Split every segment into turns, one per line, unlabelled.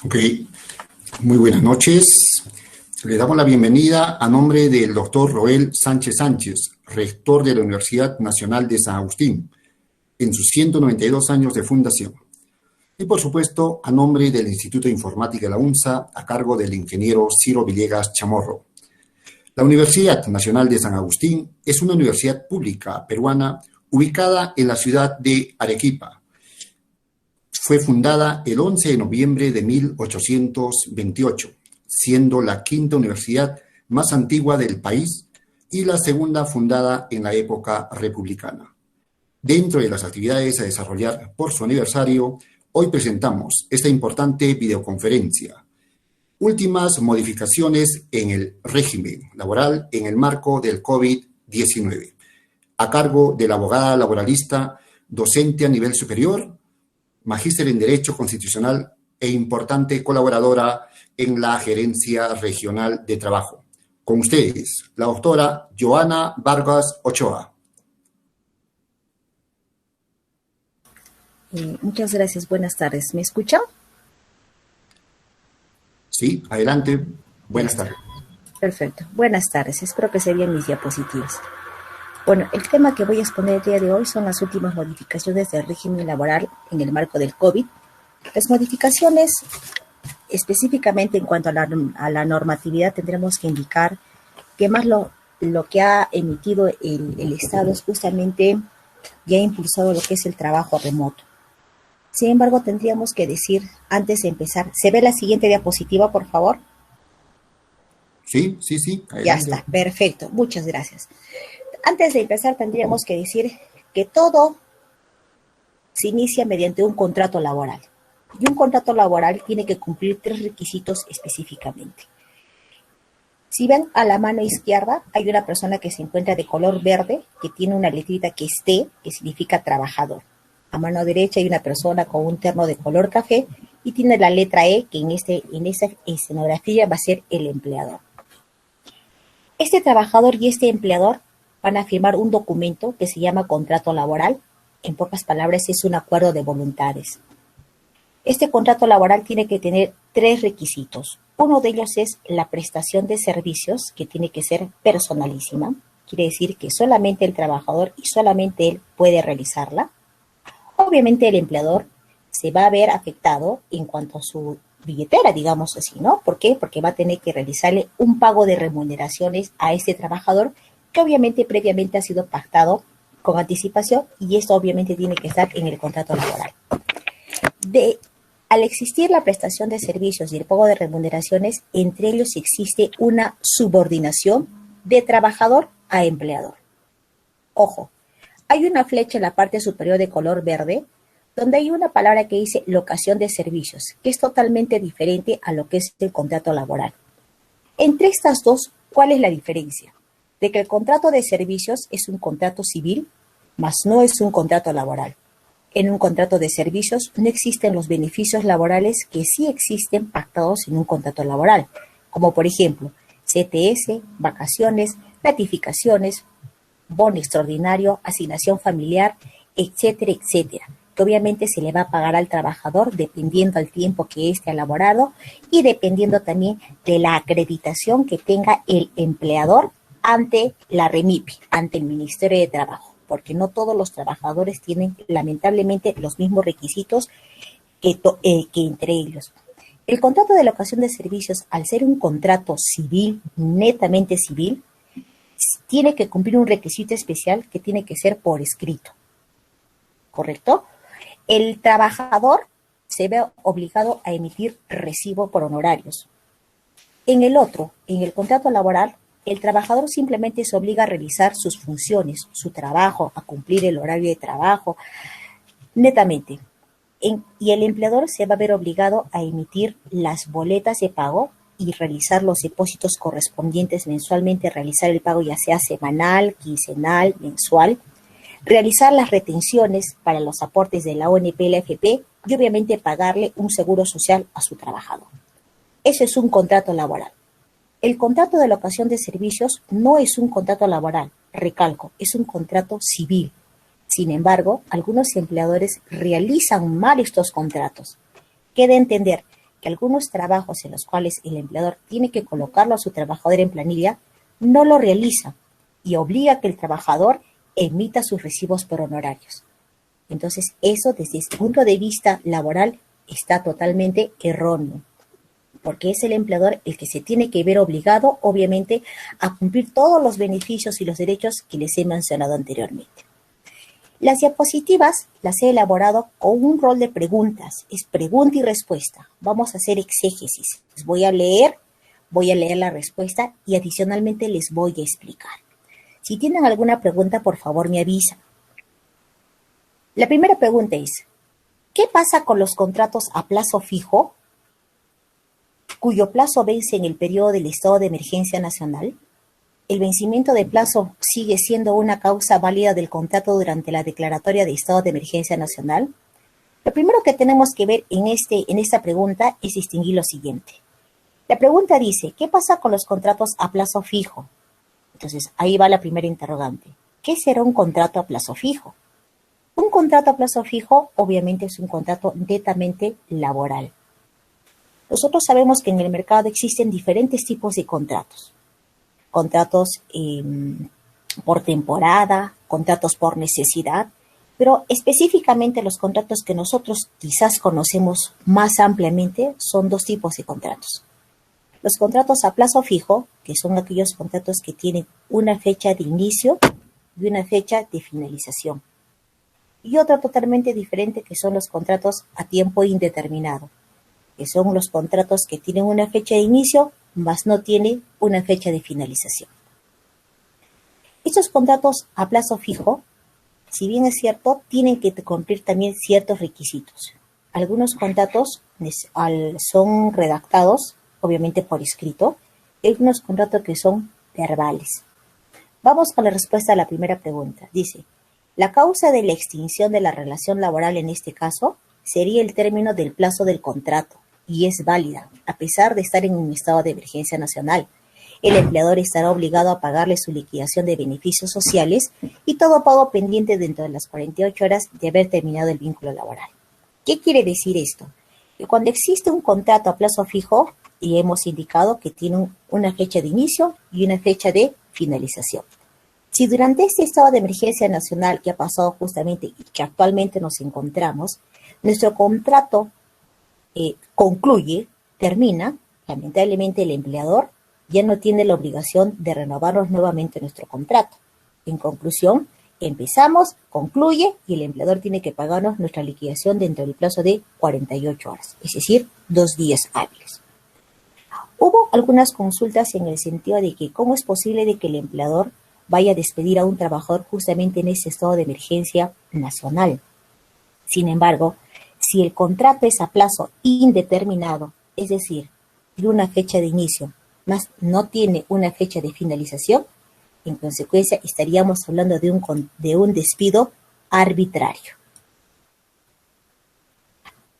Ok, muy buenas noches. Le damos la bienvenida a nombre del doctor Roel Sánchez Sánchez, rector de la Universidad Nacional de San Agustín, en sus 192 años de fundación. Y por supuesto, a nombre del Instituto de Informática de la UNSA, a cargo del ingeniero Ciro Villegas Chamorro. La Universidad Nacional de San Agustín es una universidad pública peruana ubicada en la ciudad de Arequipa. Fue fundada el 11 de noviembre de 1828, siendo la quinta universidad más antigua del país y la segunda fundada en la época republicana. Dentro de las actividades a desarrollar por su aniversario, hoy presentamos esta importante videoconferencia. Últimas modificaciones en el régimen laboral en el marco del COVID-19, a cargo de la abogada laboralista, docente a nivel superior, magíster en Derecho Constitucional e importante colaboradora en la Gerencia Regional de Trabajo. Con ustedes, la doctora Joana Vargas Ochoa.
Muchas gracias, buenas tardes. ¿Me escuchan?
Sí, adelante. Buenas tardes.
Perfecto, buenas tardes. Espero que se vean mis diapositivas. Bueno, el tema que voy a exponer el día de hoy son las últimas modificaciones del régimen laboral en el marco del COVID. Las modificaciones, específicamente en cuanto a la normatividad, tendremos que indicar que más lo que ha emitido el Estado es justamente y ha impulsado lo que es el trabajo remoto. Sin embargo, tendríamos que decir, antes de empezar, ¿se ve la siguiente diapositiva, por favor?
Sí. Adelante.
Ya está, perfecto, muchas gracias. Antes de empezar, tendríamos que decir que todo se inicia mediante un contrato laboral. Y un contrato laboral tiene que cumplir 3 requisitos específicamente. Si ven a la mano izquierda, hay una persona que se encuentra de color verde, que tiene una letrita que es T, que significa trabajador. A mano derecha hay una persona con un terno de color café y tiene la letra E, que en esta escenografía va a ser el empleador. Este trabajador y este empleador van a firmar un documento que se llama contrato laboral. En pocas palabras, es un acuerdo de voluntades. Este contrato laboral tiene que tener 3 requisitos. Uno de ellos es la prestación de servicios, que tiene que ser personalísima. Quiere decir que solamente el trabajador y solamente él puede realizarla. Obviamente el empleador se va a ver afectado en cuanto a su billetera, digamos así, ¿no? ¿Por qué? Porque va a tener que realizarle un pago de remuneraciones a este trabajador que obviamente previamente ha sido pactado con anticipación y esto obviamente tiene que estar en el contrato laboral. Al existir la prestación de servicios y el pago de remuneraciones, entre ellos existe una subordinación de trabajador a empleador. Ojo, hay una flecha en la parte superior de color verde donde hay una palabra que dice locación de servicios, que es totalmente diferente a lo que es el contrato laboral. Entre estas dos, ¿cuál es la diferencia? De que el contrato de servicios es un contrato civil, mas no es un contrato laboral. En un contrato de servicios no existen los beneficios laborales que sí existen pactados en un contrato laboral, como por ejemplo CTS, vacaciones, gratificaciones, bono extraordinario, asignación familiar, etcétera, etcétera, que obviamente se le va a pagar al trabajador dependiendo del tiempo que éste ha laborado y dependiendo también de la acreditación que tenga el empleador ante la REMIPI, ante el Ministerio de Trabajo, porque no todos los trabajadores tienen lamentablemente los mismos requisitos que entre ellos. El contrato de locación de servicios, al ser un contrato civil, netamente civil, tiene que cumplir un requisito especial que tiene que ser por escrito, ¿correcto? El trabajador se ve obligado a emitir recibo por honorarios. En el contrato laboral, el trabajador simplemente se obliga a realizar sus funciones, su trabajo, a cumplir el horario de trabajo, netamente. Y el empleador se va a ver obligado a emitir las boletas de pago y realizar los depósitos correspondientes mensualmente, realizar el pago ya sea semanal, quincenal, mensual, realizar las retenciones para los aportes de la ONP y la AFP y obviamente pagarle un seguro social a su trabajador. Eso es un contrato laboral. El contrato de locación de servicios no es un contrato laboral, recalco, es un contrato civil. Sin embargo, algunos empleadores realizan mal estos contratos. Queda entender que algunos trabajos en los cuales el empleador tiene que colocarlo a su trabajador en planilla, no lo realiza y obliga a que el trabajador emita sus recibos por honorarios. Entonces, eso desde el punto de vista laboral está totalmente erróneo, porque es el empleador el que se tiene que ver obligado, obviamente, a cumplir todos los beneficios y los derechos que les he mencionado anteriormente. Las diapositivas las he elaborado con un rol de preguntas, es pregunta y respuesta. Vamos a hacer exégesis. Les voy a leer la respuesta y adicionalmente les voy a explicar. Si tienen alguna pregunta, por favor me avisan. La primera pregunta es, ¿qué pasa con los contratos a plazo fijo cuyo plazo vence en el periodo del estado de emergencia nacional? ¿El vencimiento de plazo sigue siendo una causa válida del contrato durante la declaratoria de estado de emergencia nacional? Lo primero que tenemos que ver en esta pregunta es distinguir lo siguiente. La pregunta dice, ¿qué pasa con los contratos a plazo fijo? Entonces, ahí va la primera interrogante. ¿Qué será un contrato a plazo fijo? Un contrato a plazo fijo, obviamente, es un contrato netamente laboral. Nosotros sabemos que en el mercado existen diferentes tipos de contratos. Contratos por temporada, contratos por necesidad, pero específicamente los contratos que nosotros quizás conocemos más ampliamente son dos tipos de contratos. Los contratos a plazo fijo, que son aquellos contratos que tienen una fecha de inicio y una fecha de finalización. Y otro totalmente diferente que son los contratos a tiempo indeterminado, que son los contratos que tienen una fecha de inicio, mas no tienen una fecha de finalización. Estos contratos a plazo fijo, si bien es cierto, tienen que cumplir también ciertos requisitos. Algunos contratos son redactados, obviamente por escrito, y hay algunos contratos que son verbales. Vamos con la respuesta a la primera pregunta. Dice, la causa de la extinción de la relación laboral en este caso sería el término del plazo del contrato y es válida, a pesar de estar en un estado de emergencia nacional. El empleador estará obligado a pagarle su liquidación de beneficios sociales y todo pago pendiente dentro de las 48 horas de haber terminado el vínculo laboral. ¿Qué quiere decir esto? Que cuando existe un contrato a plazo fijo, y hemos indicado que tiene una fecha de inicio y una fecha de finalización. Si durante este estado de emergencia nacional que ha pasado justamente y que actualmente nos encontramos, nuestro contrato concluye, termina, lamentablemente el empleador ya no tiene la obligación de renovarnos nuevamente nuestro contrato. En conclusión, empezamos, concluye y el empleador tiene que pagarnos nuestra liquidación dentro del plazo de 48 horas, es decir, 2 días hábiles. Hubo algunas consultas en el sentido de que cómo es posible de que el empleador vaya a despedir a un trabajador justamente en ese estado de emergencia nacional. Sin embargo, si el contrato es a plazo indeterminado, es decir, tiene una fecha de inicio, más no tiene una fecha de finalización, en consecuencia estaríamos hablando de un despido arbitrario.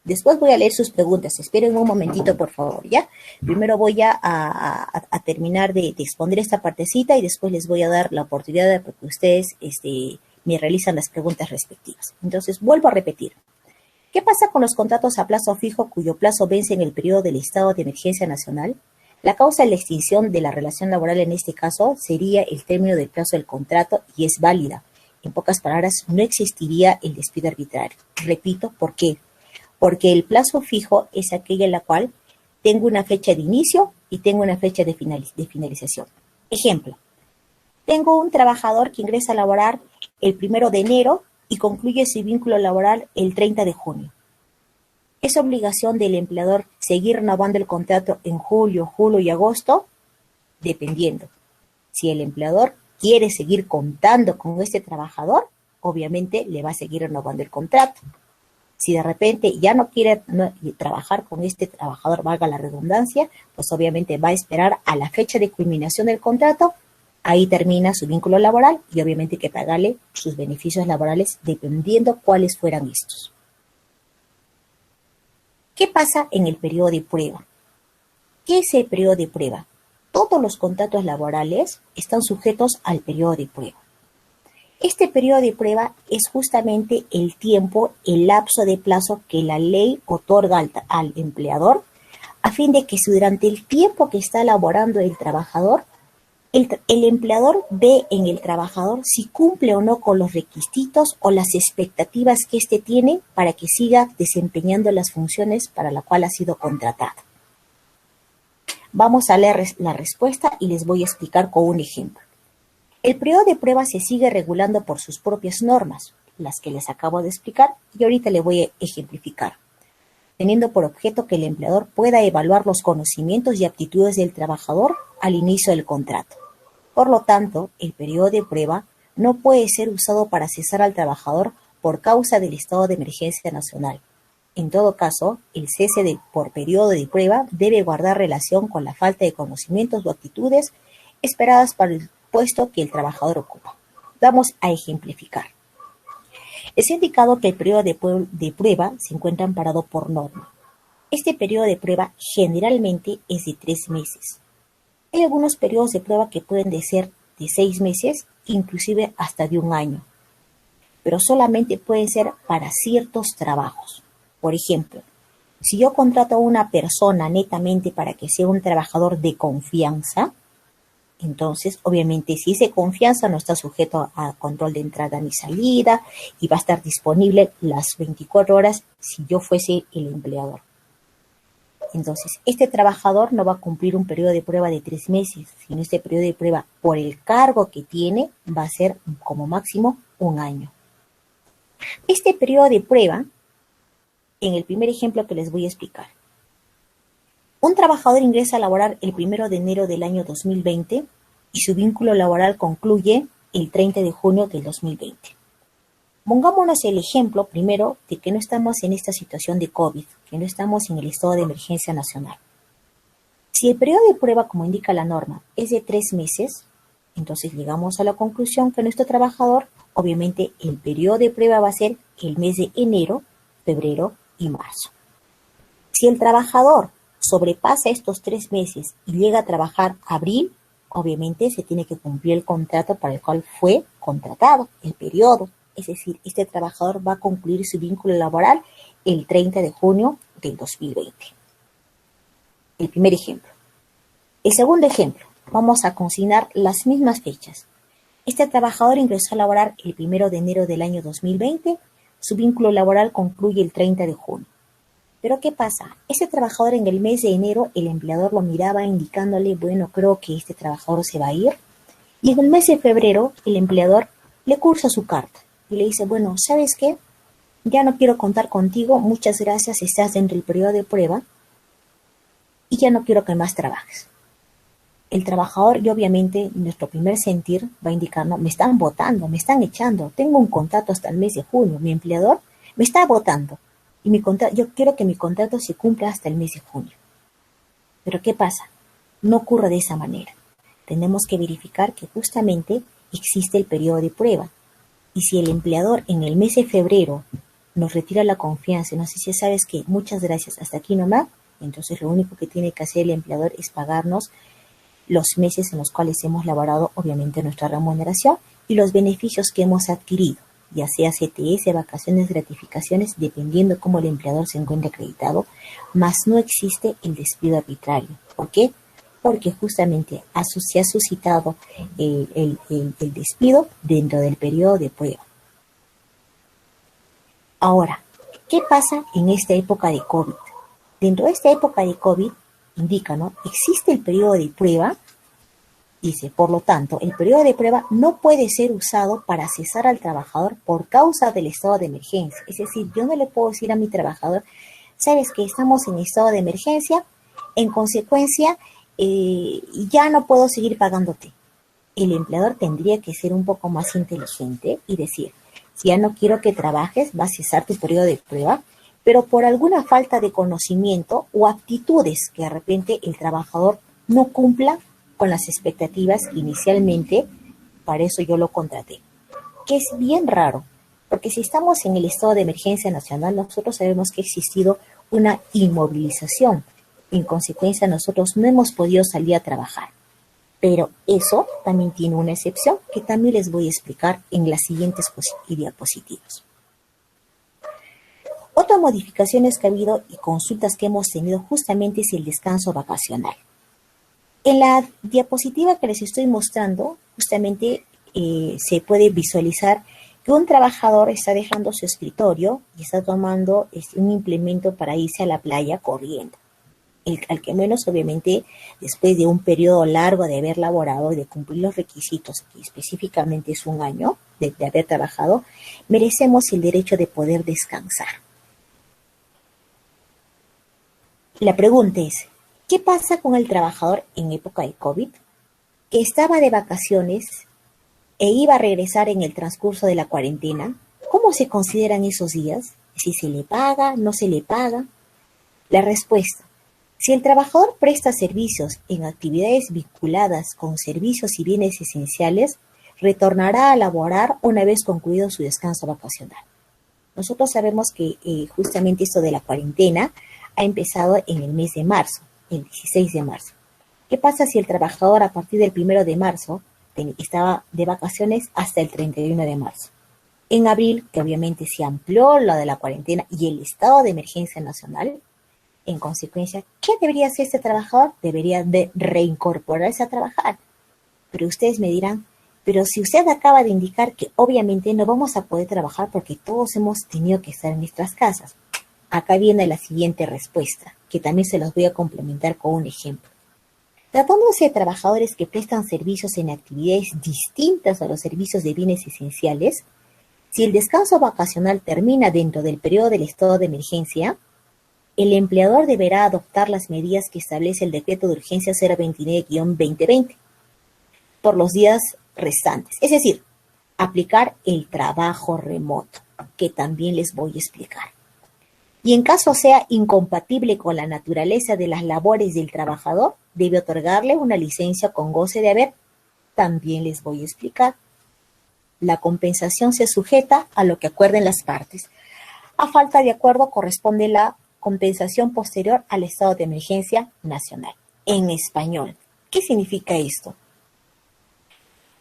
Después voy a leer sus preguntas. Esperen un momentito, por favor, ¿ya? Primero voy a terminar de exponer esta partecita y después les voy a dar la oportunidad de que ustedes me realizan las preguntas respectivas. Entonces, vuelvo a repetir. ¿Qué pasa con los contratos a plazo fijo cuyo plazo vence en el periodo del estado de emergencia nacional? La causa de la extinción de la relación laboral en este caso sería el término del plazo del contrato y es válida. En pocas palabras, no existiría el despido arbitrario. Repito, ¿por qué? Porque el plazo fijo es aquella en la cual tengo una fecha de inicio y tengo una fecha de finalización. Ejemplo, tengo un trabajador que ingresa a laborar el 1 de enero y concluye su vínculo laboral el 30 de junio. ¿Es obligación del empleador seguir renovando el contrato en julio y agosto? Dependiendo. Si el empleador quiere seguir contando con este trabajador, obviamente le va a seguir renovando el contrato. Si de repente ya no quiere trabajar con este trabajador, valga la redundancia, pues obviamente va a esperar a la fecha de culminación del contrato, ahí termina su vínculo laboral y obviamente hay que pagarle sus beneficios laborales dependiendo cuáles fueran estos. ¿Qué pasa en el periodo de prueba? ¿Qué es el periodo de prueba? Todos los contratos laborales están sujetos al periodo de prueba. Este periodo de prueba es justamente el tiempo, el lapso de plazo que la ley otorga al empleador a fin de que si durante el tiempo que está laborando el trabajador, el empleador ve en el trabajador si cumple o no con los requisitos o las expectativas que éste tiene para que siga desempeñando las funciones para las cuales ha sido contratado. Vamos a leer la respuesta y les voy a explicar con un ejemplo. El periodo de prueba se sigue regulando por sus propias normas, las que les acabo de explicar, y ahorita les voy a ejemplificar, teniendo por objeto que el empleador pueda evaluar los conocimientos y aptitudes del trabajador al inicio del contrato. Por lo tanto, el periodo de prueba no puede ser usado para cesar al trabajador por causa del estado de emergencia nacional. En todo caso, el cese por periodo de prueba debe guardar relación con la falta de conocimientos o actitudes esperadas para el puesto que el trabajador ocupa. Vamos a ejemplificar. Es indicado que el periodo de prueba se encuentra amparado por norma. Este periodo de prueba generalmente es de 3 meses. Hay algunos periodos de prueba que pueden ser de 6 meses, inclusive hasta de 1 año, pero solamente pueden ser para ciertos trabajos. Por ejemplo, si yo contrato a una persona netamente para que sea un trabajador de confianza, entonces, obviamente, si esa confianza no está sujeto a control de entrada ni salida y va a estar disponible las 24 horas si yo fuese el empleador. Entonces, este trabajador no va a cumplir un periodo de prueba de 3 meses, sino este periodo de prueba por el cargo que tiene va a ser como máximo 1 año. Este periodo de prueba, en el primer ejemplo que les voy a explicar. Un trabajador ingresa a laborar el 1 de enero del año 2020 y su vínculo laboral concluye el 30 de junio del 2020. Pongámonos el ejemplo primero de que no estamos en esta situación de COVID, que no estamos en el estado de emergencia nacional. Si el periodo de prueba, como indica la norma, es de 3 meses, entonces llegamos a la conclusión que nuestro trabajador, obviamente el periodo de prueba va a ser el mes de enero, febrero y marzo. Si el trabajador sobrepasa estos 3 meses y llega a trabajar abril, obviamente se tiene que cumplir el contrato para el cual fue contratado, el periodo. Es decir, este trabajador va a concluir su vínculo laboral el 30 de junio del 2020. El primer ejemplo. El segundo ejemplo, vamos a consignar las mismas fechas. Este trabajador ingresó a laborar el 1 de enero del año 2020, su vínculo laboral concluye el 30 de junio. Pero ¿qué pasa? Este trabajador en el mes de enero, el empleador lo miraba indicándole, bueno, creo que este trabajador se va a ir. Y en el mes de febrero, el empleador le cursa su carta y le dice, bueno, ¿sabes qué? Ya no quiero contar contigo, muchas gracias, estás dentro del periodo de prueba y ya no quiero que más trabajes. El trabajador, y obviamente nuestro primer sentir va a indicarnos, me están botando, me están echando, tengo un contrato hasta el mes de junio, mi empleador me está botando y yo quiero que mi contrato se cumpla hasta el mes de junio. Pero ¿qué pasa? No ocurre de esa manera. Tenemos que verificar que justamente existe el periodo de prueba. Y si el empleador en el mes de febrero nos retira la confianza y nos dice, sabes qué, muchas gracias, hasta aquí nomás, entonces lo único que tiene que hacer el empleador es pagarnos los meses en los cuales hemos laborado, obviamente, nuestra remuneración y los beneficios que hemos adquirido, ya sea CTS, vacaciones, gratificaciones, dependiendo cómo el empleador se encuentre acreditado, más no existe el despido arbitrario. ¿Por qué? Porque justamente se ha suscitado el despido dentro del periodo de prueba. Ahora, ¿qué pasa en esta época de COVID? Dentro de esta época de COVID, indica, ¿no? Existe el periodo de prueba, dice, por lo tanto, el periodo de prueba no puede ser usado para cesar al trabajador por causa del estado de emergencia. Es decir, yo no le puedo decir a mi trabajador, sabes que estamos en estado de emergencia, en consecuencia, ya no puedo seguir pagándote. El empleador tendría que ser un poco más inteligente y decir, si ya no quiero que trabajes, va a cesar tu periodo de prueba, pero por alguna falta de conocimiento o aptitudes que de repente el trabajador no cumpla con las expectativas inicialmente, para eso yo lo contraté. Que es bien raro, porque si estamos en el estado de emergencia nacional, nosotros sabemos que ha existido una inmovilización. En consecuencia, nosotros no hemos podido salir a trabajar. Pero eso también tiene una excepción que también les voy a explicar en las siguientes diapositivas. Otra modificaciones que ha habido y consultas que hemos tenido justamente es el descanso vacacional. En la diapositiva que les estoy mostrando, justamente se puede visualizar que un trabajador está dejando su escritorio y está tomando un implemento para irse a la playa corriendo. Al que menos, obviamente, después de un periodo largo de haber laborado y de cumplir los requisitos, que específicamente es un año de haber trabajado, merecemos el derecho de poder descansar. La pregunta es, ¿qué pasa con el trabajador en época de COVID que estaba de vacaciones e iba a regresar en el transcurso de la cuarentena? ¿Cómo se consideran esos días? ¿Si se le paga, no se le paga? La respuesta: si el trabajador presta servicios en actividades vinculadas con servicios y bienes esenciales, retornará a laborar una vez concluido su descanso vacacional. Nosotros sabemos que justamente esto de la cuarentena ha empezado en el mes de marzo, el 16 de marzo. ¿Qué pasa si el trabajador a partir del 1 de marzo estaba de vacaciones hasta el 31 de marzo? En abril, que obviamente se amplió lo de la cuarentena y el estado de emergencia nacional, en consecuencia, ¿qué debería hacer este trabajador? Debería de reincorporarse a trabajar. Pero ustedes me dirán, pero si usted acaba de indicar que obviamente no vamos a poder trabajar porque todos hemos tenido que estar en nuestras casas. Acá viene la siguiente respuesta, que también se los voy a complementar con un ejemplo. Tratándose de trabajadores que prestan servicios en actividades distintas a los servicios de bienes esenciales, si el descanso vacacional termina dentro del periodo del estado de emergencia, el empleador deberá adoptar las medidas que establece el Decreto de Urgencia 029-2020 por los días restantes. Es decir, aplicar el trabajo remoto, que también les voy a explicar. Y en caso sea incompatible con la naturaleza de las labores del trabajador, debe otorgarle una licencia con goce de haber. También les voy a explicar. La compensación se sujeta a lo que acuerden las partes. A falta de acuerdo corresponde la compensación posterior al estado de emergencia nacional. En español, ¿qué significa esto?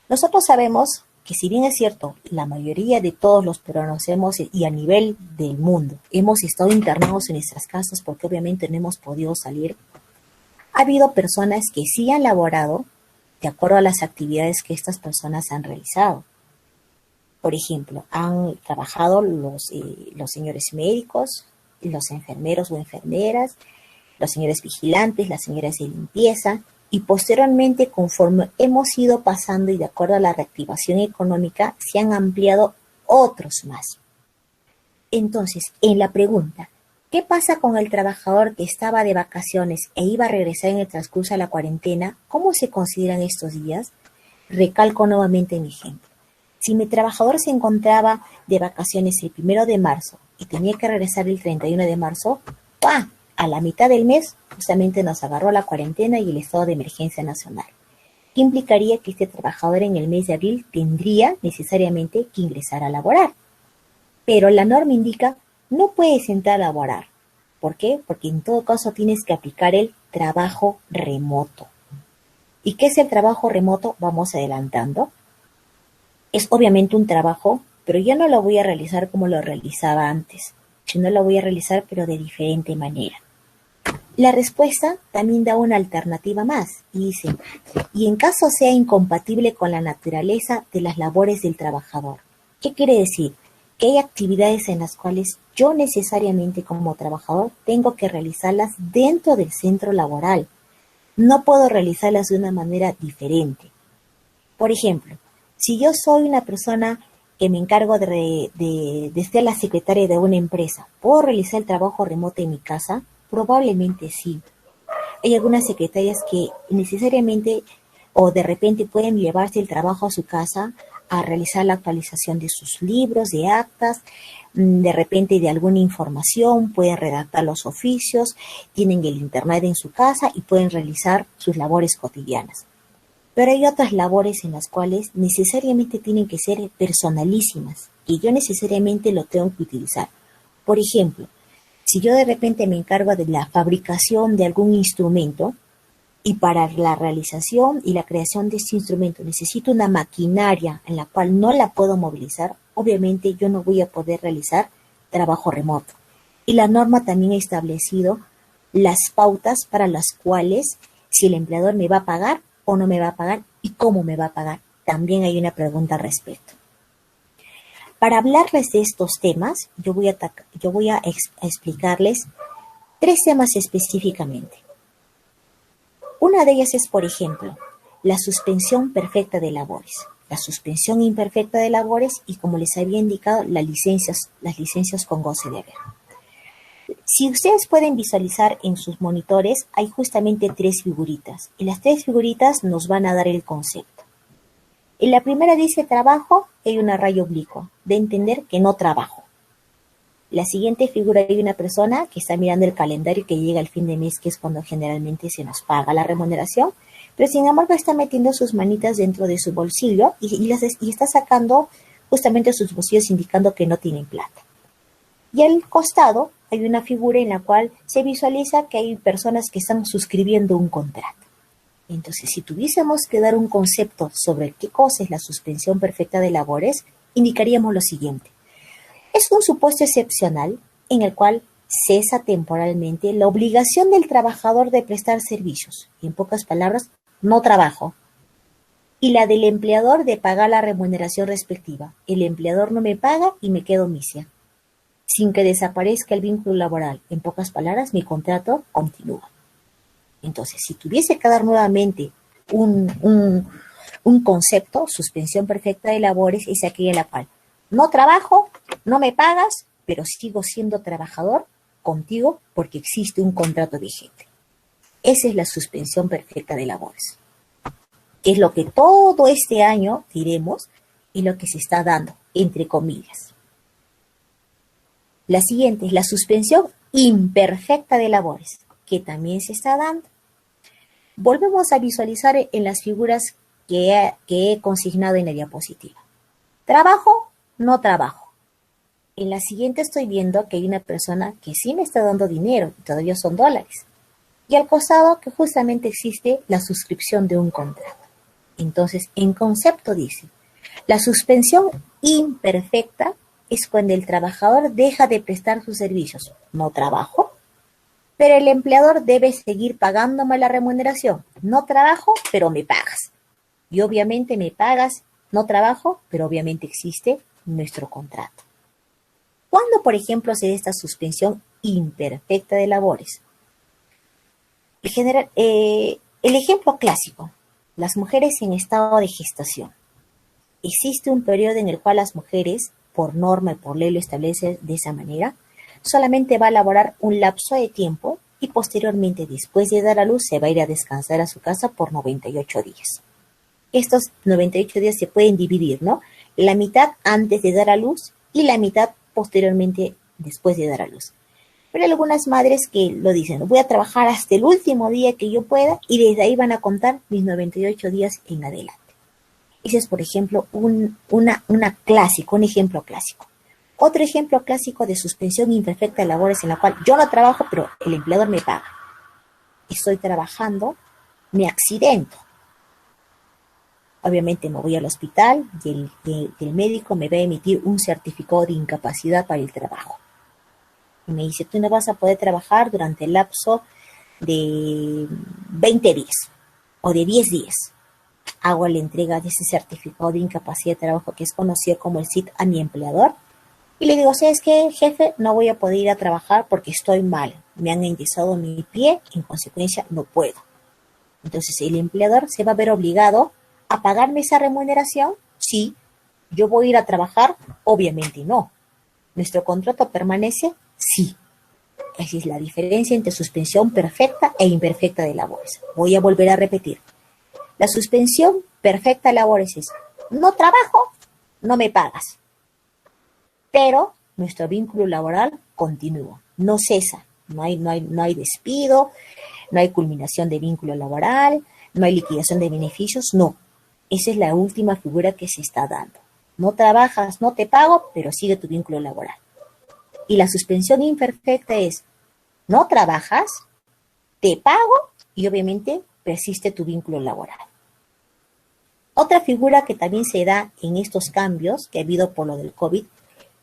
Nosotros sabemos que si bien es cierto, la mayoría de todos los peruanos y a nivel del mundo, hemos estado internados en nuestras casas porque obviamente no hemos podido salir, ha habido personas que sí han laborado de acuerdo a las actividades que estas personas han realizado. Por ejemplo, han trabajado los señores médicos, los enfermeros o enfermeras, los señores vigilantes, las señoras de limpieza, y posteriormente, conforme hemos ido pasando y de acuerdo a la reactivación económica, se han ampliado otros más. Entonces, en la pregunta, ¿qué pasa con el trabajador que estaba de vacaciones e iba a regresar en el transcurso de la cuarentena? ¿Cómo se consideran estos días? Recalco nuevamente mi ejemplo. Si mi trabajador se encontraba de vacaciones el 1 de marzo y tenía que regresar el 31 de marzo, ¡pah!, a la mitad del mes justamente nos agarró la cuarentena y el estado de emergencia nacional. ¿Qué implicaría que este trabajador en el mes de abril tendría necesariamente que ingresar a laborar? Pero la norma indica no puedes entrar a laborar. ¿Por qué? Porque en todo caso tienes que aplicar el trabajo remoto. ¿Y qué es el trabajo remoto? Vamos adelantando. Es obviamente un trabajo, pero ya no lo voy a realizar como lo realizaba antes, sino lo voy a realizar pero de diferente manera. La respuesta también da una alternativa más y dice, y en caso sea incompatible con la naturaleza de las labores del trabajador. ¿Qué quiere decir? Que hay actividades en las cuales yo necesariamente como trabajador tengo que realizarlas dentro del centro laboral. No puedo realizarlas de una manera diferente. Por ejemplo, si yo soy una persona que me encargo de ser la secretaria de una empresa, ¿puedo realizar el trabajo remoto en mi casa? Probablemente sí. Hay algunas secretarias que necesariamente o de repente pueden llevarse el trabajo a su casa a realizar la actualización de sus libros, de actas, de repente de alguna información, pueden redactar los oficios, tienen el internet en su casa y pueden realizar sus labores cotidianas. Pero hay otras labores en las cuales necesariamente tienen que ser personalísimas y yo necesariamente lo tengo que utilizar. Por ejemplo, si yo de repente me encargo de la fabricación de algún instrumento y para la realización y la creación de este instrumento necesito una maquinaria en la cual no la puedo movilizar, obviamente yo no voy a poder realizar trabajo remoto. Y la norma también ha establecido las pautas para las cuales si el empleador me va a pagar o no me va a pagar y cómo me va a pagar. También hay una pregunta al respecto. Para hablarles de estos temas, yo voy a explicarles 3 temas específicamente. Una de ellas es, por ejemplo, la suspensión perfecta de labores, la suspensión imperfecta de labores y, como les había indicado, las licencias con goce de haber. Si ustedes pueden visualizar en sus monitores, hay justamente 3 figuritas y las 3 figuritas nos van a dar el concepto. En la primera dice trabajo, hay una raya oblicua, de entender que no trabajo. La siguiente figura hay una persona que está mirando el calendario que llega al fin de mes, que es cuando generalmente se nos paga la remuneración, pero sin embargo está metiendo sus manitas dentro de su bolsillo y está sacando justamente sus bolsillos indicando que no tienen plata. Y al costado hay una figura en la cual se visualiza que hay personas que están suscribiendo un contrato. Entonces, si tuviésemos que dar un concepto sobre qué cosa es la suspensión perfecta de labores, indicaríamos lo siguiente. Es un supuesto excepcional en el cual cesa temporalmente la obligación del trabajador de prestar servicios, y en pocas palabras, no trabajo, y la del empleador de pagar la remuneración respectiva. El empleador no me paga y me quedo misia, sin que desaparezca el vínculo laboral. En pocas palabras, mi contrato continúa. Entonces, si tuviese que dar nuevamente un concepto, suspensión perfecta de labores, es aquella en la cual no trabajo, no me pagas, pero sigo siendo trabajador contigo porque existe un contrato vigente. Esa es la suspensión perfecta de labores. Es lo que todo este año diremos y lo que se está dando, entre comillas. La siguiente es la suspensión imperfecta de labores, que también se está dando. Volvemos a visualizar en las figuras que he consignado en la diapositiva. Trabajo, no trabajo. En la siguiente estoy viendo que hay una persona que sí me está dando dinero, y todavía son dólares. Y al costado que justamente existe la suscripción de un contrato. Entonces, en concepto dice, la suspensión imperfecta es cuando el trabajador deja de prestar sus servicios. No trabajo, pero el empleador debe seguir pagándome la remuneración. No trabajo, pero me pagas. Y obviamente me pagas, no trabajo, pero obviamente existe nuestro contrato. ¿Cuándo, por ejemplo, se da esta suspensión imperfecta de labores? El ejemplo clásico, las mujeres en estado de gestación. Existe un periodo en el cual las mujeres, por norma y por ley lo establece de esa manera, solamente va a laborar un lapso de tiempo y posteriormente, después de dar a luz, se va a ir a descansar a su casa por 98 días. Estos 98 días se pueden dividir, ¿no? La mitad antes de dar a luz y la mitad posteriormente después de dar a luz. Pero hay algunas madres que lo dicen, voy a trabajar hasta el último día que yo pueda y desde ahí van a contar mis 98 días en adelante. Ese es, por ejemplo, un ejemplo clásico. Otro ejemplo clásico de suspensión imperfecta de labores en la cual yo no trabajo, pero el empleador me paga. Estoy trabajando, me accidento. Obviamente me voy al hospital y el médico me va a emitir un certificado de incapacidad para el trabajo. Y me dice, tú no vas a poder trabajar durante el lapso de 20 días o de 10 días. Hago la entrega de ese certificado de incapacidad de trabajo que es conocido como el CIT a mi empleador. Y le digo, ¿sabes qué, jefe? No voy a poder ir a trabajar porque estoy mal. Me han enyesado mi pie, en consecuencia no puedo. Entonces el empleador se va a ver obligado a pagarme esa remuneración. Sí. ¿Yo voy a ir a trabajar? Obviamente no. ¿Nuestro contrato permanece? Sí. Esa es la diferencia entre suspensión perfecta e imperfecta de labores. Voy a volver a repetir. La suspensión perfecta de labores es, no trabajo, no me pagas. Pero nuestro vínculo laboral continúa, no cesa. No hay despido, no hay culminación de vínculo laboral, no hay liquidación de beneficios, no. Esa es la última figura que se está dando. No trabajas, no te pago, pero sigue tu vínculo laboral. Y la suspensión imperfecta es, no trabajas, te pago y obviamente persiste tu vínculo laboral. Otra figura que también se da en estos cambios que ha habido por lo del COVID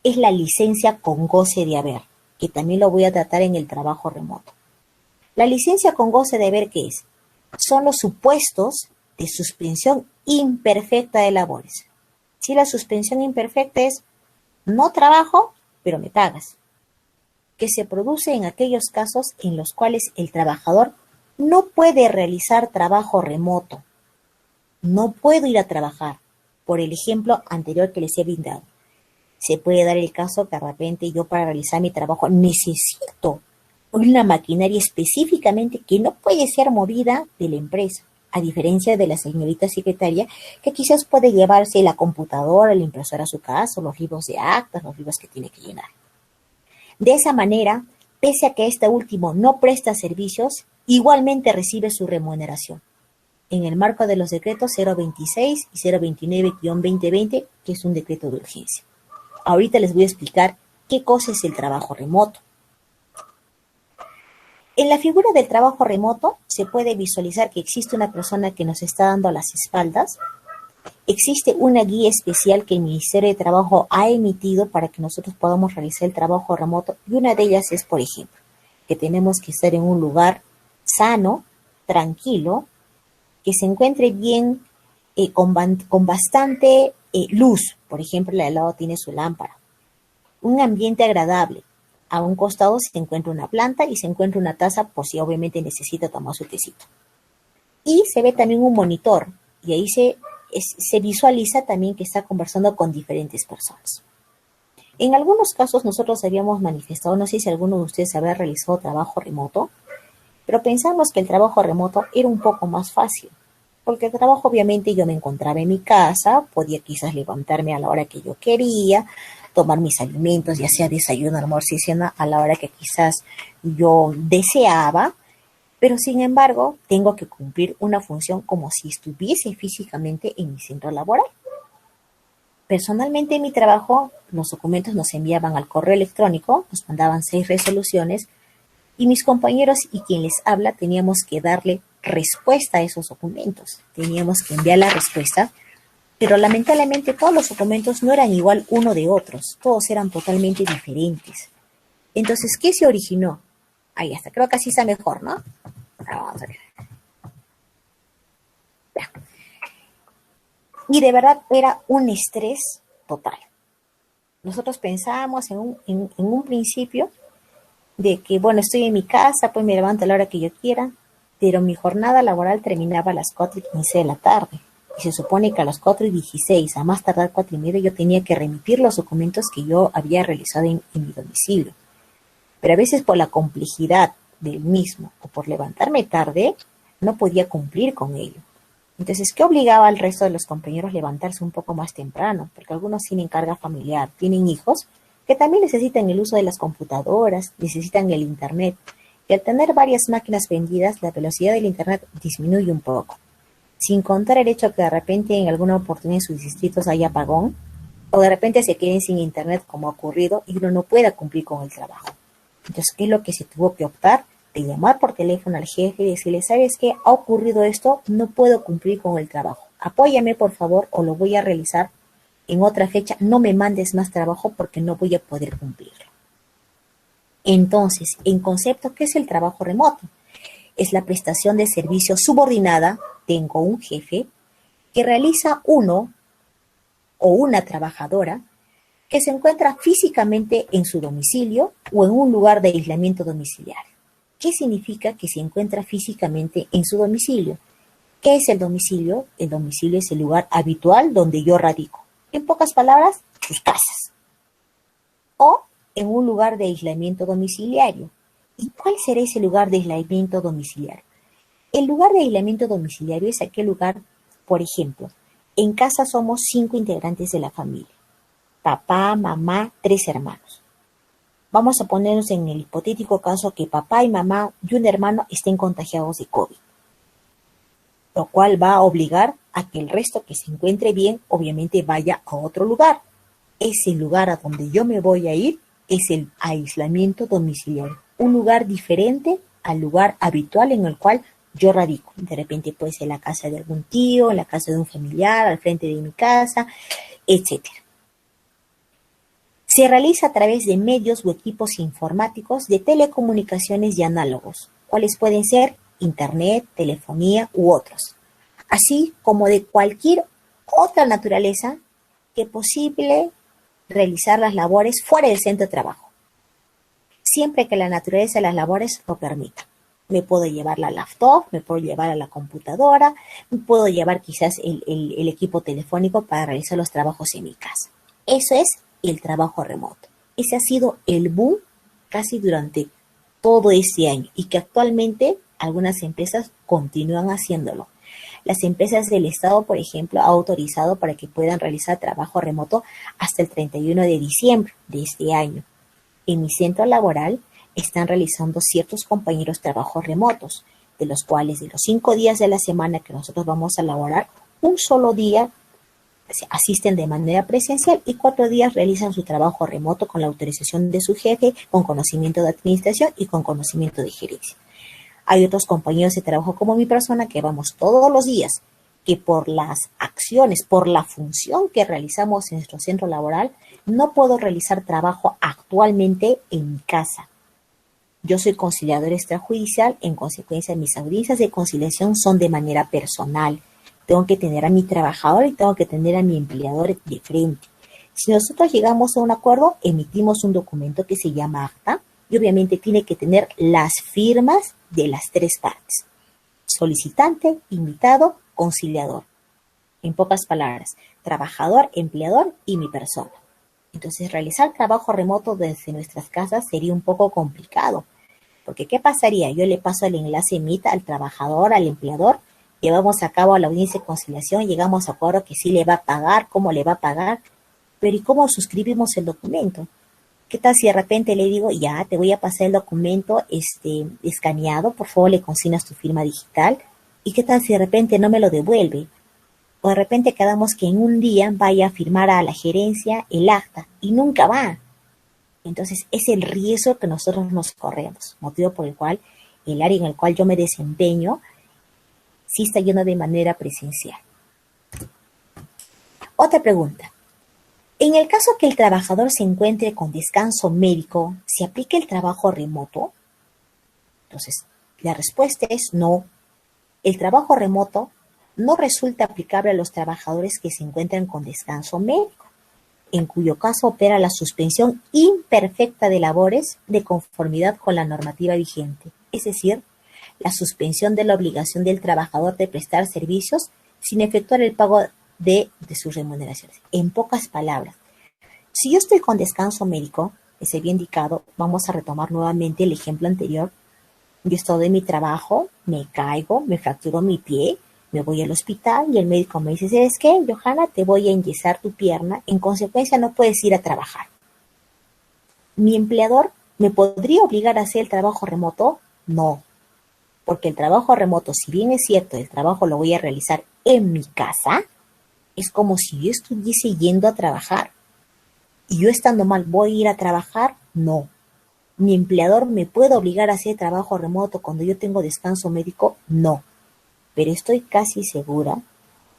es la licencia con goce de haber. que también lo voy a tratar en el trabajo remoto. La licencia con goce de deber, ¿qué es? Son los supuestos de suspensión imperfecta de labores. Si la suspensión imperfecta es no trabajo, pero me pagas, que se produce en aquellos casos en los cuales el trabajador no puede realizar trabajo remoto. No puedo ir a trabajar, por el ejemplo anterior que les he brindado. Se puede dar el caso que de repente yo para realizar mi trabajo necesito una maquinaria específicamente que no puede ser movida de la empresa, a diferencia de la señorita secretaria que quizás puede llevarse la computadora, la impresora a su casa, los libros de actas, los libros que tiene que llenar. De esa manera, pese a que este último no presta servicios, igualmente recibe su remuneración en el marco de los decretos 026 y 029-2020, que es un decreto de urgencia. Ahorita les voy a explicar qué cosa es el trabajo remoto. En la figura del trabajo remoto se puede visualizar que existe una persona que nos está dando las espaldas. Existe una guía especial que el Ministerio de Trabajo ha emitido para que nosotros podamos realizar el trabajo remoto, y una de ellas es, por ejemplo, que tenemos que estar en un lugar sano, tranquilo, que se encuentre bien, con bastante luz. Por ejemplo, al lado tiene su lámpara. Un ambiente agradable. A un costado se encuentra una planta y se encuentra una taza por si obviamente necesita tomar su tecito. Y se ve también un monitor y ahí se visualiza también que está conversando con diferentes personas. En algunos casos nosotros habíamos manifestado, no sé si alguno de ustedes había realizado trabajo remoto, pero pensamos que el trabajo remoto era un poco más fácil, porque el trabajo obviamente yo me encontraba en mi casa, podía quizás levantarme a la hora que yo quería, tomar mis alimentos, ya sea desayuno, almuerzo y cena, a la hora que quizás yo deseaba, pero sin embargo tengo que cumplir una función como si estuviese físicamente en mi centro laboral. Personalmente en mi trabajo, los documentos nos enviaban al correo electrónico, nos mandaban 6 resoluciones, y mis compañeros y quien les habla teníamos que darle respuesta a esos documentos. Teníamos que enviar la respuesta, pero lamentablemente todos los documentos no eran igual uno de otros, todos eran totalmente diferentes. Entonces, ¿qué se originó? Ahí está, creo que así está mejor, ¿no? Ahora vamos a ver. Ya. Y de verdad era un estrés total. Nosotros pensábamos en un principio de que, bueno, estoy en mi casa, pues me levanto a la hora que yo quiera, pero mi jornada laboral terminaba a las 4:15 de la tarde. Y se supone que a las 4:16, a más tardar 4:30, yo tenía que remitir los documentos que yo había realizado en mi domicilio. Pero a veces por la complejidad del mismo o por levantarme tarde, no podía cumplir con ello. Entonces, ¿qué obligaba al resto de los compañeros a levantarse un poco más temprano? Porque algunos tienen carga familiar, tienen hijos que también necesitan el uso de las computadoras, necesitan el internet. Y al tener varias máquinas vendidas, la velocidad del internet disminuye un poco. Sin contar el hecho que de repente en alguna oportunidad en sus distritos haya apagón, o de repente se queden sin internet como ha ocurrido y uno no pueda cumplir con el trabajo. Entonces, ¿qué es lo que se tuvo que optar? De llamar por teléfono al jefe y decirle, ¿sabes qué? Ha ocurrido esto, no puedo cumplir con el trabajo. Apóyame, por favor, o lo voy a realizar en otra fecha. No me mandes más trabajo porque no voy a poder cumplirlo. Entonces, en concepto, ¿qué es el trabajo remoto? Es la prestación de servicio subordinada. Tengo un jefe que realiza uno o una trabajadora que se encuentra físicamente en su domicilio o en un lugar de aislamiento domiciliario. ¿Qué significa que se encuentra físicamente en su domicilio? ¿Qué es el domicilio? El domicilio es el lugar habitual donde yo radico. En pocas palabras, sus casas. O en un lugar de aislamiento domiciliario. ¿Y cuál será ese lugar de aislamiento domiciliario? El lugar de aislamiento domiciliario es aquel lugar, por ejemplo, en casa somos 5 integrantes de la familia. Papá, mamá, 3 hermanos. Vamos a ponernos en el hipotético caso que papá y mamá y un hermano estén contagiados de COVID, lo cual va a obligar a que el resto que se encuentre bien, obviamente vaya a otro lugar. Ese lugar a donde yo me voy a ir es el aislamiento domiciliario, un lugar diferente al lugar habitual en el cual yo radico. De repente puede ser la casa de algún tío, la casa de un familiar, al frente de mi casa, etcétera. Se realiza a través de medios o equipos informáticos de telecomunicaciones y análogos, cuales pueden ser Internet, telefonía u otros, así como de cualquier otra naturaleza que posible realizar las labores fuera del centro de trabajo, siempre que la naturaleza de las labores lo permita. Me puedo llevar la laptop, me puedo llevar a la computadora, me puedo llevar quizás el equipo telefónico para realizar los trabajos en mi casa. Eso es el trabajo remoto. Ese ha sido el boom casi durante todo este año y que actualmente algunas empresas continúan haciéndolo. Las empresas del Estado, por ejemplo, ha autorizado para que puedan realizar trabajo remoto hasta el 31 de diciembre de este año. En mi centro laboral están realizando ciertos compañeros trabajos remotos, de los cuales de los 5 días de la semana que nosotros vamos a laborar, un solo día asisten de manera presencial y 4 días realizan su trabajo remoto con la autorización de su jefe, con conocimiento de administración y con conocimiento de gerencia. Hay otros compañeros de trabajo como mi persona que vamos todos los días, que por las acciones, por la función que realizamos en nuestro centro laboral, no puedo realizar trabajo actualmente en mi casa. Yo soy conciliador extrajudicial, en consecuencia mis audiencias de conciliación son de manera personal. Tengo que tener a mi trabajador y tengo que tener a mi empleador de frente. Si nosotros llegamos a un acuerdo, emitimos un documento que se llama acta y obviamente tiene que tener las firmas de las 3 partes. Solicitante, invitado, conciliador. En pocas palabras, trabajador, empleador y mi persona. Entonces, realizar trabajo remoto desde nuestras casas sería un poco complicado. Porque, ¿qué pasaría? Yo le paso el enlace Meet al trabajador, al empleador, llevamos a cabo la audiencia de conciliación, llegamos a acuerdo que sí le va a pagar, cómo le va a pagar, pero ¿y cómo suscribimos el documento? ¿Qué tal si de repente le digo, ya, te voy a pasar el documento escaneado, por favor le consignas tu firma digital? ¿Y qué tal si de repente no me lo devuelve? O de repente quedamos que en un día vaya a firmar a la gerencia el acta y nunca va. Entonces es el riesgo que nosotros nos corremos, motivo por el cual el área en el cual yo me desempeño sí está yendo de manera presencial. Otra pregunta. En el caso que el trabajador se encuentre con descanso médico, ¿se aplica el trabajo remoto? Entonces, la respuesta es no. El trabajo remoto no resulta aplicable a los trabajadores que se encuentran con descanso médico, en cuyo caso opera la suspensión imperfecta de labores de conformidad con la normativa vigente, es decir, la suspensión de la obligación del trabajador de prestar servicios sin efectuar el pago de sus remuneraciones. En pocas palabras, si yo estoy con descanso médico, que se había indicado, vamos a retomar nuevamente el ejemplo anterior. Yo estoy en mi trabajo, me caigo, me fracturo mi pie, me voy al hospital y el médico me dice, ¿sabes qué, Johanna? Te voy a enyesar tu pierna, en consecuencia no puedes ir a trabajar. ¿Mi empleador me podría obligar a hacer el trabajo remoto? No, porque el trabajo remoto, si bien es cierto, el trabajo lo voy a realizar en mi casa, es como si yo estuviese yendo a trabajar. Y yo estando mal, ¿voy a ir a trabajar? No. ¿Mi empleador me puede obligar a hacer trabajo remoto cuando yo tengo descanso médico? No. Pero estoy casi segura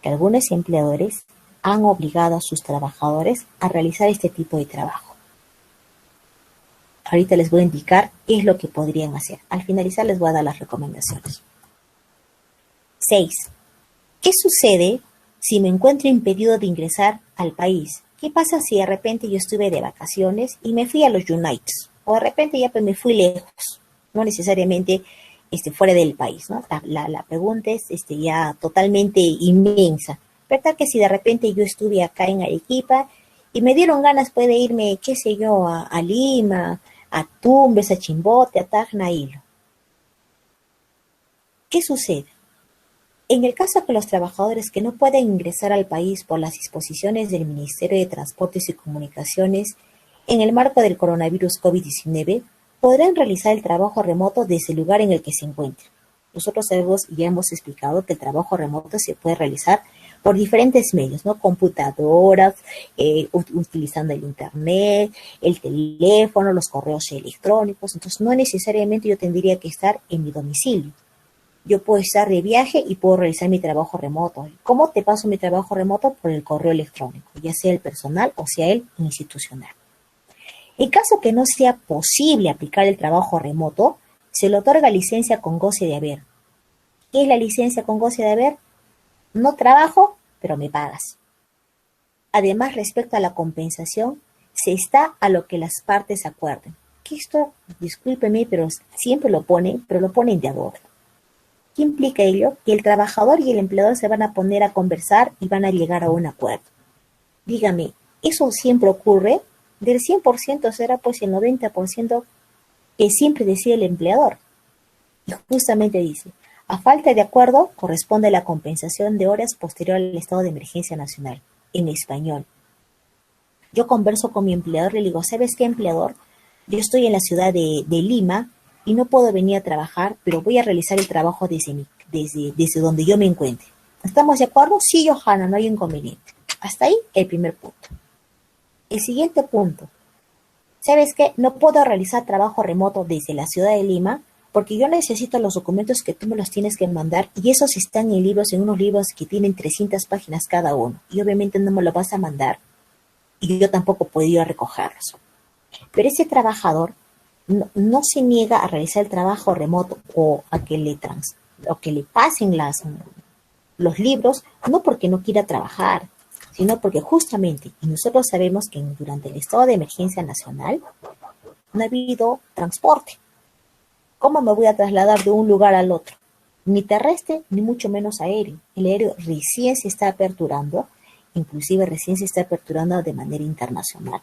que algunos empleadores han obligado a sus trabajadores a realizar este tipo de trabajo. Ahorita les voy a indicar qué es lo que podrían hacer. Al finalizar les voy a dar las recomendaciones. 6. ¿Qué sucede si me encuentro impedido de ingresar al país? ¿Qué pasa si de repente yo estuve de vacaciones y me fui a los Unites? O de repente ya pues me fui lejos, no necesariamente fuera del país, ¿no? La pregunta es ya totalmente inmensa. Pero tal que si de repente yo estuve acá en Arequipa y me dieron ganas pues de irme, qué sé yo, a Lima, a Tumbes, a Chimbote, a Tacna, Hilo. ¿Qué sucede? En el caso que los trabajadores que no pueden ingresar al país por las disposiciones del Ministerio de Transportes y Comunicaciones en el marco del coronavirus COVID-19, podrán realizar el trabajo remoto desde el lugar en el que se encuentren. Nosotros ya hemos explicado que el trabajo remoto se puede realizar por diferentes medios, ¿no? Computadoras, utilizando el internet, el teléfono, los correos electrónicos. Entonces, no necesariamente yo tendría que estar en mi domicilio. Yo puedo estar de viaje y puedo realizar mi trabajo remoto. ¿Cómo te paso mi trabajo remoto? Por el correo electrónico, ya sea el personal o sea el institucional. En caso que no sea posible aplicar el trabajo remoto, se le otorga licencia con goce de haber. ¿Qué es la licencia con goce de haber? No trabajo, pero me pagas. Además, respecto a la compensación, se está a lo que las partes acuerden. Que esto, discúlpeme, pero siempre lo ponen, pero lo ponen de adorno. ¿Qué implica ello? Que el trabajador y el empleador se van a poner a conversar y van a llegar a un acuerdo. Dígame, ¿eso siempre ocurre? Del 100% será pues el 90% que siempre decide el empleador. Y justamente dice, a falta de acuerdo corresponde la compensación de horas posterior al estado de emergencia nacional, en español. Yo converso con mi empleador y le digo, ¿sabes qué, empleador? Yo estoy en la ciudad de Lima y no puedo venir a trabajar, pero voy a realizar el trabajo desde donde yo me encuentre. ¿Estamos de acuerdo? Sí, Johanna, no hay inconveniente. Hasta ahí el primer punto. El siguiente punto. ¿Sabes qué? No puedo realizar trabajo remoto desde la ciudad de Lima porque yo necesito los documentos que tú me los tienes que mandar y esos están en unos libros que tienen 300 páginas cada uno. Y obviamente no me lo vas a mandar y yo tampoco puedo ir a recogerlos. Pero ese trabajador no se niega a realizar el trabajo remoto o a que le pasen los libros, no porque no quiera trabajar, sino porque justamente, y nosotros sabemos que durante el estado de emergencia nacional no ha habido transporte. ¿Cómo me voy a trasladar de un lugar al otro? Ni terrestre, ni mucho menos aéreo. El aéreo recién se está aperturando, inclusive recién se está aperturando de manera internacional.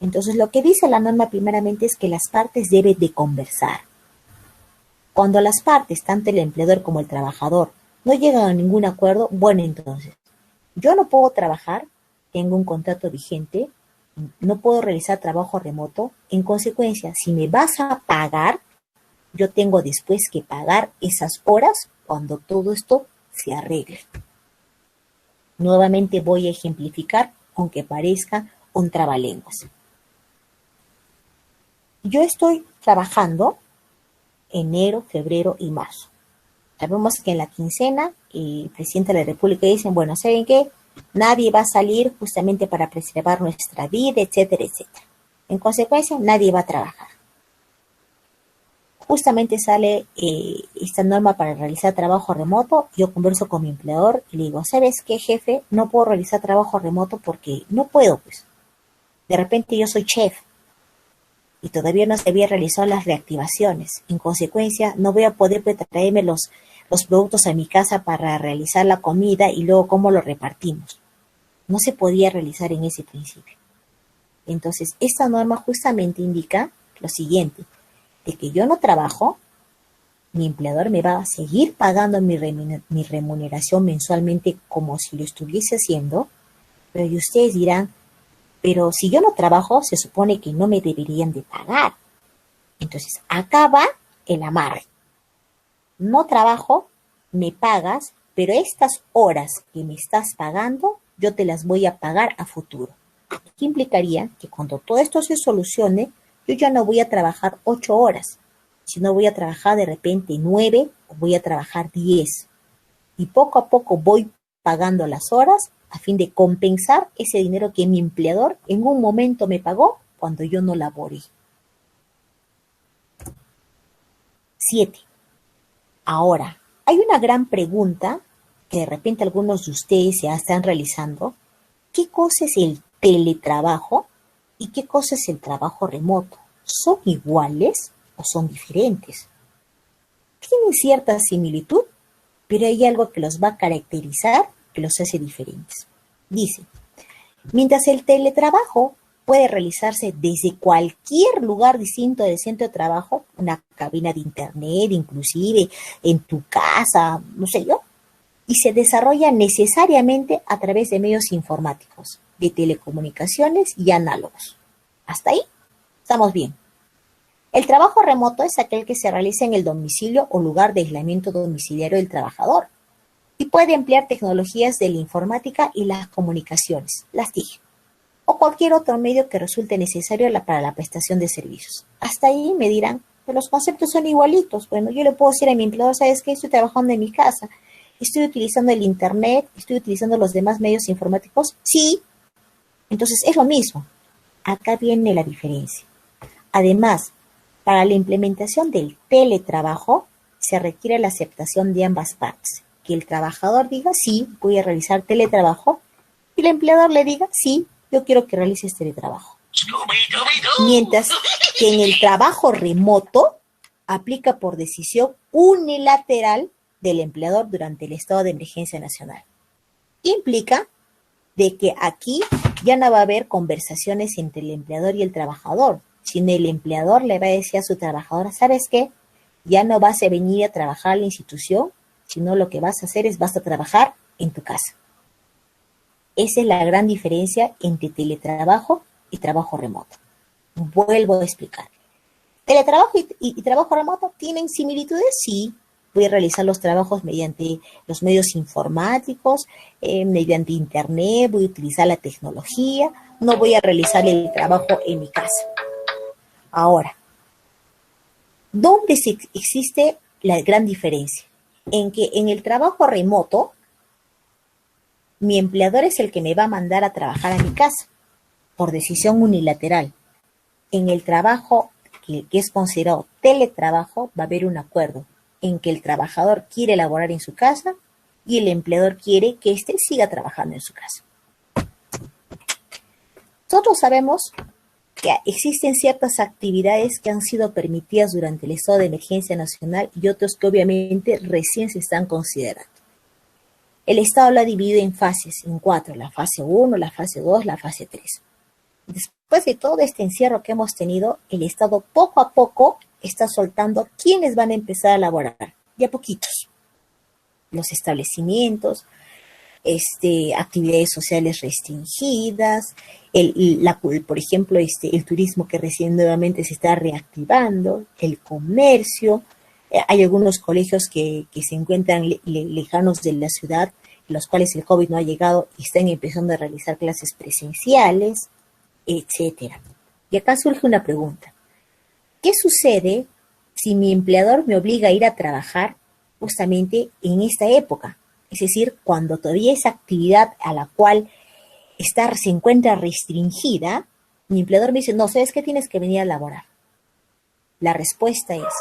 Entonces, lo que dice la norma primeramente es que las partes deben de conversar. Cuando las partes, tanto el empleador como el trabajador, no llegan a ningún acuerdo, bueno, entonces, yo no puedo trabajar, tengo un contrato vigente, no puedo realizar trabajo remoto. En consecuencia, si me vas a pagar, yo tengo después que pagar esas horas cuando todo esto se arregle. Nuevamente voy a ejemplificar, aunque parezca un trabalenguas. Yo estoy trabajando enero, febrero y marzo. Sabemos que en la quincena el presidente de la República dice, bueno, ¿saben qué? Nadie va a salir justamente para preservar nuestra vida, etcétera, etcétera. En consecuencia, nadie va a trabajar. Justamente sale esta norma para realizar trabajo remoto. Yo converso con mi empleador y le digo, ¿sabes qué, jefe? No puedo realizar trabajo remoto porque no puedo, pues. De repente yo soy chef y todavía no se había realizado las reactivaciones. En consecuencia, no voy a poder traerme los productos a mi casa para realizar la comida y luego cómo lo repartimos. No se podía realizar en ese principio. Entonces, esta norma justamente indica lo siguiente, de que yo no trabajo, mi empleador me va a seguir pagando mi remuneración mensualmente como si lo estuviese haciendo, pero y ustedes dirán, pero si yo no trabajo, se supone que no me deberían de pagar. Entonces, acá va el amarre. No trabajo, me pagas, pero estas horas que me estás pagando, yo te las voy a pagar a futuro. ¿Qué implicaría? Que cuando todo esto se solucione, yo ya no voy a trabajar 8 horas, sino voy a trabajar de repente 9 o voy a trabajar 10. Y poco a poco voy pagando las horas a fin de compensar ese dinero que mi empleador en un momento me pagó cuando yo no laboré. 7. Ahora, hay una gran pregunta que de repente algunos de ustedes se están realizando. ¿Qué cosa es el teletrabajo y qué cosa es el trabajo remoto? ¿Son iguales o son diferentes? Tienen cierta similitud, pero hay algo que los va a caracterizar, que los hace diferentes. Dice, mientras el teletrabajo puede realizarse desde cualquier lugar distinto del centro de trabajo, una cabina de internet, inclusive en tu casa, no sé yo, y se desarrolla necesariamente a través de medios informáticos, de telecomunicaciones y análogos. Hasta ahí estamos bien. El trabajo remoto es aquel que se realiza en el domicilio o lugar de aislamiento domiciliario del trabajador y puede emplear tecnologías de la informática y las comunicaciones, las TIC, o cualquier otro medio que resulte necesario para la prestación de servicios. Hasta ahí me dirán, pero los conceptos son igualitos. Bueno, yo le puedo decir a mi empleador, ¿sabes qué? Estoy trabajando en mi casa, estoy utilizando el internet, estoy utilizando los demás medios informáticos. Sí, entonces es lo mismo. Acá viene la diferencia. Además, para la implementación del teletrabajo, se requiere la aceptación de ambas partes. Que el trabajador diga, sí, voy a realizar teletrabajo, y el empleador le diga, sí, yo quiero que realices teletrabajo. Mientras que en el trabajo remoto, aplica por decisión unilateral del empleador durante el estado de emergencia nacional. Implica de que aquí ya no va a haber conversaciones entre el empleador y el trabajador, sino el empleador le va a decir a su trabajadora, ¿sabes qué? Ya no vas a venir a trabajar a la institución, sino lo que vas a hacer es vas a trabajar en tu casa. Esa es la gran diferencia entre teletrabajo y trabajo remoto. Vuelvo a explicar. ¿Teletrabajo y trabajo remoto tienen similitudes? Sí. Voy a realizar los trabajos mediante los medios informáticos, mediante internet, voy a utilizar la tecnología, no voy a realizar el trabajo en mi casa. Ahora, ¿dónde existe la gran diferencia? En que en el trabajo remoto, mi empleador es el que me va a mandar a trabajar a mi casa, por decisión unilateral. En el trabajo que es considerado teletrabajo, va a haber un acuerdo en que el trabajador quiere laborar en su casa y el empleador quiere que éste siga trabajando en su casa. Nosotros sabemos que existen ciertas actividades que han sido permitidas durante el estado de emergencia nacional y otras que obviamente recién se están considerando. El Estado lo ha dividido en fases, en 4, la fase 1, la fase 2, la fase 3. Después de todo este encierro que hemos tenido, el Estado poco a poco está soltando quiénes van a empezar a laborar, de a poquitos. Los establecimientos, actividades sociales restringidas, por ejemplo, el turismo que recién nuevamente se está reactivando, el comercio. Hay algunos colegios que se encuentran lejanos de la ciudad, en los cuales el COVID no ha llegado y están empezando a realizar clases presenciales, etcétera. Y acá surge una pregunta. ¿Qué sucede si mi empleador me obliga a ir a trabajar justamente en esta época? Es decir, cuando todavía esa actividad a la cual se encuentra restringida, mi empleador me dice, no, ¿sabes qué? Tienes que venir a laborar. La respuesta es,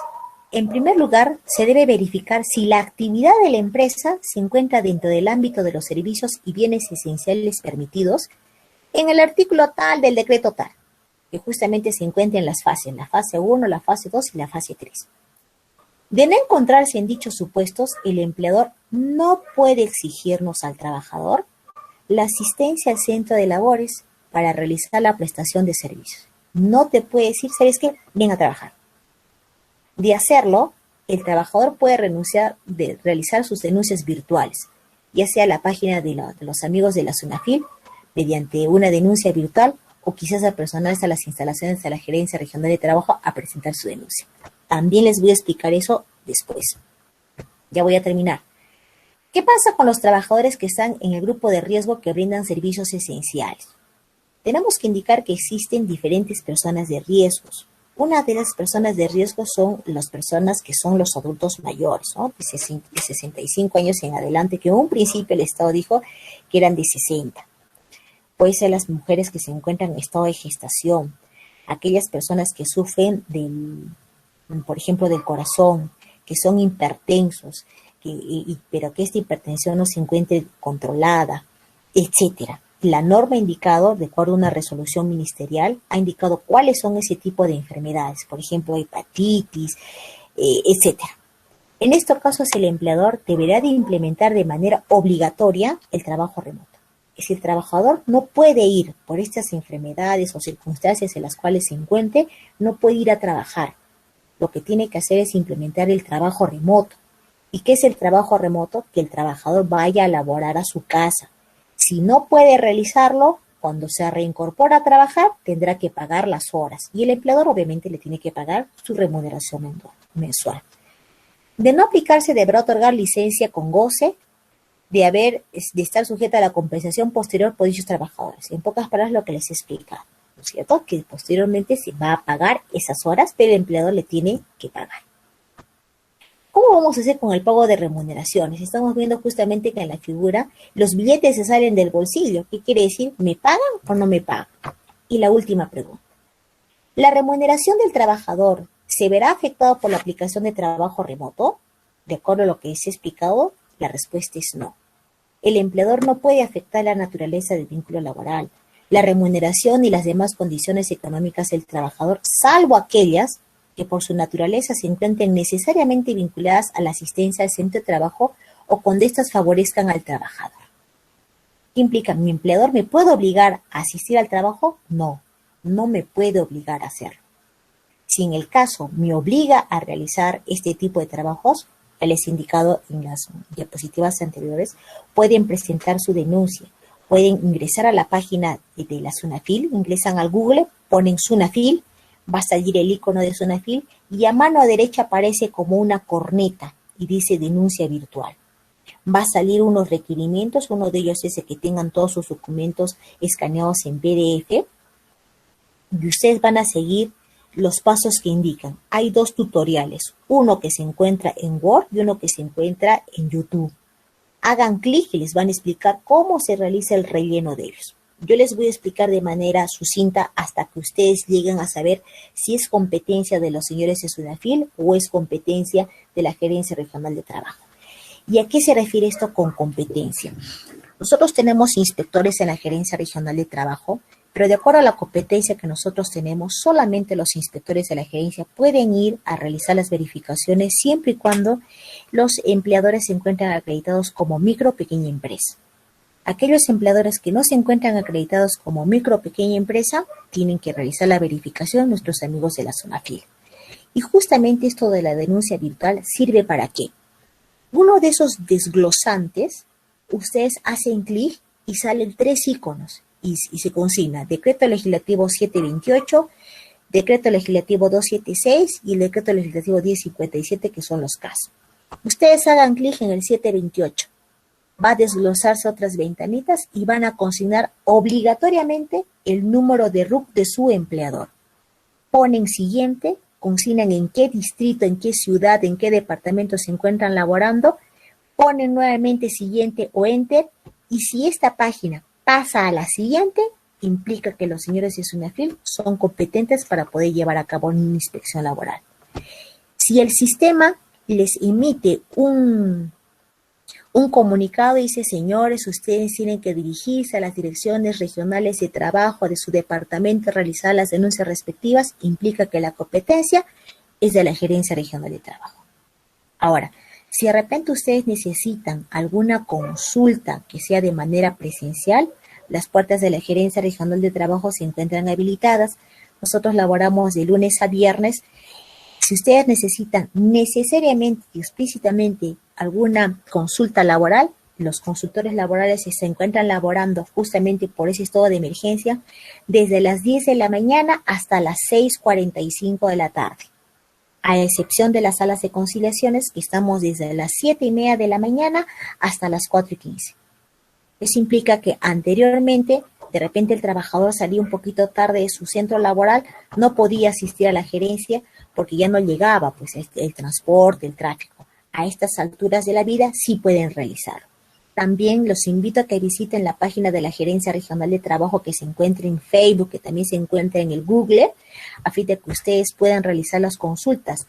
en primer lugar, se debe verificar si la actividad de la empresa se encuentra dentro del ámbito de los servicios y bienes esenciales permitidos en el artículo tal del decreto tal, que justamente se encuentra en las fases, la fase 1, la fase 2 y la fase 3. De no encontrarse en dichos supuestos, el empleador no puede exigirnos al trabajador la asistencia al centro de labores para realizar la prestación de servicios. No te puede decir, ¿sabes qué? Ven a trabajar. De hacerlo, el trabajador puede realizar sus denuncias virtuales, ya sea a la página de los amigos de la SUNAFIL, mediante una denuncia virtual, o quizás apersonarse a las instalaciones de la Gerencia Regional de Trabajo a presentar su denuncia. También les voy a explicar eso después. Ya voy a terminar. ¿Qué pasa con los trabajadores que están en el grupo de riesgo que brindan servicios esenciales? Tenemos que indicar que existen diferentes personas de riesgos. Una de las personas de riesgo son las personas que son los adultos mayores, ¿no? De 65 años en adelante, que en un principio el Estado dijo que eran de 60. Puede ser las mujeres que se encuentran en estado de gestación, aquellas personas que sufren por ejemplo, del corazón, que son hipertensos, pero que esta hipertensión no se encuentre controlada, etcétera. La norma ha indicado, de acuerdo a una resolución ministerial, ha indicado cuáles son ese tipo de enfermedades, por ejemplo, hepatitis, etcétera. En estos casos, el empleador deberá de implementar de manera obligatoria el trabajo remoto. Si el trabajador no puede ir por estas enfermedades o circunstancias en las cuales se encuentre, no puede ir a trabajar. Lo que tiene que hacer es implementar el trabajo remoto. ¿Y qué es el trabajo remoto? Que el trabajador vaya a laborar a su casa. Si no puede realizarlo, cuando se reincorpora a trabajar, tendrá que pagar las horas. Y el empleador obviamente le tiene que pagar su remuneración mensual. De no aplicarse, deberá otorgar licencia con goce de estar sujeta a la compensación posterior por dichos trabajadores. En pocas palabras, lo que les he explicado, ¿no es cierto? Que posteriormente se va a pagar esas horas, pero el empleador le tiene que pagar. ¿Cómo vamos a hacer con el pago de remuneraciones? Estamos viendo justamente que en la figura los billetes se salen del bolsillo. ¿Qué quiere decir? ¿Me pagan o no me pagan? Y la última pregunta. ¿La remuneración del trabajador se verá afectada por la aplicación de trabajo remoto? De acuerdo a lo que se ha explicado, la respuesta es no. El empleador no puede afectar la naturaleza del vínculo laboral, la remuneración y las demás condiciones económicas del trabajador, salvo aquellas que por su naturaleza se encuentren necesariamente vinculadas a la asistencia al centro de trabajo o cuando éstas favorezcan al trabajador. ¿Qué implica? ¿Mi empleador me puede obligar a asistir al trabajo? No, no me puede obligar a hacerlo. Si en el caso me obliga a realizar este tipo de trabajos, ya les he indicado en las diapositivas anteriores, pueden presentar su denuncia, pueden ingresar a la página de la SUNAFIL, ingresan al Google, ponen SUNAFIL, va a salir el icono de SUNAFIL y a mano derecha aparece como una corneta y dice denuncia virtual. Va a salir unos requerimientos, uno de ellos es el que tengan todos sus documentos escaneados en PDF y ustedes van a seguir los pasos que indican. Hay 2 tutoriales, uno que se encuentra en Word y uno que se encuentra en YouTube. Hagan clic y les van a explicar cómo se realiza el relleno de ellos. Yo les voy a explicar de manera sucinta hasta que ustedes lleguen a saber si es competencia de los señores de SUNAFIL o es competencia de la Gerencia Regional de Trabajo. ¿Y a qué se refiere esto con competencia? Nosotros tenemos inspectores en la Gerencia Regional de Trabajo, pero de acuerdo a la competencia que nosotros tenemos, solamente los inspectores de la gerencia pueden ir a realizar las verificaciones siempre y cuando los empleadores se encuentren acreditados como micro o pequeña empresa. Aquellos empleadores que no se encuentran acreditados como micro o pequeña empresa tienen que realizar la verificación nuestros amigos de la SUNAFIL. Y justamente esto de la denuncia virtual sirve para qué. Uno de esos desglosantes, ustedes hacen clic y salen 3 iconos y se consigna Decreto Legislativo 728, Decreto Legislativo 276 y el Decreto Legislativo 1057, que son los casos. Ustedes hagan clic en el 728. Va a desglosarse otras ventanitas y van a consignar obligatoriamente el número de RUC de su empleador. Ponen siguiente, consignan en qué distrito, en qué ciudad, en qué departamento se encuentran laborando, ponen nuevamente siguiente o enter, y si esta página pasa a la siguiente, implica que los señores de SUNAFIL son competentes para poder llevar a cabo una inspección laboral. Si el sistema les emite un comunicado y dice, señores, ustedes tienen que dirigirse a las direcciones regionales de trabajo de su departamento, realizar las denuncias respectivas, implica que la competencia es de la Gerencia Regional de Trabajo. Ahora, si de repente ustedes necesitan alguna consulta que sea de manera presencial, las puertas de la Gerencia Regional de Trabajo se encuentran habilitadas. Nosotros laboramos de lunes a viernes. Si ustedes necesitan necesariamente y explícitamente alguna consulta laboral, los consultores laborales se encuentran laborando justamente por ese estado de emergencia desde las 10 de la mañana hasta las 6:45 de la tarde, a excepción de las salas de conciliaciones que estamos desde las 7:30 de la mañana hasta las 4:15. Eso implica que anteriormente, de repente el trabajador salía un poquito tarde de su centro laboral, no podía asistir a la gerencia porque ya no llegaba pues el transporte, el tráfico. A estas alturas de la vida sí pueden realizarlo. También los invito a que visiten la página de la Gerencia Regional de Trabajo que se encuentra en Facebook, que también se encuentra en el Google, a fin de que ustedes puedan realizar las consultas.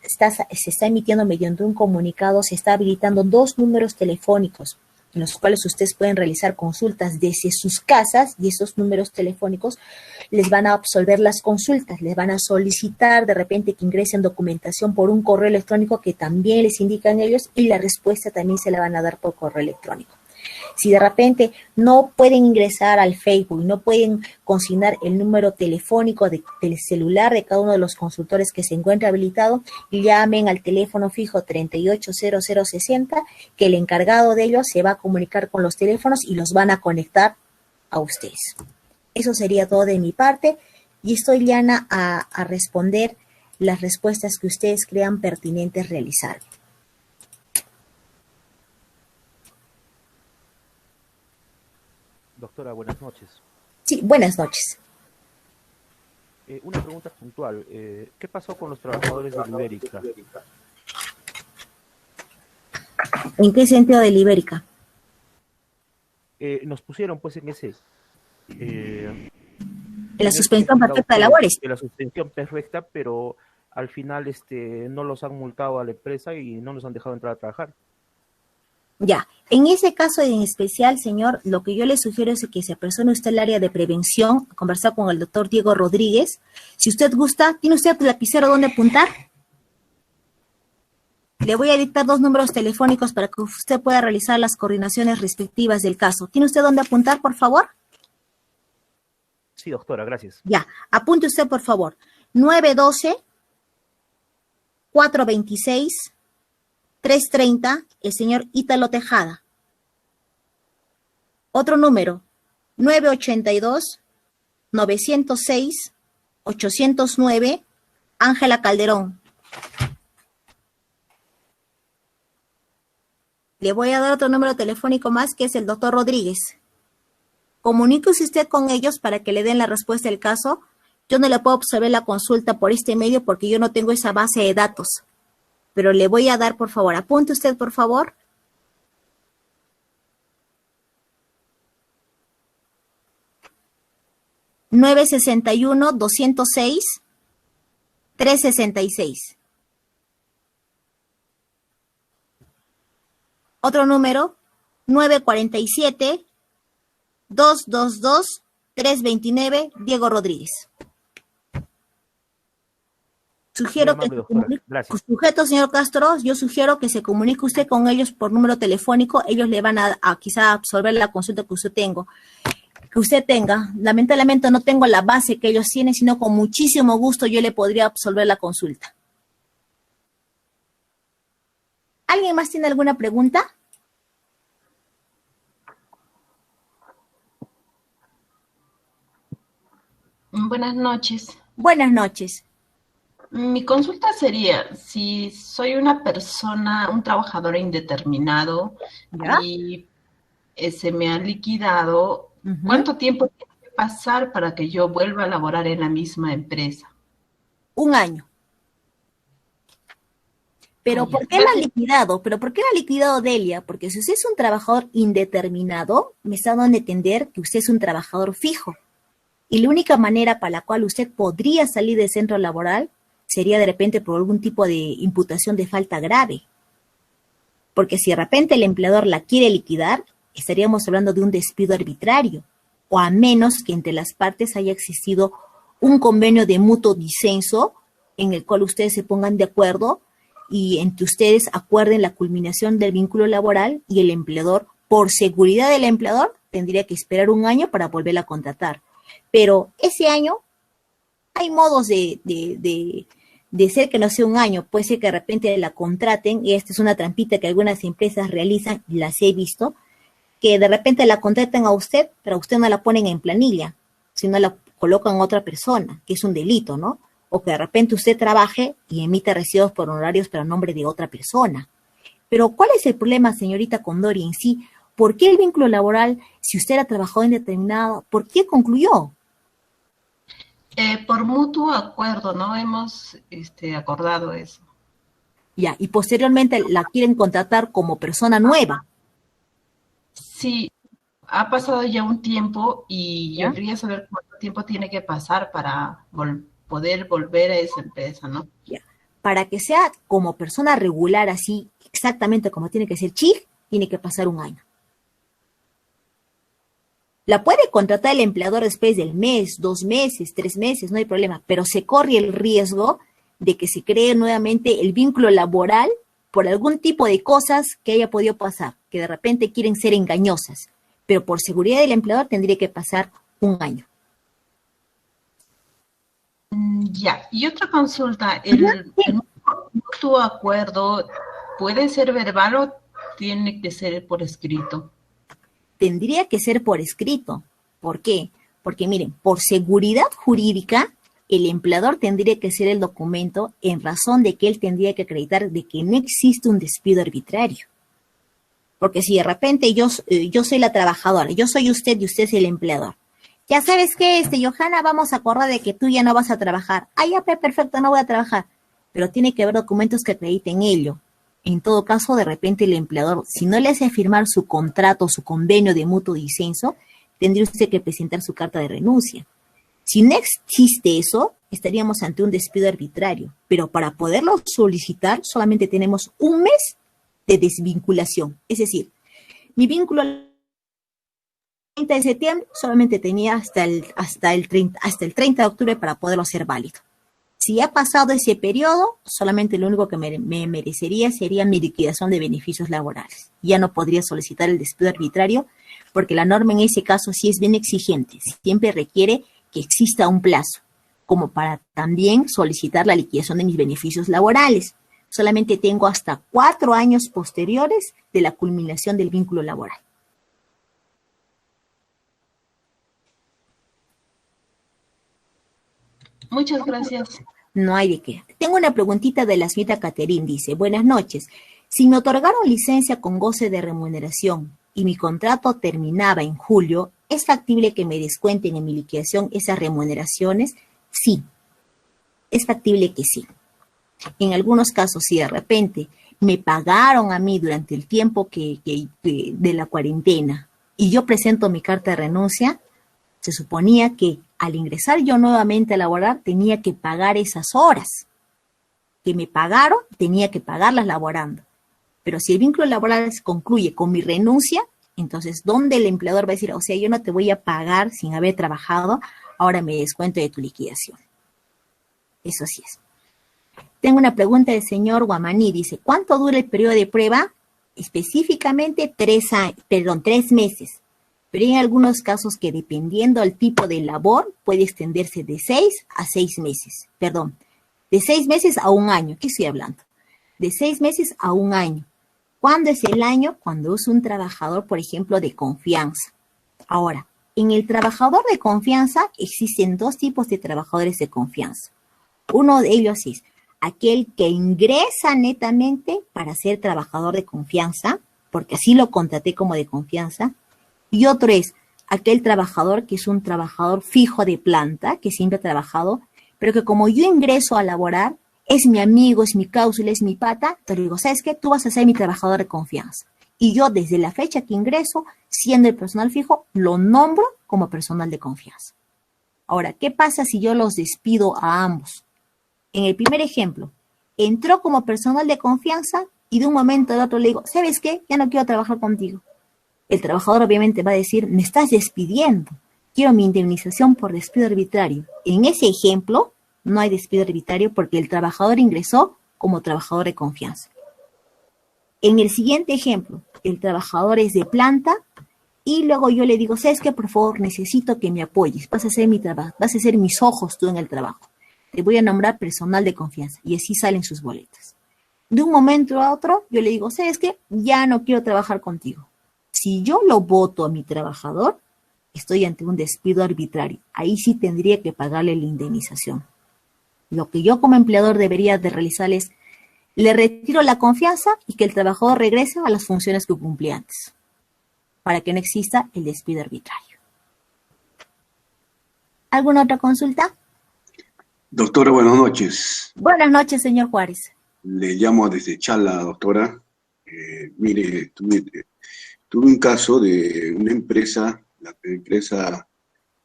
Se está emitiendo mediante un comunicado, se está habilitando 2 números telefónicos en los cuales ustedes pueden realizar consultas desde sus casas, y esos números telefónicos les van a absolver las consultas, les van a solicitar de repente que ingresen documentación por un correo electrónico que también les indican ellos, y la respuesta también se la van a dar por correo electrónico. Si de repente no pueden ingresar al Facebook, no pueden consignar el número telefónico del celular de cada uno de los consultores que se encuentra habilitado, llamen al teléfono fijo 380060, que el encargado de ellos se va a comunicar con los teléfonos y los van a conectar a ustedes. Eso sería todo de mi parte y estoy llana a responder las respuestas que ustedes crean pertinentes realizar.
Doctora, buenas noches.
Sí, buenas noches.
Una pregunta puntual. ¿Qué pasó con los trabajadores de Libérica?
¿En qué sentido de Libérica?
Nos pusieron pues en ese...
En la
en eso
suspensión
han dado
perfecta de
ustedes
labores.
de la suspensión perfecta, pero al final no los han multado a la empresa y no nos han dejado entrar a trabajar.
Ya, en ese caso en especial, señor, lo que yo le sugiero es que se apersone usted al área de prevención, a conversar con el doctor Diego Rodríguez. Si usted gusta, ¿tiene usted tu lapicero donde apuntar? Le voy a dictar 2 números telefónicos para que usted pueda realizar las coordinaciones respectivas del caso. ¿Tiene usted dónde apuntar, por favor?
Sí, doctora, gracias.
Ya, apunte usted, por favor. 912-426-330, el señor Ítalo Tejada. Otro número, 982-906-809, Ángela Calderón. Le voy a dar otro número telefónico más, que es el doctor Rodríguez. Comuníquese usted con ellos para que le den la respuesta del caso. Yo no le puedo observar la consulta por este medio porque yo no tengo esa base de datos. Pero le voy a dar, por favor, apunte usted, por favor. (961-206-366). Otro número, 947-222-329, Diego Rodríguez. Sugiero que se comunique, sujeto, señor Castro, yo sugiero que se comunique usted con ellos por número telefónico. Ellos le van a quizá absorber la consulta que usted tenga. Lamentablemente no tengo la base que ellos tienen, sino con muchísimo gusto yo le podría absolver la consulta. ¿Alguien más tiene alguna pregunta?
Buenas noches.
Buenas noches.
Mi consulta sería, si soy una persona, un trabajador indeterminado,
¿ya?
Y se me ha liquidado, ¿cuánto tiempo tiene que pasar para que yo vuelva a laborar en la misma empresa?
1 año. ¿Pero por qué la ha liquidado? ¿Pero por qué la ha liquidado, Delia? Porque si usted es un trabajador indeterminado, me está dando a entender que usted es un trabajador fijo. Y la única manera para la cual usted podría salir del centro laboral sería de repente por algún tipo de imputación de falta grave. Porque si de repente el empleador la quiere liquidar, estaríamos hablando de un despido arbitrario, o a menos que entre las partes haya existido un convenio de mutuo disenso en el cual ustedes se pongan de acuerdo y entre ustedes acuerden la culminación del vínculo laboral y el empleador, por seguridad del empleador, tendría que esperar 1 año para volverla a contratar. Pero ese año hay modos de ser que no sea 1 año. Puede ser que de repente la contraten, y esta es una trampita que algunas empresas realizan, y las he visto, que de repente la contraten a usted, pero a usted no la ponen en planilla, sino la colocan a otra persona, que es un delito, ¿no? O que de repente usted trabaje y emita recibos por honorarios pero a nombre de otra persona. Pero ¿cuál es el problema, señorita Condori, en sí? ¿Por qué el vínculo laboral, si usted ha trabajado indeterminado, por qué concluyó?
Por mutuo acuerdo, ¿no? Hemos acordado eso.
Ya, y posteriormente la quieren contratar como persona nueva.
Sí, ha pasado ya un tiempo y
¿Ya?
yo quería saber cuánto tiempo tiene que pasar para poder volver a esa empresa, ¿no?
Ya. Para que sea como persona regular, así exactamente como tiene que ser chic, tiene que pasar 1 año. La puede contratar el empleador después del mes, 2 meses, 3 meses, no hay problema, pero se corre el riesgo de que se cree nuevamente el vínculo laboral por algún tipo de cosas que haya podido pasar, que de repente quieren ser engañosas, pero por seguridad del empleador tendría que pasar 1 año.
Ya, y otra consulta, ¿el mutuo acuerdo puede ser verbal o tiene que ser por escrito?
Tendría que ser por escrito. ¿Por qué? Porque miren, por seguridad jurídica, el empleador tendría que ser el documento en razón de que él tendría que acreditar de que no existe un despido arbitrario. Porque si de repente yo soy la trabajadora, yo soy usted y usted es el empleador. Ya sabes qué, Johanna, vamos a acordar de que tú ya no vas a trabajar. Ah, ya, perfecto, no voy a trabajar. Pero tiene que haber documentos que acrediten ello. En todo caso, de repente el empleador, si no le hace firmar su contrato, su convenio de mutuo disenso, tendría usted que presentar su carta de renuncia. Si no existe eso, estaríamos ante un despido arbitrario, pero para poderlo solicitar solamente tenemos un mes de desvinculación. Es decir, mi vínculo el 30 de septiembre solamente tenía hasta el 30 de octubre para poderlo hacer válido. Si ha pasado ese periodo, solamente lo único que me merecería sería mi liquidación de beneficios laborales. Ya no podría solicitar el despido arbitrario porque la norma en ese caso sí es bien exigente. Siempre requiere que exista un plazo, como para también solicitar la liquidación de mis beneficios laborales. Solamente tengo hasta 4 años posteriores de la culminación del vínculo laboral.
Muchas gracias.
No hay de qué. Tengo una preguntita de la señorita Caterín. Dice, buenas noches. Si me otorgaron licencia con goce de remuneración y mi contrato terminaba en julio, ¿es factible que me descuenten en mi liquidación esas remuneraciones? Sí, es factible que sí. En algunos casos, si de repente me pagaron a mí durante el tiempo de la cuarentena y yo presento mi carta de renuncia, se suponía que al ingresar yo nuevamente a laborar tenía que pagar esas horas que me pagaron, tenía que pagarlas laborando. Pero si el vínculo laboral se concluye con mi renuncia, entonces, ¿dónde el empleador va a decir, o sea, yo no te voy a pagar sin haber trabajado, ahora me descuento de tu liquidación? Eso sí es. Tengo una pregunta del señor Guamaní. Dice, ¿cuánto dura el periodo de prueba? Específicamente 3 meses. Pero hay algunos casos que dependiendo del tipo de labor puede extenderse de 6 a 6 meses. Perdón, de 6 meses a 1 año. ¿Qué estoy hablando? De 6 meses a 1 año. ¿Cuándo es el año? Cuando es un trabajador, por ejemplo, de confianza. Ahora, en el trabajador de confianza existen 2 tipos de trabajadores de confianza. Uno de ellos es aquel que ingresa netamente para ser trabajador de confianza, porque así lo contraté como de confianza. Y otro es aquel trabajador que es un trabajador fijo de planta, que siempre ha trabajado, pero que como yo ingreso a laborar, es mi amigo, es mi cáusula, es mi pata, te digo, ¿sabes qué? Tú vas a ser mi trabajador de confianza. Y yo desde la fecha que ingreso, siendo el personal fijo, lo nombro como personal de confianza. Ahora, ¿qué pasa si yo los despido a ambos? En el primer ejemplo, entró como personal de confianza y de un momento al otro le digo, ¿sabes qué? Ya no quiero trabajar contigo. El trabajador obviamente va a decir, me estás despidiendo, quiero mi indemnización por despido arbitrario. En ese ejemplo, no hay despido arbitrario porque el trabajador ingresó como trabajador de confianza. En el siguiente ejemplo, el trabajador es de planta y luego yo le digo, ¿sabes qué? Por favor, necesito que me apoyes, vas a hacer mi trabajo, vas a ser mis ojos tú en el trabajo. Te voy a nombrar personal de confianza y así salen sus boletas. De un momento a otro, yo le digo, ¿sabes qué? Ya no quiero trabajar contigo. Si yo lo voto a mi trabajador, estoy ante un despido arbitrario. Ahí sí tendría que pagarle la indemnización. Lo que yo como empleador debería de realizar es, le retiro la confianza y que el trabajador regrese a las funciones que cumplía antes, para que no exista el despido arbitrario. ¿Alguna otra consulta?
Doctora, buenas noches.
Buenas noches, señor Juárez.
Le llamo desde Chala, doctora. Mire, tuve un caso de una empresa, la empresa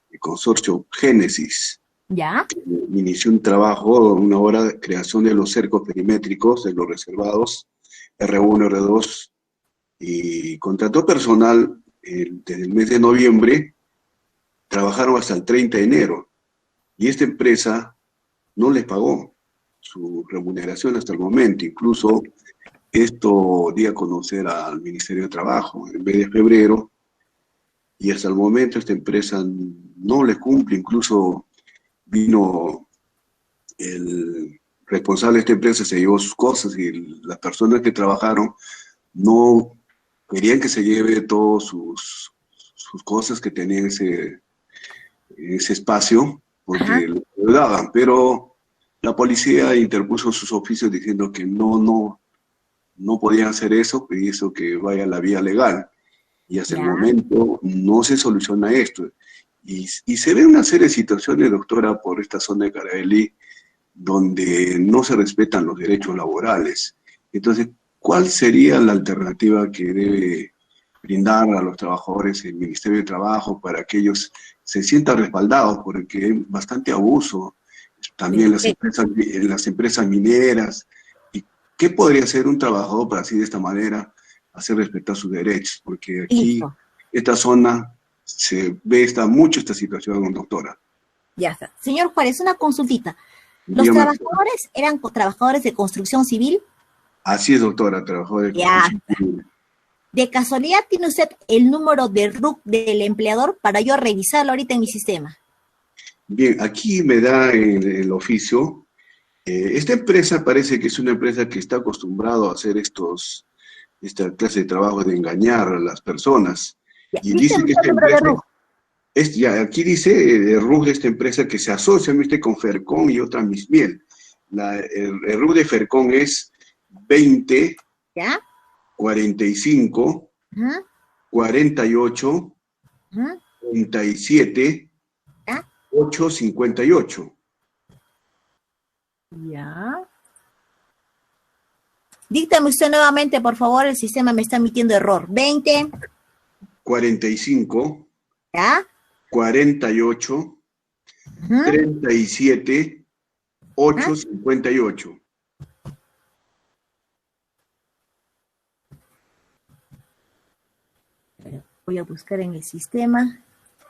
de consorcio Génesis.
¿Ya?
Inició un trabajo, una obra de creación de los cercos perimétricos de los reservados, R1, R2, y contrató personal desde el mes de noviembre, trabajaron hasta el 30 de enero, y esta empresa no les pagó su remuneración hasta el momento. Incluso esto di a conocer al Ministerio de Trabajo en mes de febrero, y hasta el momento esta empresa no les cumple. Incluso vino el responsable de esta empresa, se llevó sus cosas y las personas que trabajaron no querían que se lleve todas sus cosas que tenían ese espacio, porque lo daban, pero la policía interpuso sus oficios diciendo que no podían hacer eso, y hizo que vaya a la vía legal, y hasta el momento no se soluciona esto. Y se ve una serie de situaciones, doctora, por esta zona de Carabalí, donde no se respetan los derechos laborales. Entonces, ¿cuál sería la alternativa que debe brindar a los trabajadores el Ministerio de Trabajo para que ellos se sientan respaldados porque hay bastante abuso. También en las empresas mineras. ¿Y qué podría hacer un trabajador para así de esta manera hacer respetar sus derechos? Porque aquí, esta zona, se ve mucho esta situación, doctora.
Ya está. Señor Juárez, una consultita. ¿Los trabajadores eran trabajadores de construcción civil?
Así es, doctora, trabajadores de construcción civil.
¿De casualidad tiene usted el número de RUC del empleador para yo revisarlo ahorita en mi sistema?
Bien, aquí me da el oficio. Esta empresa parece que es una empresa que está acostumbrado a hacer esta clase de trabajo de engañar a las personas. Y dice que esta empresa, aquí dice RUG de esta empresa que se asocia con Fercon y otra Mismiel. El RUG de Fercon es 20, 45, 48, 37, 858.
Ya. Díctame usted nuevamente, por favor, el sistema me está emitiendo error. 20.
45.
¿Ya?
48. 37. 858.
Voy a buscar en el sistema.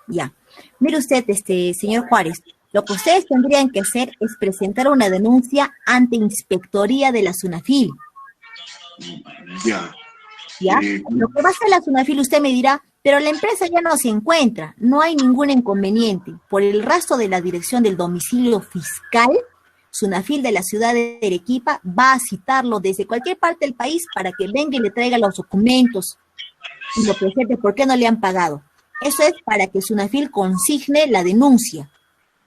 Ya. Mire usted, señor Juárez, lo que ustedes tendrían que hacer es presentar una denuncia ante Inspectoría de la SUNAFIL.
Ya.
¿Ya? Lo que va a hacer la SUNAFIL, usted me dirá, pero la empresa ya no se encuentra, no hay ningún inconveniente. Por el rastro de la dirección del domicilio fiscal, SUNAFIL de la ciudad de Arequipa va a citarlo desde cualquier parte del país para que venga y le traiga los documentos y lo presente por qué no le han pagado. Eso es para que SUNAFIL consigne la denuncia.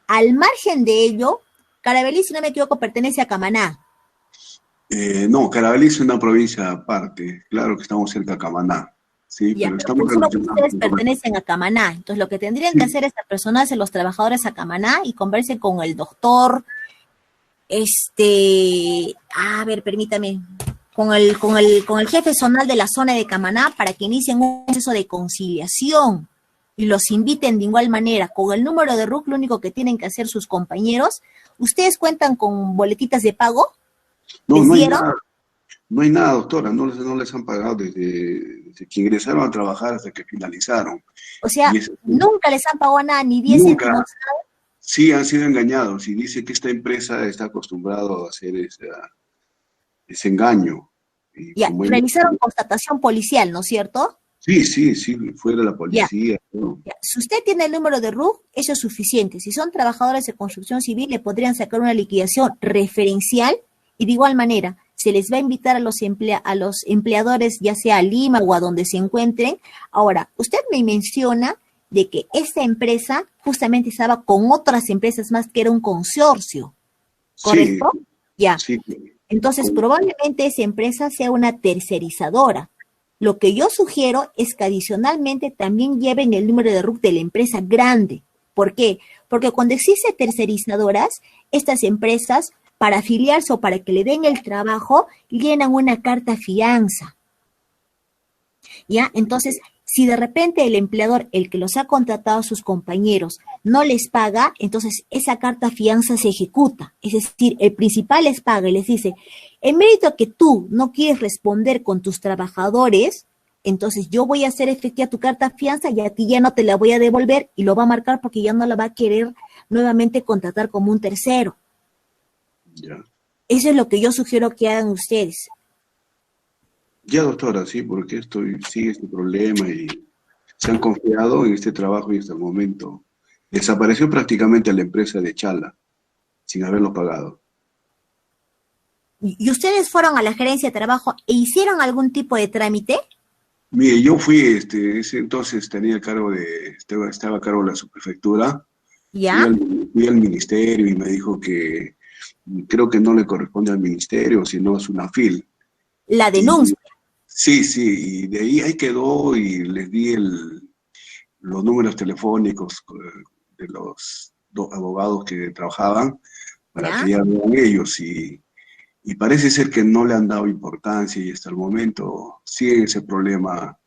Al margen de ello, Carabalí, si no me equivoco, pertenece a Camaná.
No, Carabalí es una provincia aparte. Claro que estamos cerca de Camaná. Sí,
ya,
pero estamos
relacionados. Ustedes pertenecen a Camaná. Entonces, lo que tendrían que hacer es personarse los trabajadores a Camaná y conversen con el doctor. A ver, permítame. Con el jefe zonal de la zona de Camaná para que inicien un proceso de conciliación y los inviten de igual manera. Con el número de RUC, lo único que tienen que hacer sus compañeros. ¿Ustedes cuentan con boletitas de pago?
No, no hay nada. No hay nada, doctora. No les han pagado desde que ingresaron a trabajar hasta que finalizaron.
O sea, nunca les han pagado nada, ni 10 céntimos.
Sí, han sido engañados. Y dice que esta empresa está acostumbrado a hacer ese engaño.
Ya, realizaron constatación policial, ¿no es cierto?
Sí, fue de la policía.
Ya. Si usted tiene el número de RUC, eso es suficiente. Si son trabajadores de construcción civil, le podrían sacar una liquidación referencial y de igual manera se les va a invitar a los empleadores, ya sea a Lima o a donde se encuentren. Ahora, usted me menciona de que esta empresa justamente estaba con otras empresas más, que era un consorcio, ¿correcto? Sí, ya. Sí. Entonces, probablemente esa empresa sea una tercerizadora. Lo que yo sugiero es que adicionalmente también lleven el número de RUC de la empresa grande. ¿Por qué? Porque cuando existen tercerizadoras, estas empresas, para afiliarse o para que le den el trabajo, llenan una carta fianza. ¿Ya? Entonces, si de repente el empleador, el que los ha contratado a sus compañeros, no les paga, entonces esa carta fianza se ejecuta. Es decir, el principal les paga y les dice, en mérito que tú no quieres responder con tus trabajadores, entonces yo voy a hacer efectiva tu carta fianza y a ti ya no te la voy a devolver y lo va a marcar porque ya no la va a querer nuevamente contratar como un tercero.
Ya.
Eso es lo que yo sugiero que hagan ustedes.
Ya, doctora, sí, porque sigue este problema y se han confiado en este trabajo y hasta el momento desapareció prácticamente la empresa de Chala, sin haberlo pagado.
¿Y ustedes fueron a la gerencia de trabajo e hicieron algún tipo de trámite?
Mire, yo fui, ese entonces estaba a cargo de la subprefectura.
¿Ya?
Fui al ministerio y me dijo que creo que no le corresponde al ministerio, sino a SUNAFIL.
La denuncia.
Sí, y de ahí quedó y les di los números telefónicos de los dos abogados que trabajaban para que ya vean ellos y parece ser que no le han dado importancia y hasta el momento sigue ese problema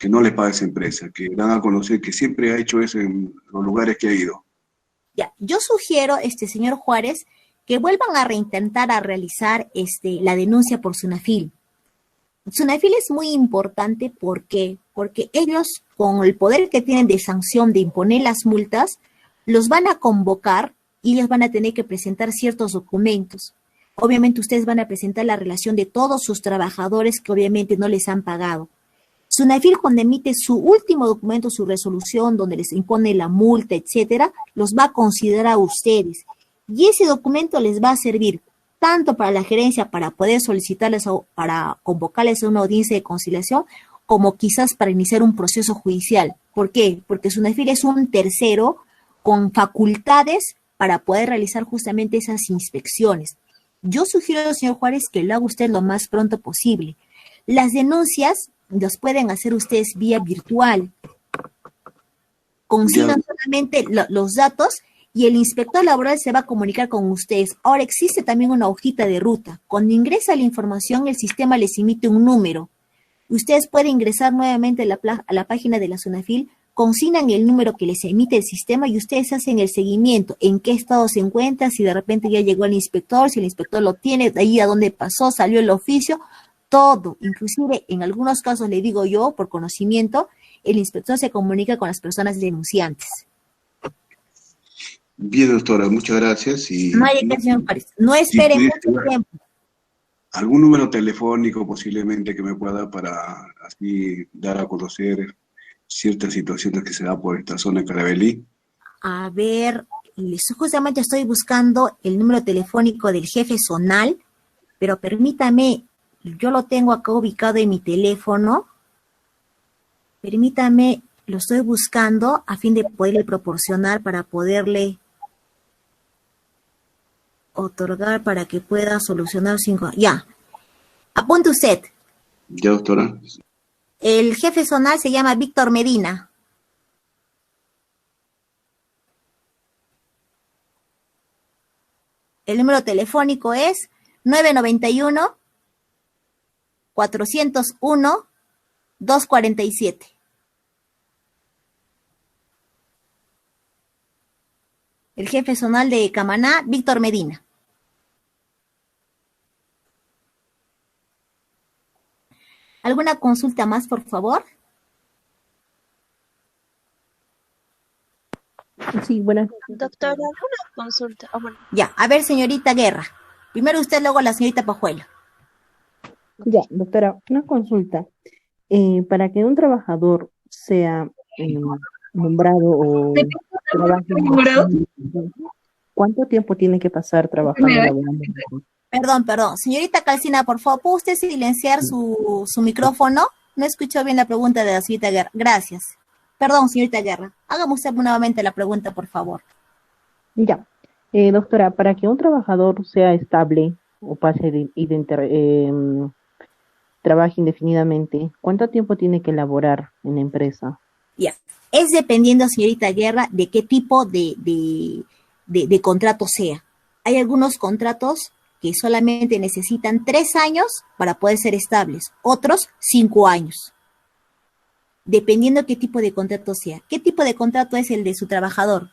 que no le paga esa empresa, que dan a conocer que siempre ha hecho eso en los lugares que ha ido.
Ya, yo sugiero, señor Juárez, que vuelvan a reintentar a realizar la denuncia por Sunafil. Sunafil es muy importante, ¿por qué? Porque ellos, con el poder que tienen de sanción, de imponer las multas, los van a convocar y ellos van a tener que presentar ciertos documentos. Obviamente ustedes van a presentar la relación de todos sus trabajadores que obviamente no les han pagado. Sunafil, cuando emite su último documento, su resolución, donde les impone la multa, etcétera, los va a considerar a ustedes. Y ese documento les va a servir tanto para la gerencia, para poder solicitarles, para convocarles a una audiencia de conciliación, como quizás para iniciar un proceso judicial. ¿Por qué? Porque Sunafil es un tercero con facultades para poder realizar justamente esas inspecciones. Yo sugiero, señor Juárez, que lo haga usted lo más pronto posible. Las denuncias las pueden hacer ustedes vía virtual. Consigan solamente los datos y el inspector laboral se va a comunicar con ustedes. Ahora existe también una hojita de ruta. Cuando ingresa la información, el sistema les emite un número. Ustedes pueden ingresar nuevamente a la página de la Sunafil, consignan el número que les emite el sistema y ustedes hacen el seguimiento, en qué estado se encuentra, si de repente ya llegó el inspector, si el inspector lo tiene, de ahí a dónde pasó, salió el oficio, todo. Inclusive, en algunos casos, le digo yo, por conocimiento, el inspector se comunica con las personas denunciantes.
Bien, doctora, muchas gracias. Y
no hay que, señor Juárez. No esperen mucho tiempo.
¿Algún número telefónico posiblemente que me pueda dar para así dar a conocer ciertas situaciones que se da por esta zona de Carabalí?
A ver, justamente estoy buscando el número telefónico del jefe zonal, pero permítame, yo lo tengo acá ubicado en mi teléfono. Permítame, lo estoy buscando a fin de poderle proporcionar para poderle otorgar para que pueda solucionar 5. Ya, apunte usted.
Ya, doctora.
El jefe zonal se llama Víctor Medina. El número telefónico es 991-401-247. El jefe zonal de Camaná, Víctor Medina. ¿Alguna consulta más, por favor?
Sí, buenas.
Doctora, ¿alguna consulta? Oh, bueno.
Ya, a ver, señorita Guerra. Primero usted, luego la señorita Pajuelo.
Ya, doctora, una consulta. Para que un trabajador sea nombrado o trabaje, ¿cuánto tiempo tiene que pasar trabajando laborando?
Perdón. Señorita Calcina, por favor, ¿puede usted silenciar su micrófono? No escuchó bien la pregunta de la señorita Guerra. Gracias. Perdón, señorita Guerra. Hágame usted nuevamente la pregunta, por favor.
Ya. Doctora, para que un trabajador sea estable o pase trabaje indefinidamente, ¿cuánto tiempo tiene que laborar en la empresa?
Ya. Es dependiendo, señorita Guerra, de qué tipo de contrato sea. Hay algunos contratos que solamente necesitan 3 años para poder ser estables, otros 5 años. Dependiendo qué tipo de contrato sea. ¿Qué tipo de contrato es el de su trabajador?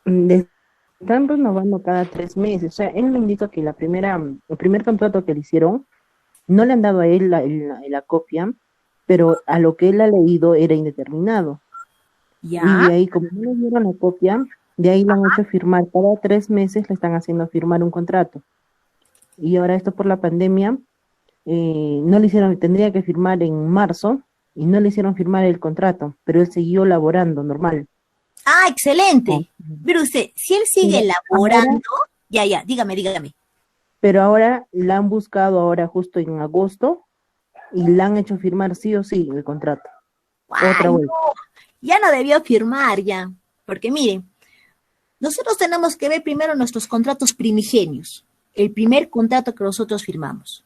Están renovando cada 3 meses. O sea, él me indica que el primer contrato que le hicieron, no le han dado a él la copia, pero a lo que él ha leído era indeterminado.
¿Ya?
Y de ahí, como no le dieron la copia, de ahí le han hecho firmar, cada 3 meses le están haciendo firmar un contrato. Y ahora esto por la pandemia, no le hicieron, tendría que firmar en marzo, y no le hicieron firmar el contrato, pero él siguió laborando normal.
Ah, excelente. Pero usted, si él sigue laborando, ya, dígame.
Pero ahora la han buscado ahora justo en agosto, y le han hecho firmar sí o sí el contrato. Otra vez.
No, ya no debió firmar ya, porque miren, nosotros tenemos que ver primero nuestros contratos primigenios, el primer contrato que nosotros firmamos.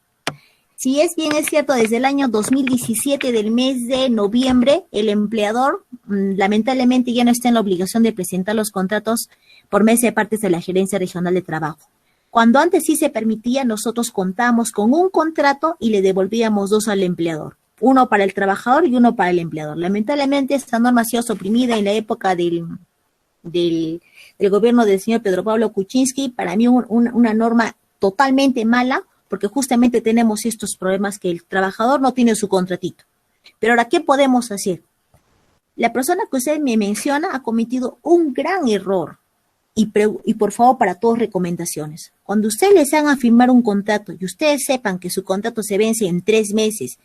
Si es bien es cierto, desde el año 2017, del mes de noviembre, el empleador lamentablemente ya no está en la obligación de presentar los contratos por medio de partes de la Gerencia Regional de Trabajo. Cuando antes sí se permitía, nosotros contamos con un contrato y le devolvíamos 2 al empleador. uno para el trabajador y uno para el empleador. Lamentablemente esta norma ha sido suprimida en la época del gobierno del señor Pedro Pablo Kuczynski. Para mí una norma totalmente mala, porque justamente tenemos estos problemas que el trabajador no tiene su contratito. Pero ahora, ¿qué podemos hacer? La persona que usted me menciona ha cometido un gran error. Y por favor, para todos, recomendaciones. Cuando ustedes les hagan firmar un contrato y ustedes sepan que su contrato se vence en 3 meses,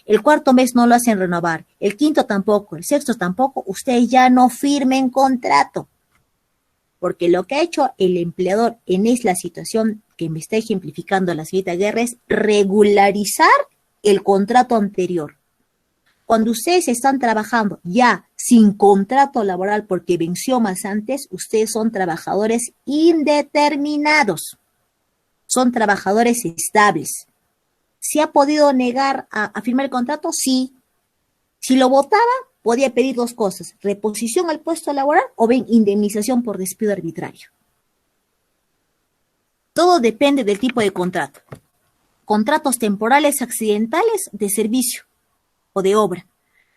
el 4º mes no lo hacen renovar, el 5º tampoco, el 6º tampoco, ustedes ya no firmen contrato. Porque lo que ha hecho el empleador en la situación que me está ejemplificando la señorita Guerra es regularizar el contrato anterior. Cuando ustedes están trabajando ya sin contrato laboral porque venció más antes, ustedes son trabajadores indeterminados, son trabajadores estables. ¿Se ha podido negar a firmar el contrato? Sí. Si lo votaba, podía pedir 2 cosas: reposición al puesto laboral o bien indemnización por despido arbitrario. Todo depende del tipo de contrato. Contratos temporales accidentales de servicio o de obra.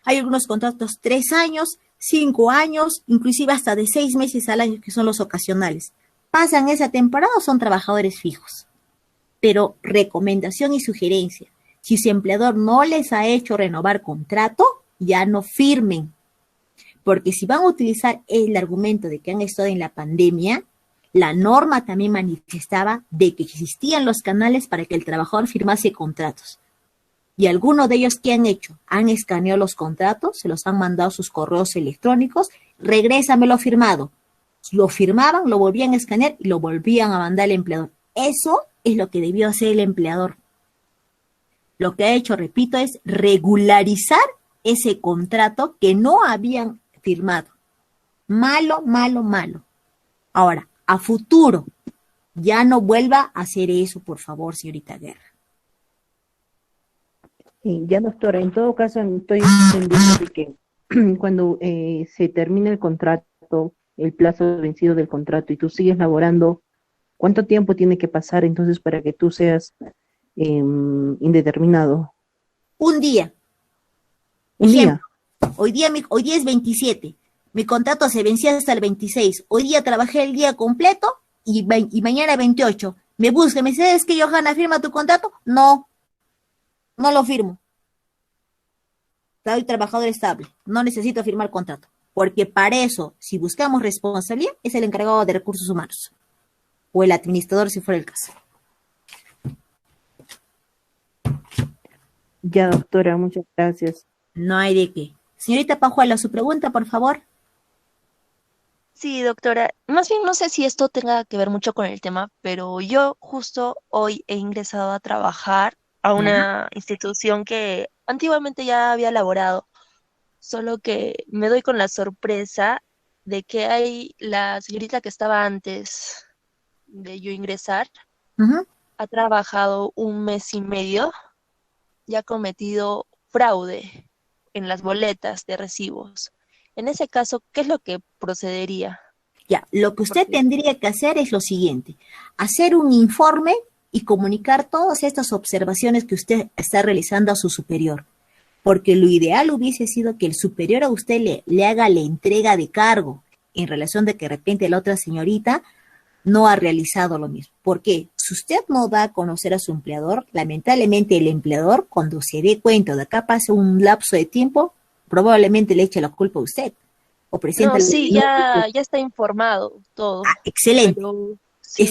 Hay algunos contratos 3 años, 5 años, inclusive hasta de 6 meses al año, que son los ocasionales. Pasan esa temporada o son trabajadores fijos. Pero recomendación y sugerencia: si su empleador no les ha hecho renovar contrato, ya no firmen. Porque si van a utilizar el argumento de que han estado en la pandemia, la norma también manifestaba de que existían los canales para que el trabajador firmase contratos. Y algunos de ellos, ¿qué han hecho? Han escaneado los contratos, se los han mandado a sus correos electrónicos, regrésamelo firmado. Lo firmaban, lo volvían a escanear y lo volvían a mandar al empleador. Eso es lo que debió hacer el empleador. Lo que ha hecho, repito, es regularizar ese contrato que no habían firmado. Malo, malo, malo. Ahora, a futuro, ya no vuelva a hacer eso, por favor, señorita Guerra.
Ya, doctora, en todo caso estoy entendiendo de que cuando se termina el contrato, el plazo vencido del contrato y tú sigues laborando, ¿cuánto tiempo tiene que pasar entonces para que tú seas indeterminado?
Un día.
¿Un día?
Hoy día es 27. Mi contrato se vencía hasta el 26. Hoy día trabajé el día completo y mañana 28. Me busca, me dice: ¿es que Johanna firma tu contrato? No lo firmo. Soy trabajador estable, no necesito firmar contrato. Porque para eso, si buscamos responsabilidad, es el encargado de recursos humanos. O el administrador, si fuera el caso.
Ya, doctora, muchas gracias.
No hay de qué. Señorita Pajuelo, su pregunta, por favor.
Sí, doctora. Más bien no sé si esto tenga que ver mucho con el tema, pero yo justo hoy he ingresado a trabajar a una institución que antiguamente ya había laborado, solo que me doy con la sorpresa de que hay la señorita que estaba antes de yo ingresar, ha trabajado 1 mes y medio y ha cometido fraude en las boletas de recibos. En ese caso, ¿qué es lo que procedería?
Ya, lo que usted tendría que hacer es lo siguiente: hacer un informe y comunicar todas estas observaciones que usted está realizando a su superior. Porque lo ideal hubiese sido que el superior a usted le haga la entrega de cargo en relación de que de repente la otra señorita no ha realizado lo mismo. Porque si usted no da a conocer a su empleador, lamentablemente el empleador, cuando se dé cuenta de acá pasa un lapso de tiempo, probablemente le eche la culpa a usted. O presenta
No, sí, ya está informado todo.
Excelente.
Pero, sí.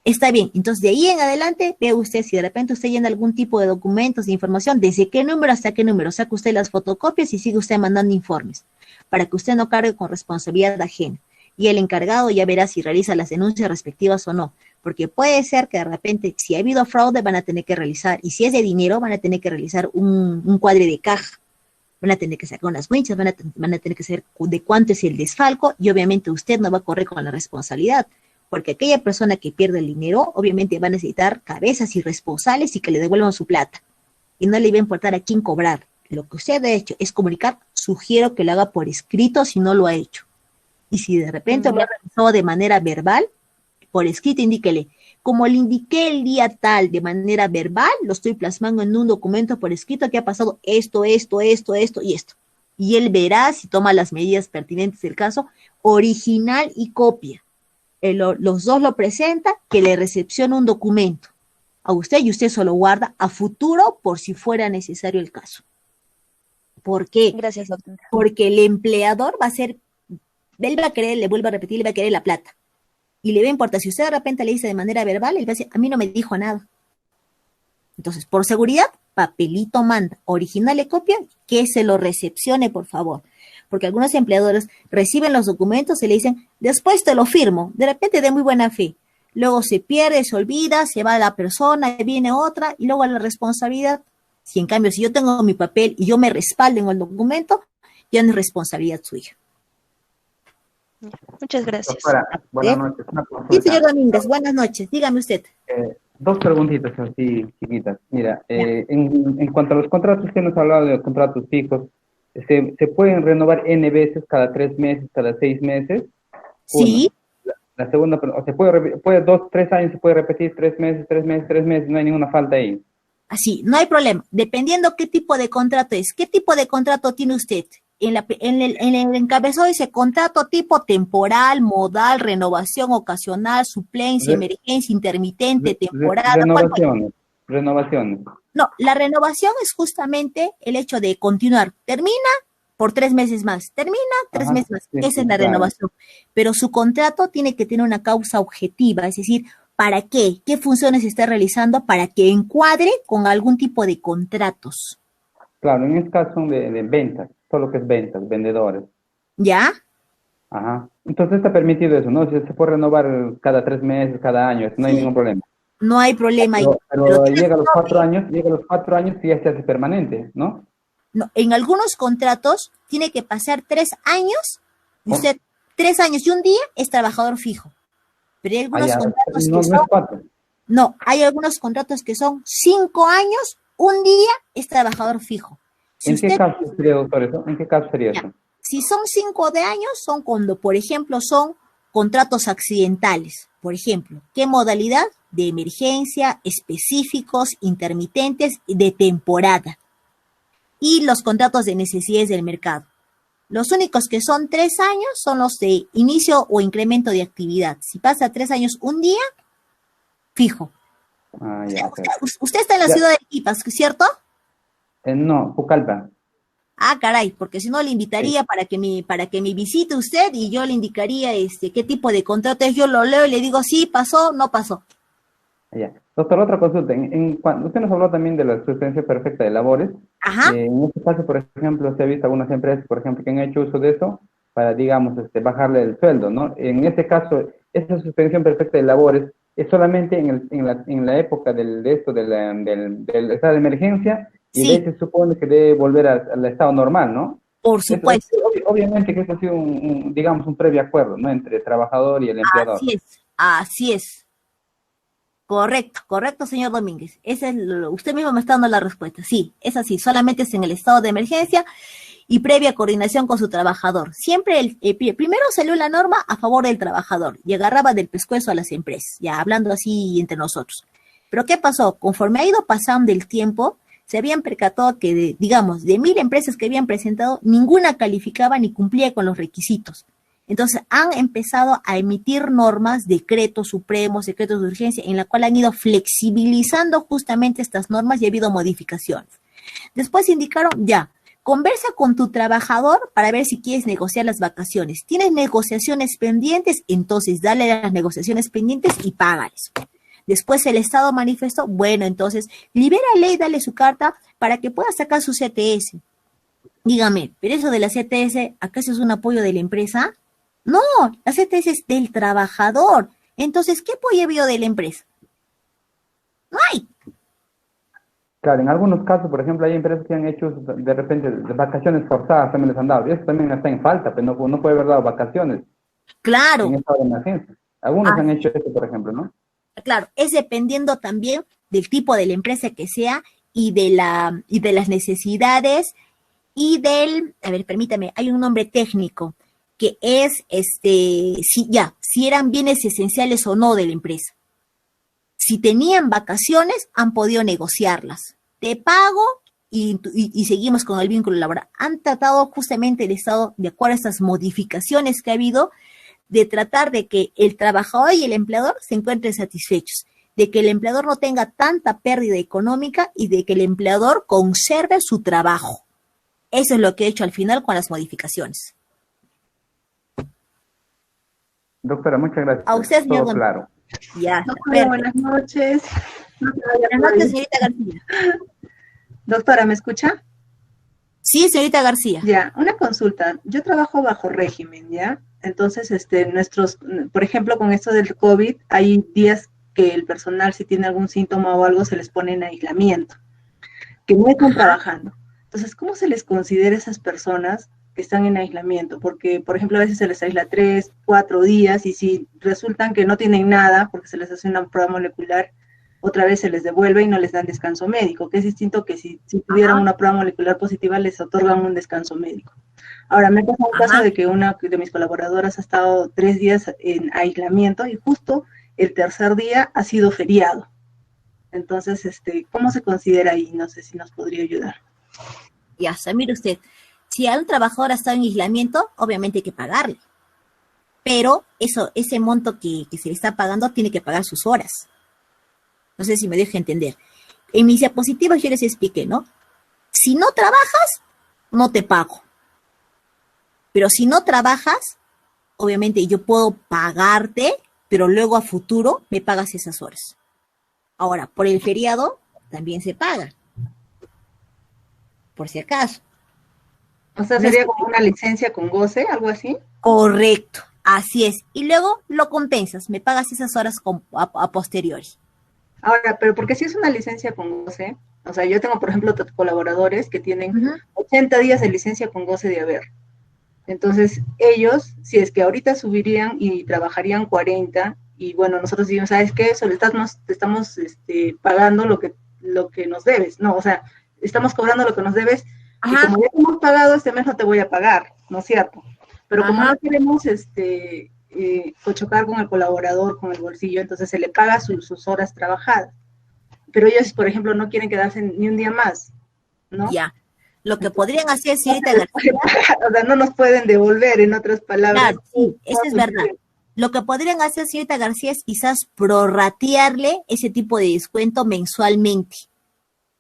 Está bien. Entonces, de ahí en adelante, vea usted si de repente usted llena algún tipo de documentos, de información, desde qué número hasta qué número, saca usted las fotocopias y sigue usted mandando informes, para que usted no cargue con responsabilidad ajena. Y el encargado ya verá si realiza las denuncias respectivas o no, porque puede ser que de repente, si ha habido fraude, van a tener que realizar, y si es de dinero, van a tener que realizar un cuadre de caja, van a tener que sacar unas winchas, van a tener que saber de cuánto es el desfalco, y obviamente usted no va a correr con la responsabilidad, porque aquella persona que pierde el dinero, obviamente va a necesitar cabezas irresponsables y que le devuelvan su plata, y no le va a importar a quién cobrar. Lo que usted ha hecho es comunicar, sugiero que lo haga por escrito si no lo ha hecho. Y si de repente lo ha realizado de manera verbal, por escrito indíquele: como le indiqué el día tal de manera verbal, lo estoy plasmando en un documento por escrito que ha pasado esto y esto. Y él verá si toma las medidas pertinentes del caso, original y copia. Los dos lo presenta, que le recepciona un documento a usted y usted se lo guarda a futuro por si fuera necesario el caso. ¿Por qué?
Gracias, doctora.
Porque el empleador va a ser, él va a querer, le vuelvo a repetir, le va a querer la plata. Y le va a importar, si usted de repente le dice de manera verbal, él va a decir, a mí no me dijo nada. Entonces, por seguridad, papelito manda, original y copia, que se lo recepcione, por favor. Porque algunos empleadores reciben los documentos y le dicen, después te lo firmo, de repente de muy buena fe. Luego se pierde, se olvida, se va la persona, viene otra, y luego la responsabilidad. Si en cambio, si yo tengo mi papel y yo me respaldo en el documento, ya no es responsabilidad suya.
Muchas gracias.
Doctora, buenas noches. Una
Sí, señor
consulta.
Domínguez, buenas noches. Dígame usted.
Dos preguntitas así chiquitas. Mira, en cuanto a los contratos que hemos hablado de contratos fijos, ¿se pueden renovar N veces, cada 3 meses, cada 6 meses?
Sí.
La segunda, o se puede 2, 3 años, se puede repetir 3 meses, 3 meses, 3 meses, no hay ninguna falta ahí.
Así, no hay problema. Dependiendo qué tipo de contrato es. ¿Qué tipo de contrato tiene usted? En el encabezado dice contrato tipo temporal, modal, renovación ocasional, suplencia, emergencia, intermitente, temporada.
Renovaciones.
No, la renovación es justamente el hecho de continuar. Termina por 3 meses más. Termina 3 meses más.
Sí,
Esa es la
claro.
renovación. Pero su contrato tiene que tener una causa objetiva, es decir, ¿para qué? ¿Qué funciones está realizando para que encuadre con algún tipo de contratos?
Claro, en este caso son de ventas, todo lo que es ventas, vendedores.
¿Ya?
Ajá. Entonces está permitido eso, ¿no? Se puede renovar cada 3 meses, cada año, no hay
Sí.
ningún problema.
No hay problema.
Pero
tiene
llega a
que-
los 4 años, y ya se hace permanente, ¿no?
No, en algunos contratos tiene que pasar 3 años, y usted 3 años y un día es trabajador fijo. Pero hay algunos contratos
no,
que
no
son,
es 4.
no, hay algunos contratos que son 5 años, un día es trabajador fijo. Si
¿En qué
usted,
caso sería, doctor, eso? ¿En qué caso sería
Ya.
eso?
si son 5 de años, son cuando, por ejemplo, son contratos accidentales. Por ejemplo, ¿qué modalidad? De emergencia, específicos, intermitentes y de temporada. Y los contratos de necesidades del mercado. Los únicos que son 3 años son los de inicio o incremento de actividad. Si pasa 3 años un día, fijo.
Ah, ya,
Usted está en la
Ya.
ciudad de Ipas, ¿cierto?
No, Pucallpa.
Ah, caray, porque si no le invitaría para que me visite usted y yo le indicaría qué tipo de contrato es. Yo lo leo y le digo, sí, pasó, no pasó.
Ya. Doctor, otra consulta. Usted nos habló también de la suspensión perfecta de labores.
Ajá.
En este caso, por ejemplo, se ha visto algunas empresas, por ejemplo, que han hecho uso de eso para, digamos, bajarle el sueldo, ¿no? En este caso, esa suspensión perfecta de labores es solamente en la época del estado de emergencia, y
Sí.
de ahí se supone que debe volver al estado normal, ¿no?
Por supuesto.
Obviamente que eso ha sido digamos, un previo acuerdo, ¿no? Entre el trabajador y el empleador.
Así es. Correcto, señor Domínguez. Usted mismo me está dando la respuesta. Sí, es así. Solamente es en el estado de emergencia y previa coordinación con su trabajador. Siempre primero salió la norma a favor del trabajador y agarraba del pescuezo a las empresas, ya hablando así entre nosotros. Pero ¿qué pasó? Conforme ha ido pasando el tiempo, se habían percatado que, de 1000 empresas que habían presentado, ninguna calificaba ni cumplía con los requisitos. Entonces han empezado a emitir normas, decretos supremos, decretos de urgencia, en la cual han ido flexibilizando justamente estas normas y ha habido modificaciones. Después indicaron, ya, conversa con tu trabajador para ver si quieres negociar las vacaciones. ¿Tienes negociaciones pendientes? Entonces dale las negociaciones pendientes y págales. Después el Estado manifestó, bueno, entonces libérale y dale su carta para que pueda sacar su CTS. Dígame, ¿pero eso de la CTS, acaso es un apoyo de la empresa? No, la CTS es del trabajador. Entonces, ¿qué apoyo ha habido de la empresa? No hay.
Claro, en algunos casos, por ejemplo, hay empresas que han hecho de repente de vacaciones forzadas, también les han dado. Y eso también está en falta, pero no puede haber dado vacaciones
Claro.
en estado de emergencia. Algunos han hecho eso, por ejemplo, ¿no?
Claro, es dependiendo también del tipo de la empresa que sea y de las necesidades y a ver, permítame, hay un nombre técnico que es si eran bienes esenciales o no de la empresa. Si tenían vacaciones, han podido negociarlas. Te pago y seguimos con el vínculo laboral. Han tratado justamente el Estado, de acuerdo a estas modificaciones que ha habido, de tratar de que el trabajador y el empleador se encuentren satisfechos, de que el empleador no tenga tanta pérdida económica y de que el empleador conserve su trabajo. Eso es lo que he hecho al final con las modificaciones.
Doctora, muchas gracias.
A usted, señor.
Todo claro.
Ya,
Doctora, buenas noches.
Buenas noches, señorita García.
Doctora, ¿me escucha?
Sí, señorita García.
Ya, una consulta. Yo trabajo bajo régimen, ¿ya? Entonces, por ejemplo, con esto del COVID, hay días que el personal, si tiene algún síntoma o algo, se les pone en aislamiento, que no están trabajando. Entonces, ¿cómo se les considera a esas personas que están en aislamiento? Porque, por ejemplo, a veces se les aísla 3, 4 días, y si resultan que no tienen nada, porque se les hace una prueba molecular, otra vez se les devuelve y no les dan descanso médico, que es distinto que si tuvieran una prueba molecular positiva, les otorgan un descanso médico. Ahora, me ha pasado un caso de que una de mis colaboradoras ha estado 3 días en aislamiento y justo el tercer día ha sido feriado. Entonces, ¿cómo se considera ahí? No sé si nos podría ayudar.
Ya, mire usted, si a un trabajador está en aislamiento, obviamente hay que pagarle. Pero ese monto que se le está pagando tiene que pagar sus horas. No sé si me dejo entender. En mis diapositivas yo les expliqué, ¿no? Si no trabajas, no te pago. Pero si no trabajas, obviamente yo puedo pagarte, pero luego a futuro me pagas esas horas. Ahora, por el feriado también se paga. Por si acaso.
O sea, sería como una licencia con goce, algo así.
Correcto, así es. Y luego lo compensas, me pagas esas horas a posteriori.
Ahora, pero porque si es una licencia con goce, o sea, yo tengo, por ejemplo, colaboradores que tienen 80 días de licencia con goce de haber. Entonces, ellos, si es que ahorita subirían y trabajarían 40, y bueno, nosotros decimos, ¿sabes qué? Solo te estamos pagando lo que nos debes, ¿no? O sea, estamos cobrando lo que nos debes, y como ya te hemos pagado, este mes no te voy a pagar, ¿no es cierto? Pero como no queremos chocar con el colaborador, con el bolsillo, entonces se le paga sus horas trabajadas. Pero ellos, por ejemplo, no quieren quedarse ni un día más, ¿no?
Ya. Lo que podrían hacer, señorita García.
O sea, no nos pueden devolver, en otras palabras.
Claro, sí, eso es verdad. Lo que podrían hacer, señorita García, es quizás prorratearle ese tipo de descuento mensualmente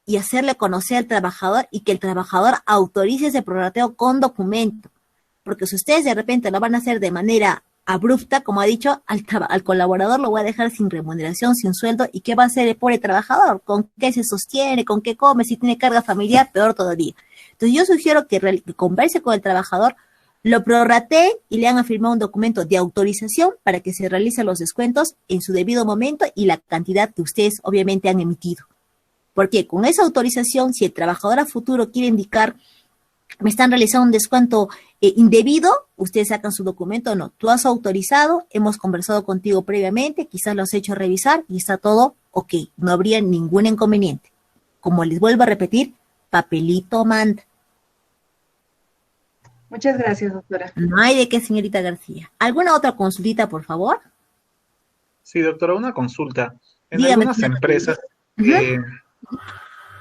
y hacerle conocer al trabajador y que el trabajador autorice ese prorrateo con documento. Porque si ustedes de repente lo van a hacer de manera abrupta, como ha dicho, al colaborador lo voy a dejar sin remuneración, sin sueldo, ¿y qué va a hacer el pobre trabajador? ¿Con qué se sostiene? ¿Con qué come? Si tiene carga familiar, peor todavía. Entonces yo sugiero que converse con el trabajador, lo prorratee y le hagan firmar un documento de autorización para que se realicen los descuentos en su debido momento y la cantidad que ustedes obviamente han emitido. Porque con esa autorización, si el trabajador a futuro quiere indicar me están realizando un descuento indebido, ustedes sacan su documento, no, tú has autorizado, hemos conversado contigo previamente, quizás lo has hecho revisar y está todo ok, no habría ningún inconveniente. Como les vuelvo a repetir, papelito manda.
Muchas gracias, doctora.
No hay de qué, señorita García. ¿Alguna otra consultita, por favor?
Sí, doctora, una consulta. En
Dígame,
algunas empresas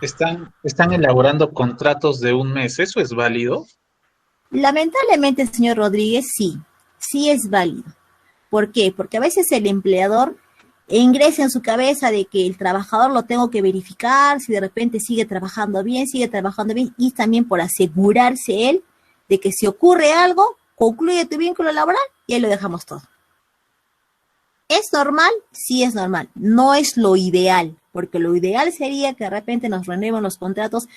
están elaborando contratos de un mes, ¿eso es válido?
Lamentablemente, señor Rodríguez, sí es válido. ¿Por qué? Porque a veces el empleador ingresa en su cabeza de que el trabajador lo tengo que verificar, si de repente sigue trabajando bien, y también por asegurarse él de que si ocurre algo, concluye tu vínculo laboral y ahí lo dejamos todo. ¿Es normal? Sí es normal. No es lo ideal, porque lo ideal sería que de repente nos renueven los contratos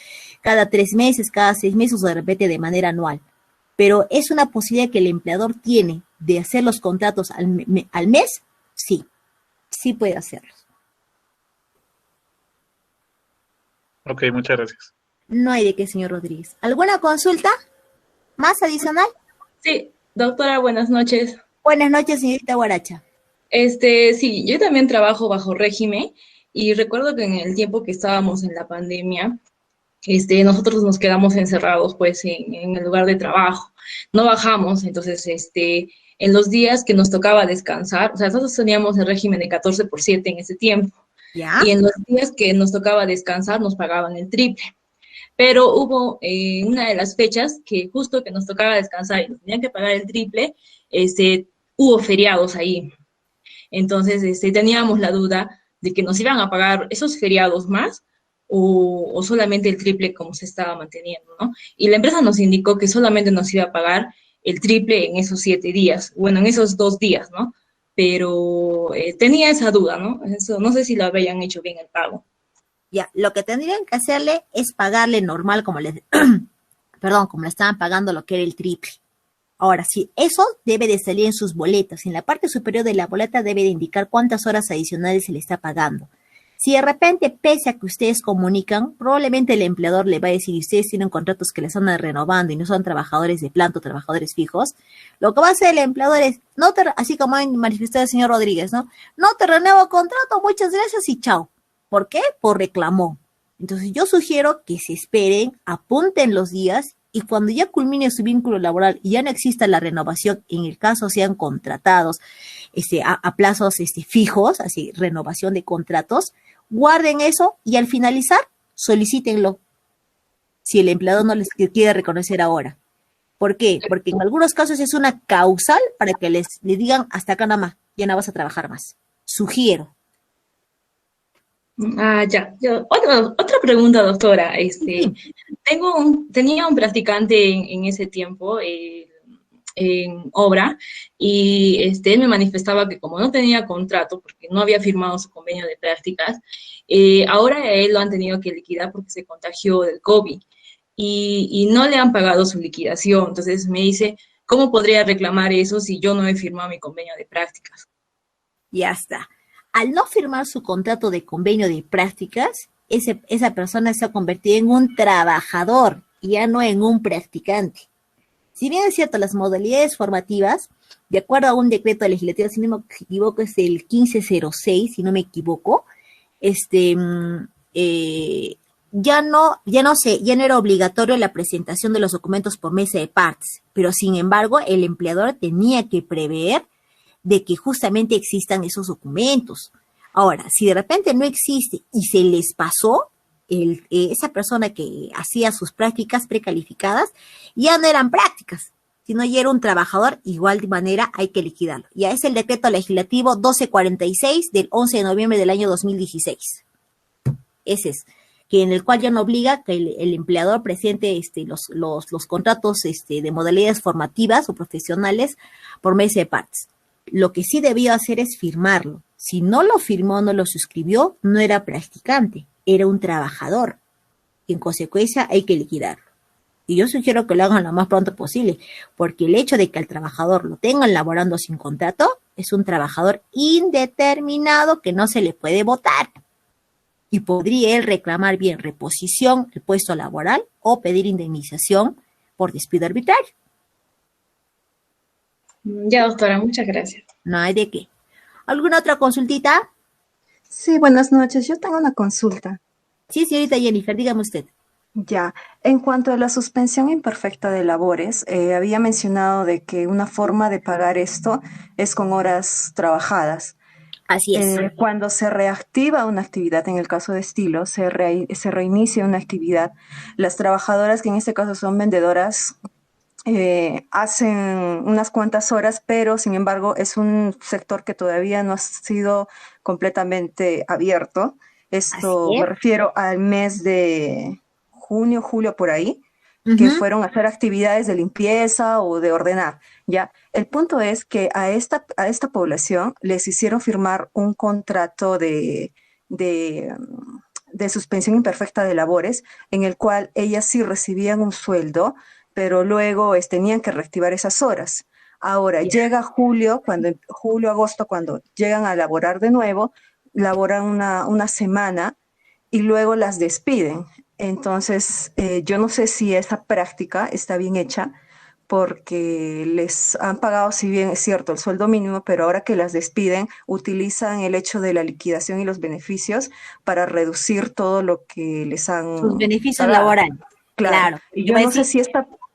cada 3 meses, cada 6 meses o de repente de manera anual. Pero es una posibilidad que el empleador tiene de hacer los contratos al mes, sí puede hacerlos.
Ok, muchas gracias.
No hay de qué, señor Rodríguez. ¿Alguna consulta más adicional?
Sí, doctora, buenas noches.
Buenas noches, señorita Guaracha.
Sí, yo también trabajo bajo régimen y recuerdo que en el tiempo que estábamos en la pandemia, nosotros nos quedamos encerrados pues en el lugar de trabajo, no bajamos, entonces en los días que nos tocaba descansar, o sea, nosotros teníamos el régimen de 14/7 en ese tiempo,
¿Ya?
Y en los días que nos tocaba descansar nos pagaban el triple. Pero hubo una de las fechas que justo que nos tocaba descansar y nos tenían que pagar el triple, hubo feriados ahí. Entonces, teníamos la duda de que nos iban a pagar esos feriados más o solamente el triple como se estaba manteniendo, ¿no? Y la empresa nos indicó que solamente nos iba a pagar el triple en esos 7 días, bueno, en esos 2 días, ¿no? Pero tenía esa duda, ¿no? Eso, no sé si lo habían hecho bien el pago.
Ya, lo que tendrían que hacerle es pagarle normal como perdón, como le estaban pagando lo que era el triple. Ahora, sí, eso debe de salir en sus boletas. En la parte superior de la boleta debe de indicar cuántas horas adicionales se le está pagando. Si de repente, pese a que ustedes comunican, probablemente el empleador le va a decir, ustedes tienen contratos que les están renovando y no son trabajadores de planta o trabajadores fijos, lo que va a hacer el empleador es, así como ha manifestado el señor Rodríguez, ¿no? No te renuevo contrato, muchas gracias y chao. ¿Por qué? Por reclamón. Entonces yo sugiero que se esperen, apunten los días y cuando ya culmine su vínculo laboral y ya no exista la renovación, en el caso sean contratados a plazos fijos, así renovación de contratos, guarden eso y al finalizar solicítenlo si el empleador no les quiere reconocer ahora. ¿Por qué? Porque en algunos casos es una causal para que les digan hasta acá nada más, ya no vas a trabajar más. Sugiero.
Ah, ya. Otra pregunta, doctora. Tenía un practicante en ese tiempo en obra y él me manifestaba que como no tenía contrato, porque no había firmado su convenio de prácticas, ahora a él lo han tenido que liquidar porque se contagió del COVID y no le han pagado su liquidación. Entonces me dice, ¿cómo podría reclamar eso si yo no he firmado mi convenio de prácticas?
Ya está. Al no firmar su contrato de convenio de prácticas, esa persona se ha convertido en un trabajador y ya no en un practicante. Si bien es cierto, las modalidades formativas, de acuerdo a un decreto legislativo, si no me equivoco, es el 1506, si no me equivoco, ya no era obligatorio la presentación de los documentos por mesa de partes, pero sin embargo, el empleador tenía que prever de que justamente existan esos documentos. Ahora, si de repente no existe y se les pasó, esa persona que hacía sus prácticas precalificadas ya no eran prácticas, sino ya era un trabajador, igual de manera hay que liquidarlo. Ya es el decreto legislativo 1246 del 11 de noviembre del año 2016. Ese es, que en el cual ya no obliga que el empleador presente los contratos de modalidades formativas o profesionales por mesa de partes. Lo que sí debió hacer es firmarlo. Si no lo firmó, no lo suscribió, no era practicante, era un trabajador. En consecuencia, hay que liquidarlo. Y yo sugiero que lo hagan lo más pronto posible, porque el hecho de que al trabajador lo tengan laborando sin contrato, es un trabajador indeterminado que no se le puede votar. Y podría él reclamar bien reposición, el puesto laboral, o pedir indemnización por despido arbitrario.
Ya, doctora, muchas gracias.
No hay de qué. ¿Alguna otra consultita?
Sí, buenas noches. Yo tengo una consulta.
Sí, señorita Jennifer, dígame usted.
Ya, en cuanto a la suspensión imperfecta de labores, había mencionado de que una forma de pagar esto es con horas trabajadas.
Así es.
Cuando se reactiva una actividad, en el caso de estilo, se reinicia una actividad, las trabajadoras, que en este caso son vendedoras, hacen unas cuantas horas, pero sin embargo es un sector que todavía no ha sido completamente abierto. Esto me refiero al mes de junio, julio, por ahí, que fueron a hacer actividades de limpieza o de ordenar, ¿ya? El punto es que a esta población les hicieron firmar un contrato de suspensión imperfecta de labores, en el cual ellas sí recibían un sueldo, pero luego tenían que reactivar esas horas. Ahora, llega julio, agosto, cuando llegan a laborar de nuevo, laboran una semana y luego las despiden. Entonces, yo no sé si esa práctica está bien hecha, porque les han pagado, si bien es cierto, el sueldo mínimo, pero ahora que las despiden, utilizan el hecho de la liquidación y los beneficios para reducir todo lo que les han
sus beneficios
pagado.
laborales. Claro.
Y yo no sé si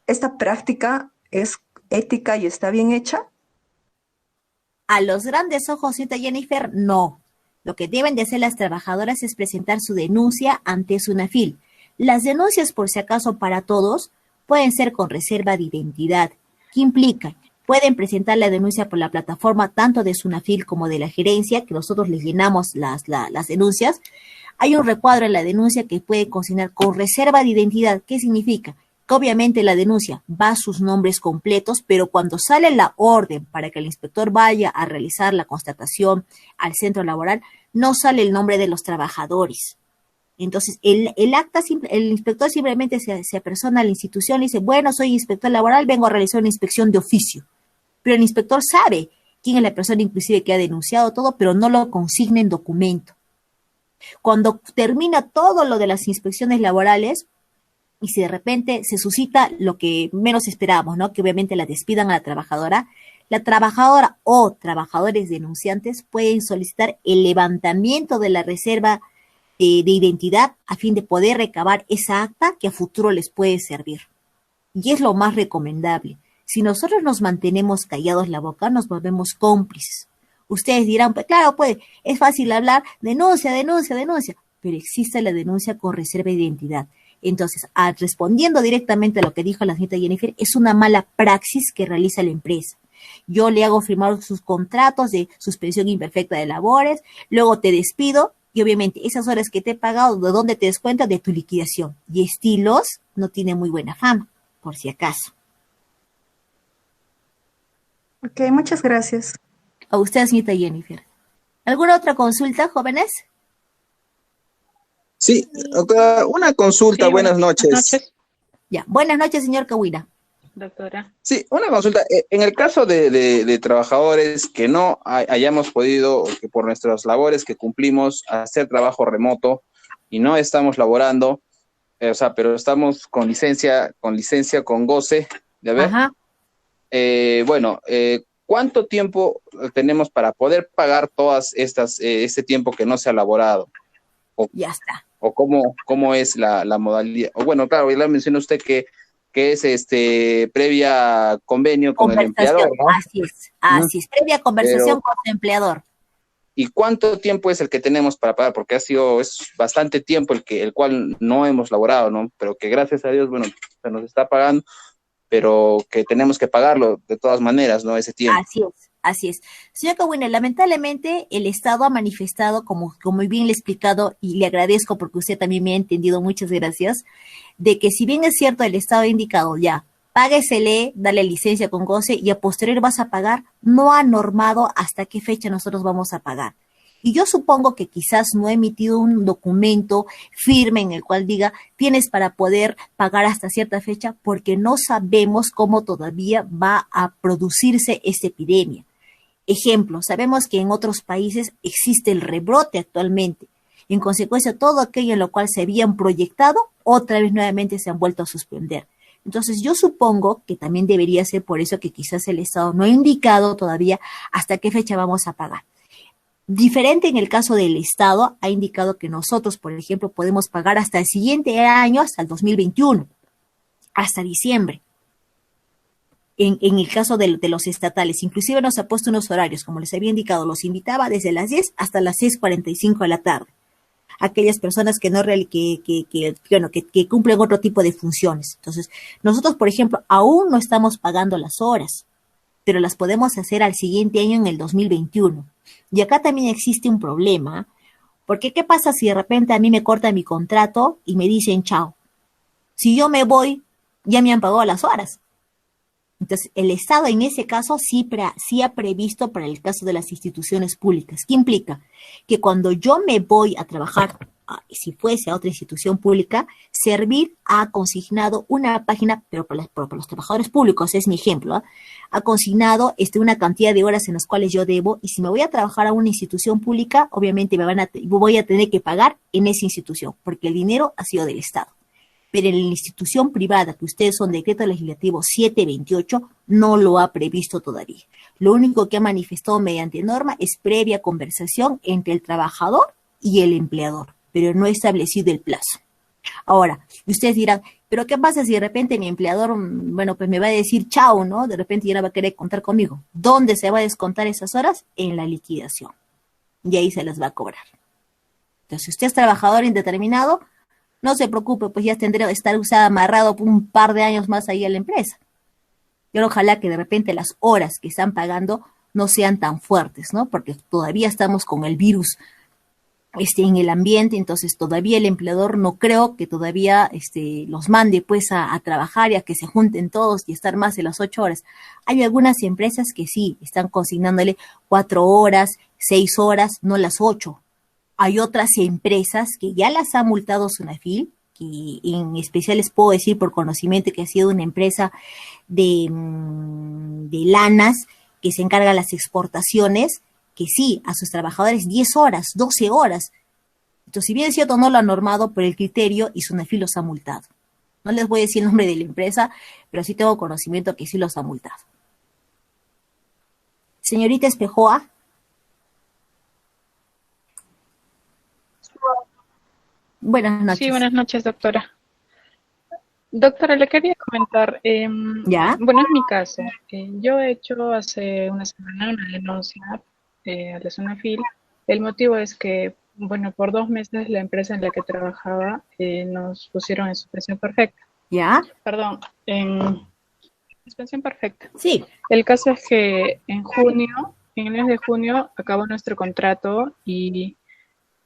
esta práctica es ética y está bien hecha.
A los grandes ojos, señorita Jennifer, no. Lo que deben de hacer las trabajadoras es presentar su denuncia ante SUNAFIL. Las denuncias, por si acaso para todos, pueden ser con reserva de identidad. ¿Qué implica? Pueden presentar la denuncia por la plataforma tanto de SUNAFIL como de la gerencia, que nosotros les llenamos las denuncias. Hay un recuadro en la denuncia que puede consignar con reserva de identidad. ¿Qué significa? Que obviamente la denuncia va a sus nombres completos, pero cuando sale la orden para que el inspector vaya a realizar la constatación al centro laboral, no sale el nombre de los trabajadores. Entonces, el acta, el inspector simplemente se apersona a la institución y dice, bueno, soy inspector laboral, vengo a realizar una inspección de oficio. Pero el inspector sabe quién es la persona inclusive que ha denunciado todo, pero no lo consigna en documento. Cuando termina todo lo de las inspecciones laborales, y si de repente se suscita lo que menos esperábamos, ¿no? Que obviamente la despidan a la trabajadora o trabajadores denunciantes pueden solicitar el levantamiento de la reserva de identidad a fin de poder recabar esa acta que a futuro les puede servir. Y es lo más recomendable. Si nosotros nos mantenemos callados la boca, nos volvemos cómplices. Ustedes dirán, pues claro, pues es fácil hablar, denuncia, pero existe la denuncia con reserva de identidad. Entonces, respondiendo directamente a lo que dijo la señorita Jennifer, es una mala praxis que realiza la empresa. Yo le hago firmar sus contratos de suspensión imperfecta de labores, luego te despido y obviamente esas horas que te he pagado, ¿de dónde te descuentas? De tu liquidación. Y Estilos no tiene muy buena fama, por si acaso.
Ok, muchas gracias.
A usted, señorita Jennifer. ¿Alguna otra consulta, jóvenes?
Sí, doctora, una consulta,
Sí,
buenas noches.
Ya, buenas noches, señor Cahuina.
Doctora.
Sí, una consulta. En el caso de trabajadores que no hayamos podido, o que por nuestras labores que cumplimos, hacer trabajo remoto y no estamos laborando, pero estamos con licencia, con goce, ¿ya ves?
Ajá.
¿Cuánto tiempo tenemos para poder pagar todas este tiempo que no se ha laborado?
Ya está.
¿O cómo es la modalidad? O bueno, claro, ya mencionó usted que es previa convenio con el empleador, ¿no?
Así es, previa conversación con el empleador.
¿Y cuánto tiempo es el que tenemos para pagar? Porque es bastante tiempo el cual no hemos laborado, ¿no? Pero que gracias a Dios, bueno, se nos está pagando, pero que tenemos que pagarlo de todas maneras, ¿no? Ese tiempo.
Así es. Señor Cahuina, lamentablemente el Estado ha manifestado, como bien le he explicado, y le agradezco porque usted también me ha entendido, muchas gracias, de que si bien es cierto, el Estado ha indicado ya, páguesele, dale licencia con goce y a posterior vas a pagar, no ha normado hasta qué fecha nosotros vamos a pagar. Y yo supongo que quizás no ha emitido un documento firme en el cual diga tienes para poder pagar hasta cierta fecha porque no sabemos cómo todavía va a producirse esta epidemia. Ejemplo, sabemos que en otros países existe el rebrote actualmente. En consecuencia, todo aquello en lo cual se habían proyectado, otra vez nuevamente se han vuelto a suspender. Entonces, yo supongo que también debería ser por eso que quizás el Estado no ha indicado todavía hasta qué fecha vamos a pagar. Diferente en el caso del Estado, ha indicado que nosotros, por ejemplo, podemos pagar hasta el siguiente año, hasta el 2021, hasta diciembre. En el caso de los estatales, inclusive nos ha puesto unos horarios, como les había indicado, los invitaba desde las 10 hasta las 6:45 de la tarde. Aquellas personas que cumplen otro tipo de funciones. Entonces, nosotros, por ejemplo, aún no estamos pagando las horas, pero las podemos hacer al siguiente año en el 2021. Y acá también existe un problema, porque ¿qué pasa si de repente a mí me cortan mi contrato y me dicen chao? Si yo me voy, ya me han pagado las horas. Entonces, el Estado en ese caso sí ha previsto para el caso de las instituciones públicas. ¿Qué implica? Que cuando yo me voy a trabajar, si fuese a otra institución pública, Servir ha consignado una página, pero para los trabajadores públicos, es mi ejemplo, ha consignado una cantidad de horas en las cuales yo debo, y si me voy a trabajar a una institución pública, obviamente voy a tener que pagar en esa institución, porque el dinero ha sido del Estado. Pero en la institución privada, que ustedes son decreto legislativo 728, no lo ha previsto todavía. Lo único que ha manifestado mediante norma es previa conversación entre el trabajador y el empleador, pero no ha establecido el plazo. Ahora, ustedes dirán, ¿pero qué pasa si de repente mi empleador, pues me va a decir chao, ¿no? De repente ya no va a querer contar conmigo. ¿Dónde se va a descontar esas horas? En la liquidación. y ahí se les va a cobrar. Entonces, si usted es trabajador indeterminado, no se preocupe, pues ya tendrá que estar usado amarrado por un par de años más ahí a la empresa. Y ahora ojalá que de repente las horas que están pagando no sean tan fuertes, ¿no? Porque todavía estamos con el virus en el ambiente, entonces todavía el empleador no creo que todavía los mande pues a trabajar y a que se junten todos y estar más de las 8 horas. Hay algunas empresas que sí, están consignándole 4 horas, 6 horas, no las 8. Hay otras empresas que ya las ha multado Sunafil, que en especial les puedo decir por conocimiento que ha sido una empresa de lanas que se encarga de las exportaciones, que sí, a sus trabajadores 10 horas, 12 horas. Entonces, si bien es cierto, no lo ha normado por el criterio y Sunafil los ha multado. No les voy a decir el nombre de la empresa, pero sí tengo conocimiento que sí los ha multado. Señorita Espejoa. Buenas noches.
Sí, buenas noches, doctora. Doctora, le quería comentar,
¿Ya?
Bueno, es mi caso. Yo he hecho hace una semana una denuncia a la Sunafil. El motivo es que, bueno, por 2 meses la empresa en la que trabajaba nos pusieron en suspensión perfecta.
¿Ya?
Perdón, en suspensión perfecta.
Sí.
El caso es que en el mes de junio, acabó nuestro contrato y,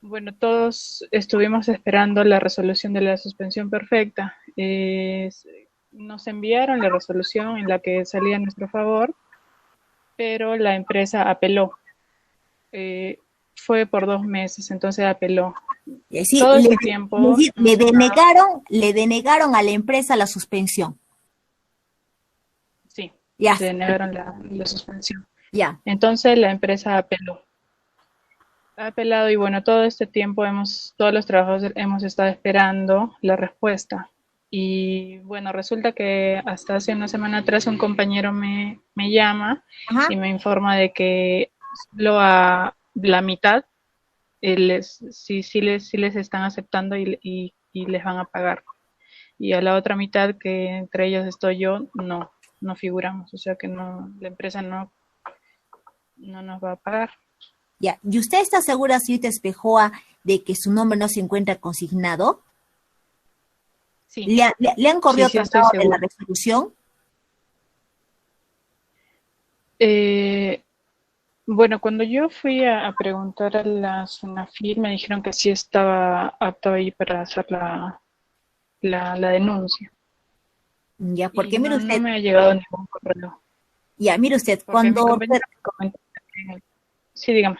bueno, todos estuvimos esperando la resolución de la suspensión perfecta. Nos enviaron la resolución en la que salía a nuestro favor, pero la empresa apeló. Fue por 2 meses, entonces apeló.
Sí,
todo ese tiempo
le denegaron a la empresa la suspensión.
Sí,
ya.
le denegaron la suspensión.
Ya.
Entonces la empresa apeló. Ha apelado y bueno, todo este tiempo todos los trabajadores hemos estado esperando la respuesta. Y bueno, resulta que hasta hace una semana atrás un compañero me llama. Ajá. Y me informa de que solo a la mitad sí les están aceptando y les van a pagar. Y a la otra mitad, que entre ellos estoy yo, no figuramos. O sea que no, la empresa no nos va a pagar.
Ya, ¿y usted está segura, señorita Espejoa, de que su nombre no se encuentra consignado?
Sí.
¿Le han corrido tratado de la resolución?
Bueno, cuando yo fui a preguntar a la Sunafil, me dijeron que sí estaba apto ahí para hacer la denuncia.
Ya, porque
mire usted, no me ha llegado ningún correo.
Ya, mire usted, cuando...
Sí, dígame.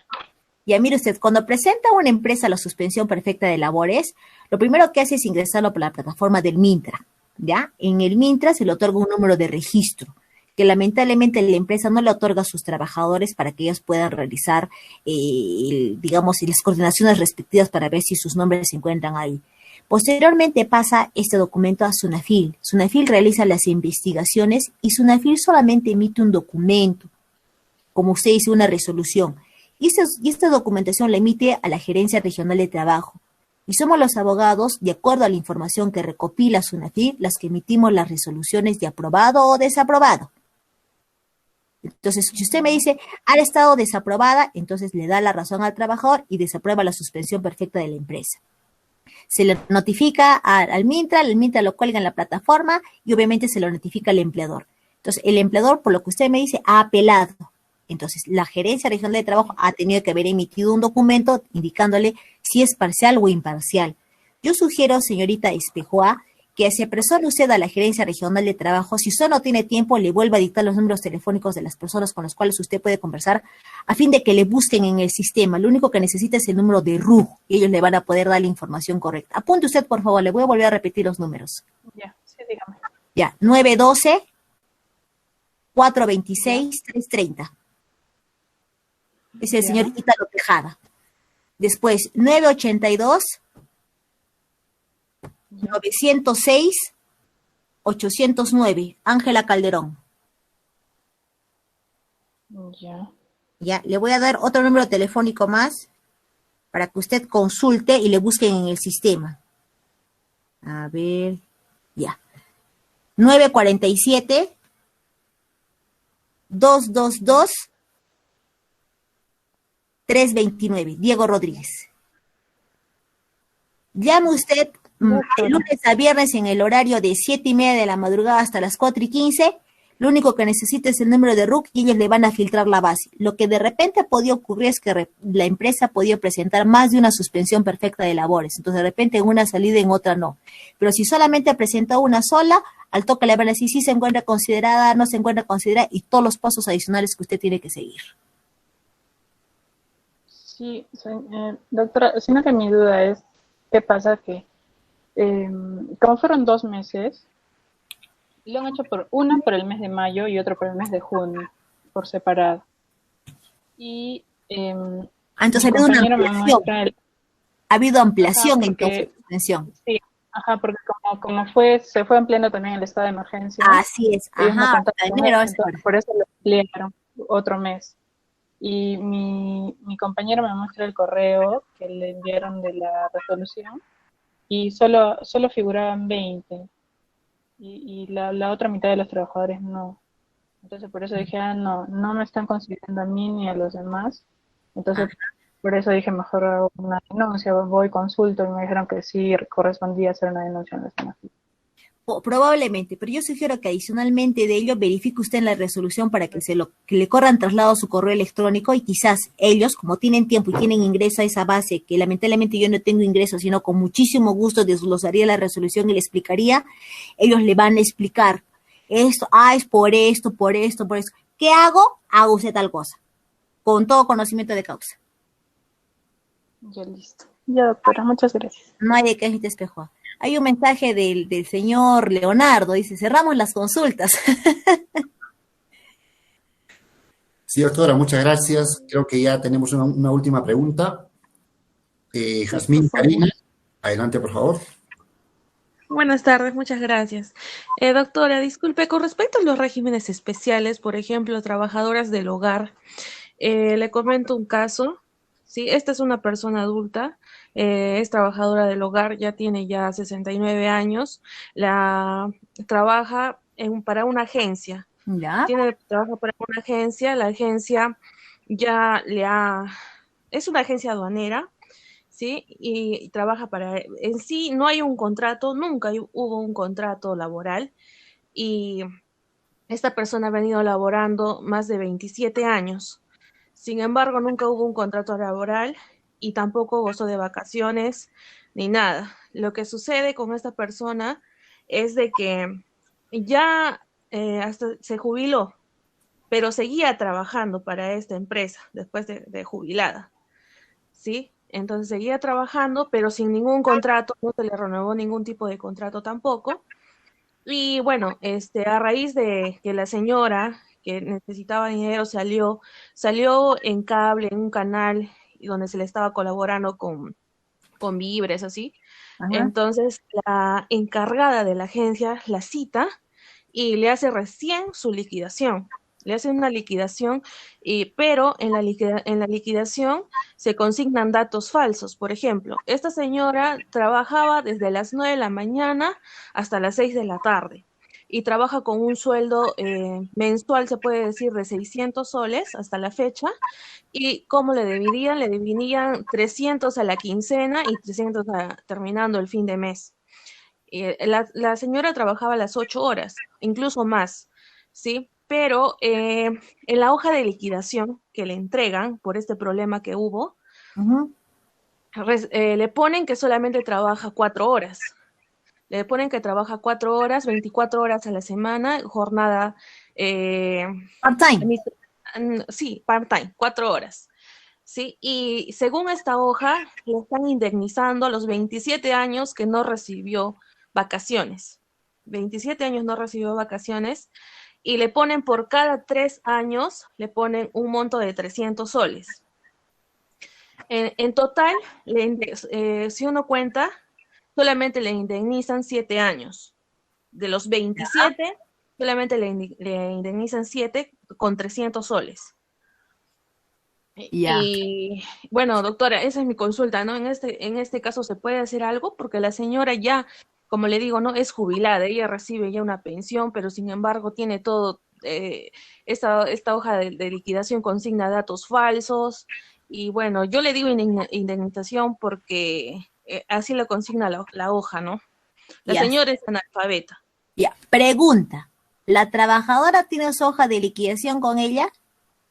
Ya, mire usted, cuando presenta una empresa la suspensión perfecta de labores, lo primero que hace es ingresarlo por la plataforma del Mintra, ¿ya? En el Mintra se le otorga un número de registro, que lamentablemente la empresa no le otorga a sus trabajadores para que ellos puedan realizar, digamos, las coordinaciones respectivas para ver si sus nombres se encuentran ahí. Posteriormente pasa este documento a Sunafil. Sunafil realiza las investigaciones y Sunafil solamente emite un documento, como usted dice, una resolución. Y esta documentación la emite a la Gerencia Regional de Trabajo. Y somos los abogados, de acuerdo a la información que recopila Sunafil, las que emitimos las resoluciones de aprobado o desaprobado. Entonces, si usted me dice, ha estado desaprobada, entonces le da la razón al trabajador y desaprueba la suspensión perfecta de la empresa. Se le notifica al Mintra, el Mintra lo cuelga en la plataforma y obviamente se lo notifica al empleador. Entonces, el empleador, por lo que usted me dice, ha apelado. Entonces, la Gerencia Regional de Trabajo ha tenido que haber emitido un documento indicándole si es parcial o imparcial. Yo sugiero, señorita Espejoa, que se apresore usted a la Gerencia Regional de Trabajo. Si usted no tiene tiempo, le vuelva a dictar los números telefónicos de las personas con las cuales usted puede conversar a fin de que le busquen en el sistema. Lo único que necesita es el número de RUG y ellos le van a poder dar la información correcta. Apunte usted, por favor, le voy a volver a repetir los números.
Ya, sí, dígame.
Ya, 912-426-330. Es el señor Ítalo Tejada. Después, 982-906-809, Ángela Calderón.
Ya.
Ya, le voy a dar otro número telefónico más para que usted consulte y le busquen en el sistema. A ver, ya. 947-222 329, Diego Rodríguez. Llame usted de lunes a viernes en el horario de 7:30 de la madrugada hasta las 4:15. Lo único que necesita es el número de RUC y ellos le van a filtrar la base. Lo que de repente podía ocurrir es que la empresa podía presentar más de una suspensión perfecta de labores. Entonces, de repente en una salida, en otra no. Pero si solamente presentó una sola, al toque le van a decir si se encuentra considerada, no se encuentra considerada y todos los pasos adicionales que usted tiene que seguir.
Sí, doctora, sino que mi duda es, ¿qué pasa? Que como fueron 2 meses, lo han hecho una por el mes de mayo y otro por el mes de junio, por separado. Y
entonces ha habido una ampliación. Ha habido ampliación en tu suspensión.
Sí, porque como se fue ampliando también el estado de emergencia.
Así es,
por eso lo ampliaron otro mes. Y mi compañero me muestra el correo que le enviaron de la resolución y solo figuraban 20 y la otra mitad de los trabajadores no. Entonces por eso dije, no me están considerando a mí ni a los demás. Entonces por eso dije, mejor hago una denuncia, voy, consulto, y me dijeron que sí correspondía hacer una denuncia en la zona.
Probablemente, pero yo sugiero que adicionalmente de ello verifique usted en la resolución para que que le corran traslado a su correo electrónico y quizás ellos, como tienen tiempo y tienen ingreso a esa base, que lamentablemente yo no tengo ingreso, sino con muchísimo gusto desglosaría la resolución y le explicaría, ellos le van a explicar esto, es por esto. ¿Qué hago? Hago usted tal cosa, con todo conocimiento de causa.
Ya listo. Ya, doctora, muchas gracias.
No hay de qué, gente espejo. Hay un mensaje del señor Leonardo, dice, cerramos las consultas.
Sí, doctora, muchas gracias. Creo que ya tenemos una última pregunta. Jazmín Karina, adelante, por favor.
Buenas tardes, muchas gracias. Doctora, disculpe, con respecto a los regímenes especiales, por ejemplo, trabajadoras del hogar, le comento un caso. Sí, esta es una persona adulta, es trabajadora del hogar, ya tiene 69 años, trabaja para una agencia.
¿Ya?
Trabaja para una agencia, la agencia es una agencia aduanera, ¿sí? Y trabaja en sí no hay un contrato, nunca hubo un contrato laboral, y esta persona ha venido laborando más de 27 años. Sin embargo, nunca hubo un contrato laboral y tampoco gozó de vacaciones ni nada. Lo que sucede con esta persona es de que ya hasta se jubiló, pero seguía trabajando para esta empresa después de jubilada, ¿sí? Entonces seguía trabajando, pero sin ningún contrato, no se le renovó ningún tipo de contrato tampoco. Y bueno, a raíz de que la señora que necesitaba dinero salió en cable, en un canal donde se le estaba colaborando con víveres, así.
Ajá.
Entonces la encargada de la agencia la cita y le hace recién su liquidación. Le hace una liquidación, pero en la liquidación se consignan datos falsos. Por ejemplo, esta señora trabajaba desde las 9 de la mañana hasta las 6 de la tarde y trabaja con un sueldo mensual, se puede decir, de 600 soles hasta la fecha. ¿Y cómo le dividían? Le dividían 300 a la quincena y 300 terminando el fin de mes. La señora trabajaba las 8 horas, incluso más, ¿sí? Pero en la hoja de liquidación que le entregan por este problema que hubo, le ponen que solamente trabaja 4 horas. Le ponen que trabaja 4 horas, 24 horas a la semana, jornada...
part-time.
Sí, part-time, 4 horas. ¿Sí? Y según esta hoja, le están indemnizando los 27 años que no recibió vacaciones. 27 años no recibió vacaciones y le ponen por cada 3 años, le ponen un monto de 300 soles. En total, si uno cuenta, solamente le indemnizan 7 años. De los 27, solamente le indemnizan 7 con 300 soles.
Ya.
Y bueno, doctora, esa es mi consulta, ¿no? En este caso se puede hacer algo porque la señora ya, como le digo, no es jubilada, ella recibe ya una pensión, pero sin embargo tiene todo, esta hoja de liquidación consigna datos falsos Y bueno, yo le digo indemnización porque así lo consigna la hoja, ¿no? La
Ya,
señora es analfabeta.
ya. Pregunta, ¿la trabajadora tiene su hoja de liquidación con ella?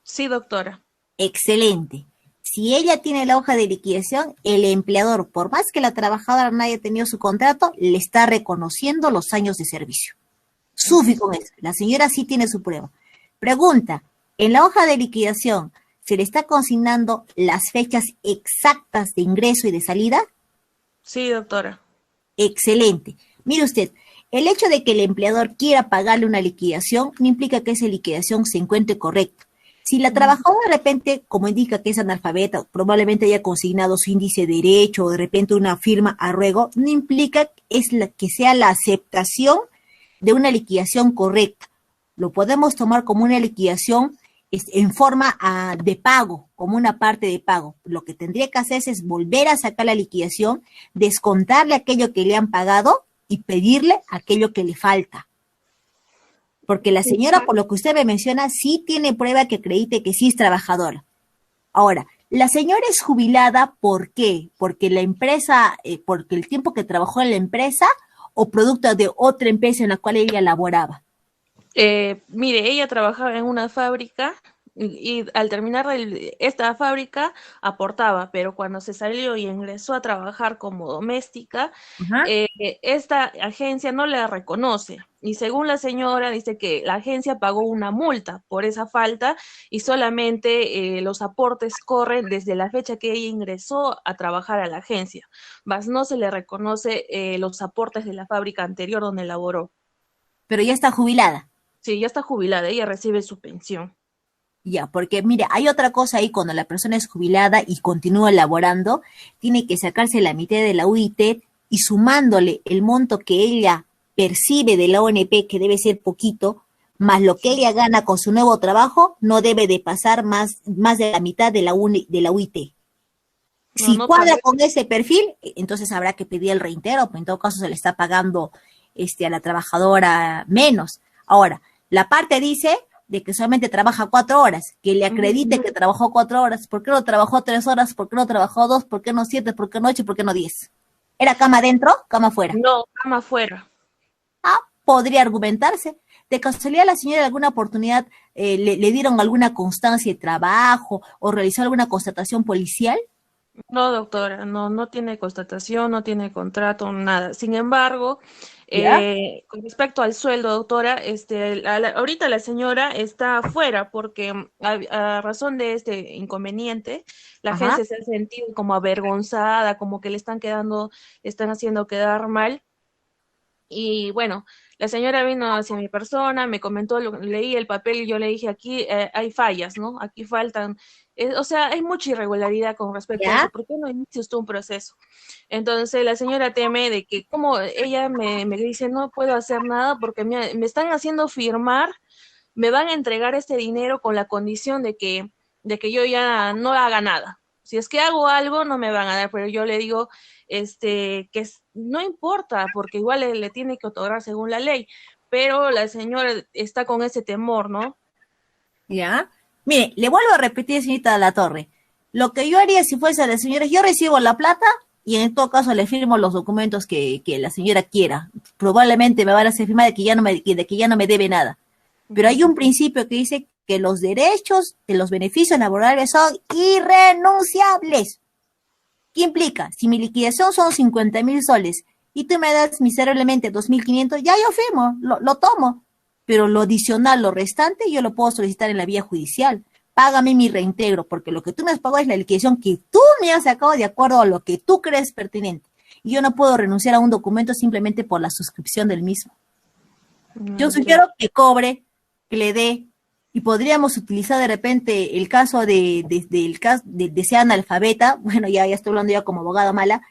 Sí, doctora.
Excelente. Si ella tiene la hoja de liquidación, el empleador, por más que la trabajadora no haya tenido su contrato, le está reconociendo los años de servicio. Sufi con eso. La señora sí tiene su prueba. Pregunta, ¿en la hoja de liquidación se le está consignando las fechas exactas de ingreso y de salida?
Sí, doctora.
Excelente. Mire usted, el hecho de que el empleador quiera pagarle una liquidación no implica que esa liquidación se encuentre correcta. Si la trabajadora de repente, como indica que es analfabeta, probablemente haya consignado su índice de derecho o de repente una firma a ruego, no implica que sea la aceptación de una liquidación correcta. Lo podemos tomar como una liquidación en forma de pago, como una parte de pago. Lo que tendría que hacerse es volver a sacar la liquidación, descontarle aquello que le han pagado y pedirle aquello que le falta. Porque la señora, por lo que usted me menciona, sí tiene prueba que acredite que sí es trabajadora. Ahora, la señora es jubilada, ¿por qué? Porque la empresa, porque el tiempo que trabajó en la empresa o producto de otra empresa en la cual ella laboraba.
Mire, ella trabajaba en una fábrica y al terminar esta fábrica aportaba, pero cuando se salió y ingresó a trabajar como doméstica, esta agencia no la reconoce. Y según la señora, dice que la agencia pagó una multa por esa falta y solamente los aportes corren desde la fecha que ella ingresó a trabajar a la agencia. Más no se le reconoce los aportes de la fábrica anterior donde laboró.
Pero ya está jubilada.
Sí, ya está jubilada, ella recibe su pensión.
Ya, porque mire, hay otra cosa ahí, cuando la persona es jubilada y continúa laborando, tiene que sacarse la mitad de la UIT y sumándole el monto que ella percibe de la ONP, que debe ser poquito, más lo que ella gana con su nuevo trabajo, no debe de pasar más de la mitad de la UIT. Si cuadra con ese perfil, entonces habrá que pedir el reintegro, pues en todo caso se le está pagando a la trabajadora menos. Ahora, la parte dice de que solamente trabaja 4 horas, que le acredite que trabajó 4 horas. ¿Por qué no trabajó 3 horas? ¿Por qué no trabajó 2? ¿Por qué no 7? ¿Por qué no 8? ¿Por qué no 10? ¿Era cama adentro? ¿Cama afuera?
No, cama afuera.
Podría argumentarse. ¿De casualidad la señora en alguna oportunidad le dieron alguna constancia de trabajo o realizó alguna constatación policial?
No, doctora, no tiene constatación, no tiene contrato, nada. Sin embargo, con respecto al sueldo, doctora, ahorita la señora está afuera porque a razón de este inconveniente, la agencia se ha sentido como avergonzada, como que le están haciendo quedar mal. Y bueno, la señora vino hacia mi persona, me comentó, leí el papel y yo le dije, aquí hay fallas, ¿no? Aquí faltan, o sea, hay mucha irregularidad con respecto a eso. ¿Por qué no inicia usted un proceso? Entonces la señora teme de que, como ella me dice, no puedo hacer nada porque me están haciendo firmar, me van a entregar este dinero con la condición de que yo ya no haga nada. Si es que hago algo, no me van a dar, pero yo le digo, no importa, porque igual le tiene que otorgar según la ley, pero la señora está con ese temor, ¿no?
Ya. Mire, le vuelvo a repetir, señorita de la Torre, lo que yo haría si fuese la señora, yo recibo la plata y en todo caso le firmo los documentos que la señora quiera. Probablemente me van a hacer firmar de que ya no me debe nada. Pero hay un principio que dice que los derechos de los beneficios laborales son irrenunciables. ¿Qué implica? Si mi liquidación son 50,000 soles y tú me das miserablemente 2,500, ya yo firmo, lo tomo. Pero lo adicional, lo restante, yo lo puedo solicitar en la vía judicial. Págame mi reintegro, porque lo que tú me has pagado es la liquidación que tú me has sacado de acuerdo a lo que tú crees pertinente. Y yo no puedo renunciar a un documento simplemente por la suscripción del mismo. Yo sugiero que cobre, que le dé, y podríamos utilizar de repente el caso de ser analfabeta. Bueno, ya estoy hablando ya como abogada mala,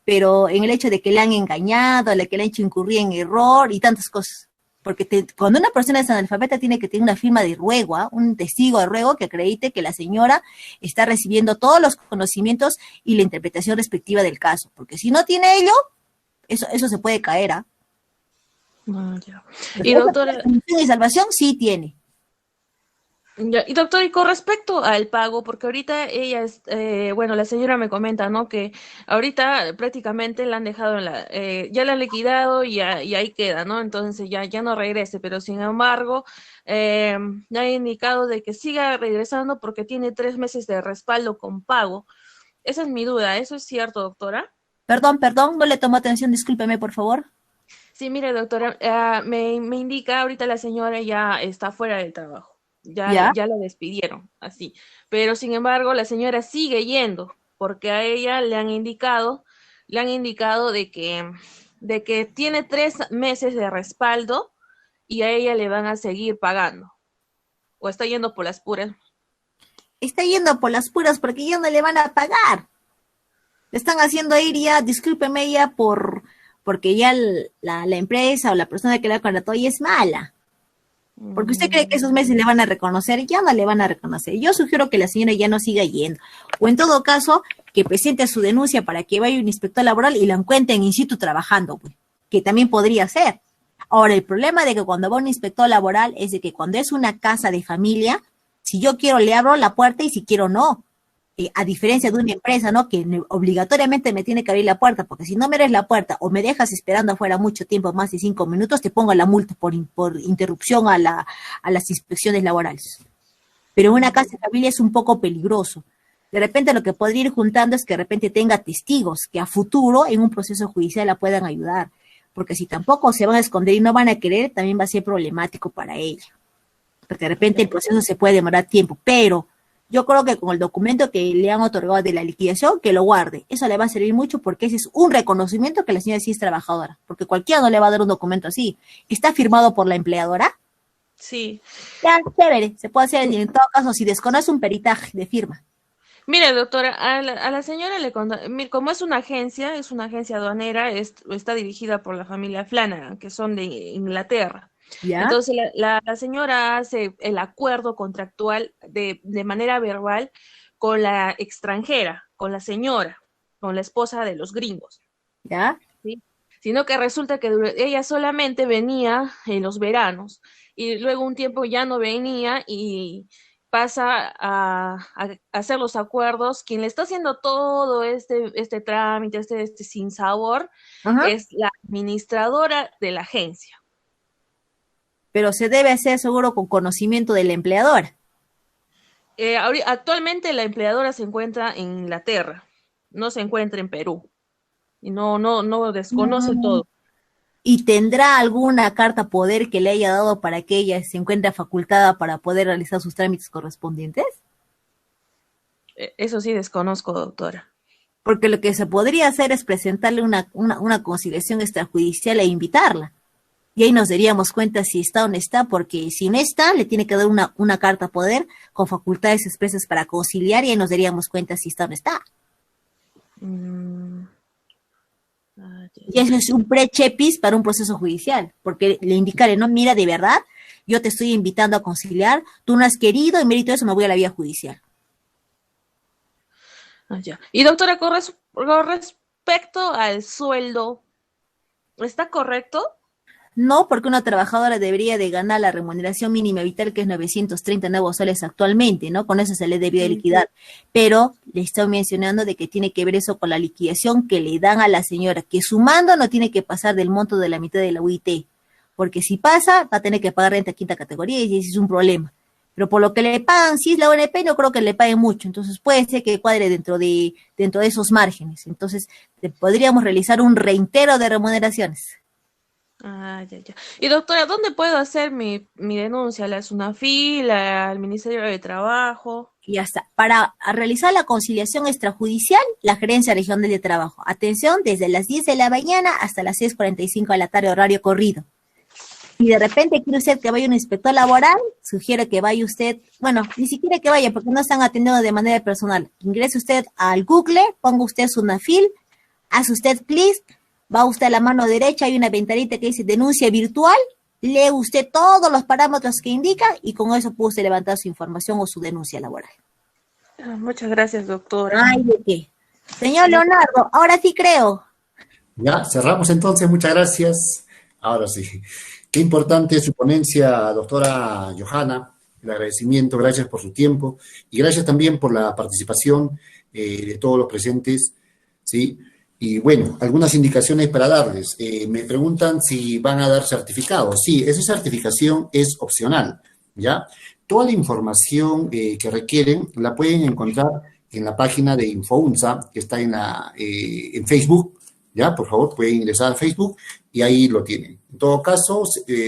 pero en el hecho de que le han engañado, de que le han hecho incurrir en error y tantas cosas. Porque cuando una persona es analfabeta tiene que tener una firma de ruego, un testigo de ruego que acredite que la señora está recibiendo todos los conocimientos y la interpretación respectiva del caso. Porque si no tiene ello, eso se puede caer.
Y doctora,
y salvación sí tiene.
Ya, y doctor, y con respecto al pago, porque ahorita ella es, bueno, la señora me comenta, ¿no? Que ahorita prácticamente la han dejado ya la han liquidado y ahí queda, ¿no? Entonces ya no regrese, pero sin embargo, ya ha indicado de que siga regresando porque tiene 3 meses de respaldo con pago. Esa es mi duda, ¿eso es cierto, doctora?
Perdón, no le tomo atención, discúlpeme, por favor.
Sí, mire, doctora, me indica ahorita la señora ya está fuera del trabajo.
¿Ya?
Ya la despidieron, así. Pero sin embargo, la señora sigue yendo, porque a ella le han indicado de que tiene 3 meses de respaldo y a ella le van a seguir pagando. O está yendo por las puras.
Está yendo por las puras porque ya no le van a pagar. Le están haciendo ir ya, discúlpeme ya porque ya la empresa o la persona que la contrató ya es mala. Porque usted cree que esos meses le van a reconocer, ya no le van a reconocer. Yo sugiero que la señora ya no siga yendo. O en todo caso, que presente su denuncia para que vaya un inspector laboral y la encuentren in situ trabajando, pues, que también podría ser. Ahora, el problema de que cuando va un inspector laboral es de que cuando es una casa de familia, si yo quiero le abro la puerta y si quiero no. A diferencia de una empresa, ¿no? Que obligatoriamente me tiene que abrir la puerta, porque si no me abres la puerta o me dejas esperando afuera mucho tiempo, más de 5 minutos, te pongo la multa por interrupción a las inspecciones laborales. Pero una casa de familia es un poco peligroso. De repente lo que podría ir juntando es que de repente tenga testigos que a futuro en un proceso judicial la puedan ayudar. Porque si tampoco se van a esconder y no van a querer, también va a ser problemático para ella. Porque de repente el proceso se puede demorar tiempo, pero yo creo que con el documento que le han otorgado de la liquidación, que lo guarde. Eso le va a servir mucho porque ese es un reconocimiento que la señora sí es trabajadora. Porque cualquiera no le va a dar un documento así. ¿Está firmado por la empleadora?
Sí.
Ya, chévere. Se puede hacer en todo caso si desconoce un peritaje de firma.
Mire, doctora, a la señora como es una agencia aduanera, está dirigida por la familia Flanagan, que son de Inglaterra.
¿Ya?
Entonces la señora hace el acuerdo contractual de manera verbal con la extranjera, con la señora, con la esposa de los gringos.
¿Ya?
¿Sí? Sino que resulta que ella solamente venía en los veranos y luego un tiempo ya no venía y pasa a hacer los acuerdos. Quien le está haciendo todo este trámite, este sinsabor, es la administradora de la agencia.
Pero se debe hacer seguro con conocimiento del empleador.
Actualmente la empleadora se encuentra en Inglaterra, no se encuentra en Perú. Y no desconoce todo.
¿Y tendrá alguna carta poder que le haya dado para que ella se encuentre facultada para poder realizar sus trámites correspondientes?
Eso sí desconozco, doctora.
Porque lo que se podría hacer es presentarle una conciliación extrajudicial e invitarla. Y ahí nos daríamos cuenta si está o no está, porque si no está, le tiene que dar una carta poder con facultades expresas para conciliar y ahí nos daríamos cuenta si está o no está. Y eso es un pre-chepis para un proceso judicial, porque le indicaré, no, mira, de verdad, yo te estoy invitando a conciliar, tú no has querido, y mérito de eso me voy a la vía judicial.
Ya. Y doctora, con respecto al sueldo, ¿está correcto?
No, porque una trabajadora debería de ganar la remuneración mínima vital, que es 930 nuevos soles actualmente, ¿no? Con eso se le debía liquidar. Pero le estoy mencionando de que tiene que ver eso con la liquidación que le dan a la señora, que sumando no tiene que pasar del monto de la mitad de la UIT, porque si pasa, va a tener que pagar renta quinta categoría y ese es un problema. Pero por lo que le pagan, si es la ONP, no creo que le paguen mucho, entonces puede ser que cuadre dentro de esos márgenes. Entonces, podríamos realizar un reintero de remuneraciones.
Ya. Y doctora, ¿dónde puedo hacer mi denuncia? ¿La SUNAFIL, al Ministerio de Trabajo?
Y ya está. Para realizar la conciliación extrajudicial, la Gerencia Regional de Trabajo. Atención, desde las 10 de la mañana hasta las 6:45 de la tarde, horario corrido. Y de repente quiere usted que vaya un inspector laboral, sugiero que vaya usted, bueno, ni siquiera que vaya, porque no están atendiendo de manera personal. Ingrese usted al Google, ponga usted SUNAFIL, hace usted clic, va usted a la mano derecha, hay una ventanita que dice denuncia virtual, lee usted todos los parámetros que indica y con eso puede usted levantar su información o su denuncia laboral.
Muchas gracias, doctora.
Ay, ¿de qué? Señor Leonardo, ahora sí creo.
Ya, cerramos entonces, muchas gracias. Ahora sí. Qué importante su ponencia, doctora Johanna. el agradecimiento, gracias por su tiempo y gracias también por la participación de todos los presentes, ¿sí? Y bueno, algunas indicaciones para darles. Me preguntan si van a dar certificados. Sí, esa certificación es opcional, ¿ya? Toda la información que requieren la pueden encontrar en la página de Infounza, que está en Facebook, ¿ya? Por favor, pueden ingresar a Facebook y ahí lo tienen. En todo caso,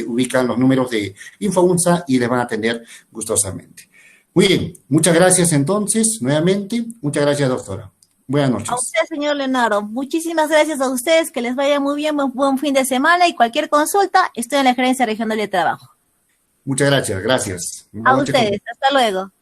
ubican los números de Infounza y les van a atender gustosamente. Muy bien, muchas gracias entonces, nuevamente. Muchas gracias, doctora. Buenas noches.
A usted, señor Leonardo. Muchísimas gracias a ustedes, que les vaya muy bien, buen fin de semana y cualquier consulta, estoy en la Gerencia Regional de Trabajo.
Muchas gracias, gracias.
A ustedes, hasta luego.